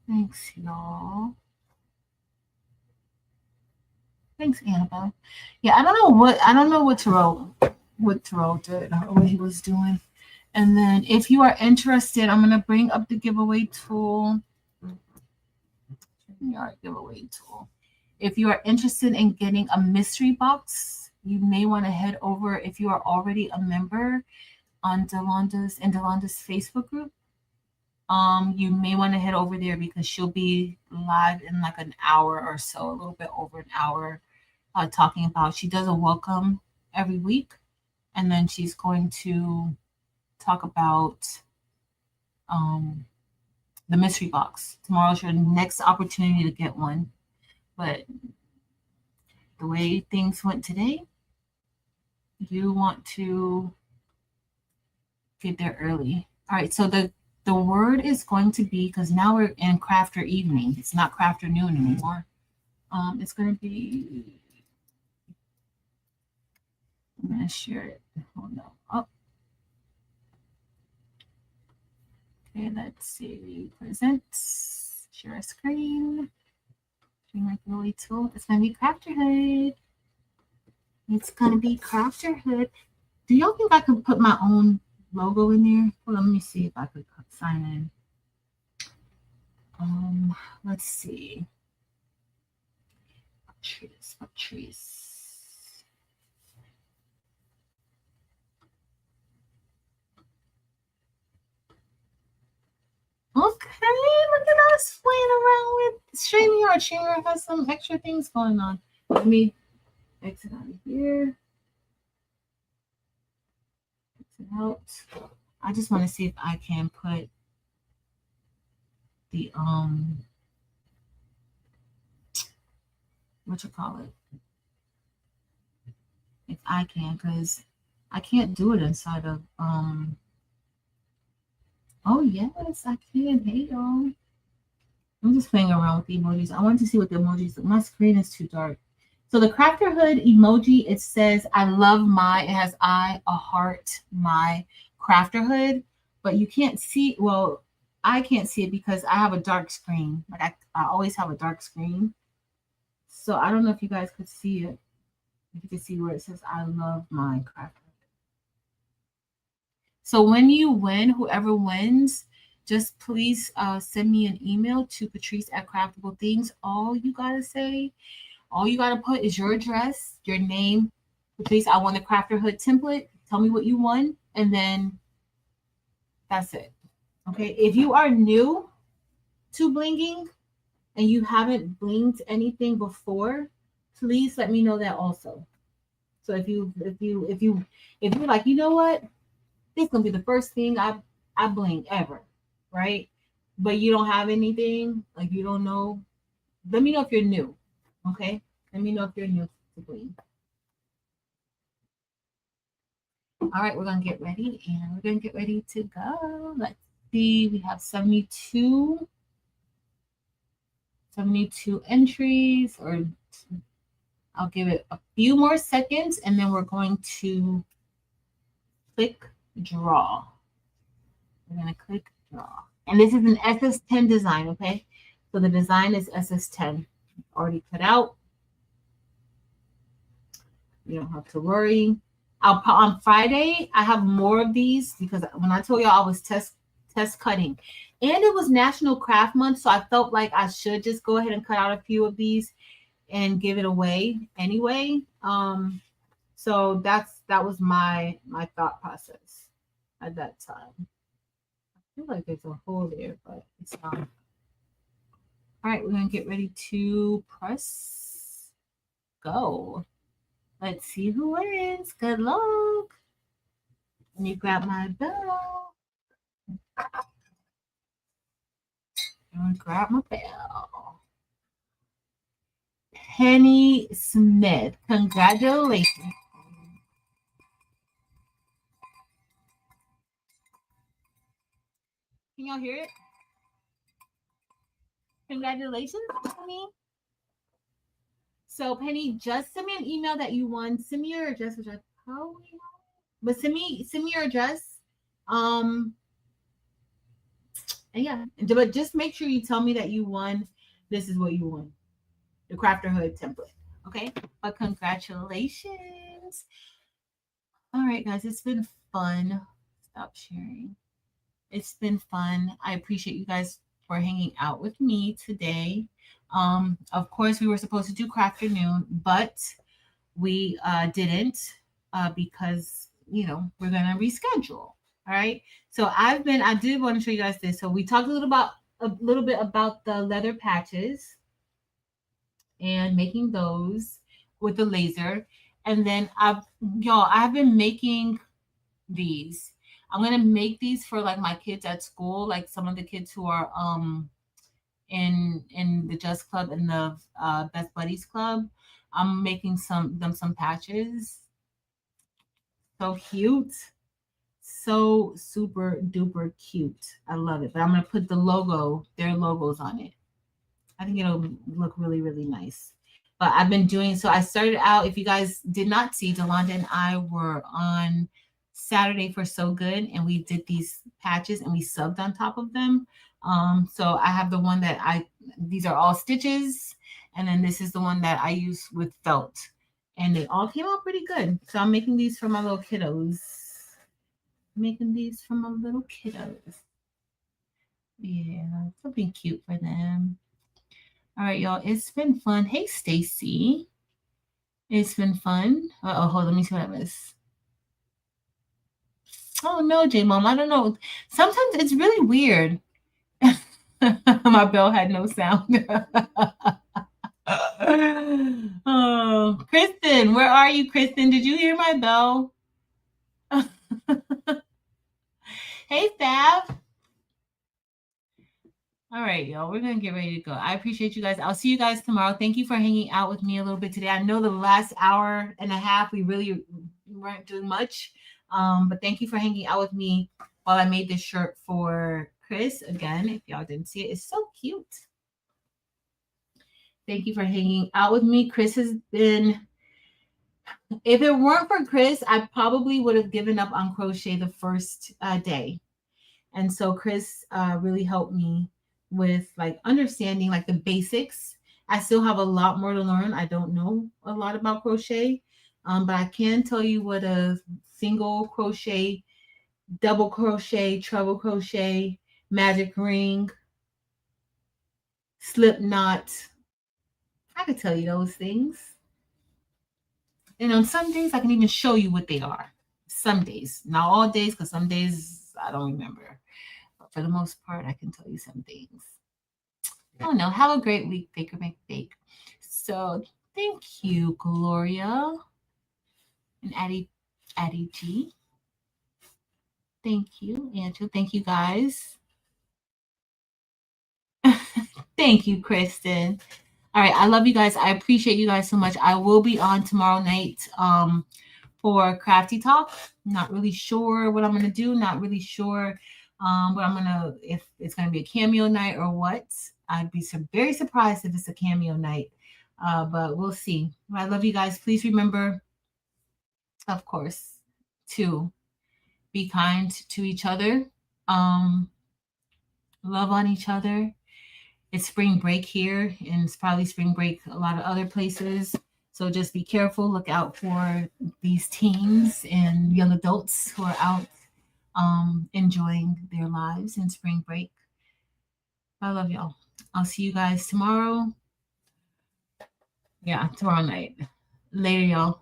Thanks, y'all. Thanks, Annabelle. Yeah, I don't know what Terrell did or what he was doing. And then if you are interested, I'm gonna bring up the giveaway tool. Giveaway tool. If you are interested in getting a mystery box, you may want to head over if you are already a member on Delanda's Facebook group. You may want to head over there because she'll be live in like an hour or so, a little bit over an hour, talking about. She does a welcome every week, and then she's going to talk about the mystery box. Tomorrow's your next opportunity to get one, but the way things went today, you want to get there early. All right, so the word is going to be, because now we're in crafter evening. It's not crafternoon anymore. It's going to be, I'm going to share it. Oh, no. Oh. Okay, let's see. Present. Share a screen. My giveaway tool. It's going to be Crafterhood. It's going to be Crafterhood. Do y'all think I could put my own logo in there? Well, let me see if I could sign in. Let's see. Patrice. Okay, look at us playing around with StreamYard. StreamYard has some extra things going on. Let me exit out of here. Exit out. I just want to see if I can put the what you call it. If I can, because I can't do it inside of oh yes, I can. Hey y'all. I'm just playing around with the emojis. I want to see what the emojis look. My screen is too dark. So the Crafterhood emoji, it says I love my, it has a heart, my Crafterhood, but you can't see, well, I can't see it because I have a dark screen. Like I always have a dark screen. So I don't know if you guys could see it. If you can see where it says I love my Crafterhood. So when you win, whoever wins, just please send me an email to Patrice@Craftable Things. All you gotta put is your address, your name. Patrice, I want the Crafterhood template. Tell me what you won, and then that's it. Okay. If you are new to blinging and you haven't blinged anything before, please let me know that also. So if you're like, you know what, this is gonna be the first thing I bling ever, right? But you don't have anything, like you don't know. Let me know if you're new. Okay? Let me know if you're new to bling. All right, we're gonna get ready and we're gonna get ready to go. Let's see, we have 72 entries, or I'll give it a few more seconds and then we're going to click draw. We're going to click draw. And this is an SS10 design, okay? So the design is SS10. Already cut out. You don't have to worry. On Friday, I have more of these because when I told y'all I was test cutting. And it was National Craft Month, so I felt like I should just go ahead and cut out a few of these and give it away anyway. So that was my thought process at that time. I feel like there's a hole there, but it's not. All right, we're gonna get ready to press go. Let's see who wins. Good luck. Let me grab my bell. And grab my bell. Penny Smith. Congratulations. Can y'all hear it? Congratulations, Penny. So Penny, just send me an email that you won. Send me your address, which I probably have. But send me your address. And yeah, but just make sure you tell me that you won. This is what you won. The Crafterhood template. Okay? But congratulations. All right, guys, it's been fun. Stop sharing. It's been fun. I appreciate you guys for hanging out with me today. Of course, we were supposed to do Crafternoon, but we didn't because, you know, we're going to reschedule. All right. So I did want to show you guys this. So we talked a little bit about the leather patches and making those with the laser. And then I've been making these. I'm gonna make these for like my kids at school, like some of the kids who are in the Just Club and the Best Buddies Club. I'm making some patches. So cute. So super duper cute. I love it. But I'm gonna put their logos on it. I think it'll look really, really nice. But I've been doing so. I started out. If you guys did not see, Delonda and I were on Saturday for So Good, and we did these patches and we subbed on top of them. So I have the one that these are all stitches, and then this is the one that I use with felt, and they all came out pretty good. So I'm making these for my little kiddos. Making these for my little kiddos. Yeah, something cute for them. All right, y'all. It's been fun. Hey, Stacy. It's been fun. Oh, hold on. Let me see what I miss. Oh, no, J-Mom. I don't know. Sometimes it's really weird. My bell had no sound. Oh, Kristen. Where are you, Kristen? Did you hear my bell? Hey, Fab. All right, y'all. We're going to get ready to go. I appreciate you guys. I'll see you guys tomorrow. Thank you for hanging out with me a little bit today. I know the last hour and a half, we really weren't doing much. But thank you for hanging out with me while I made this shirt for Chris. Again, if y'all didn't see it, it's so cute. Thank you for hanging out with me. Chris has been... If it weren't for Chris, I probably would have given up on crochet the first day. And so Chris really helped me with like understanding like the basics. I still have a lot more to learn. I don't know a lot about crochet, but I can tell you what a single crochet, double crochet, treble crochet, magic ring, slip knot. I could tell you those things. And on some days, I can even show you what they are. Some days, not all days, because some days I don't remember. But for the most part, I can tell you some things. Oh no, have a great week, Baker McBake. So thank you, Gloria and Addie G. Thank you, Angela. Thank you, guys. Thank you, Kristen. All right, I love you guys. I appreciate you guys so much. I will be on tomorrow night for Crafty Talk. Not really sure what I'm gonna do. Not really sure if it's gonna be a cameo night or what. I'd be very surprised if it's a cameo night, but we'll see. I love you guys. Please remember, of course, to be kind to each other. Love on each other. It's spring break here, and it's probably spring break a lot of other places. So just be careful. Look out for these teens and young adults who are out enjoying their lives in spring break. I love y'all. I'll see you guys tomorrow. Yeah, tomorrow night. Later, y'all.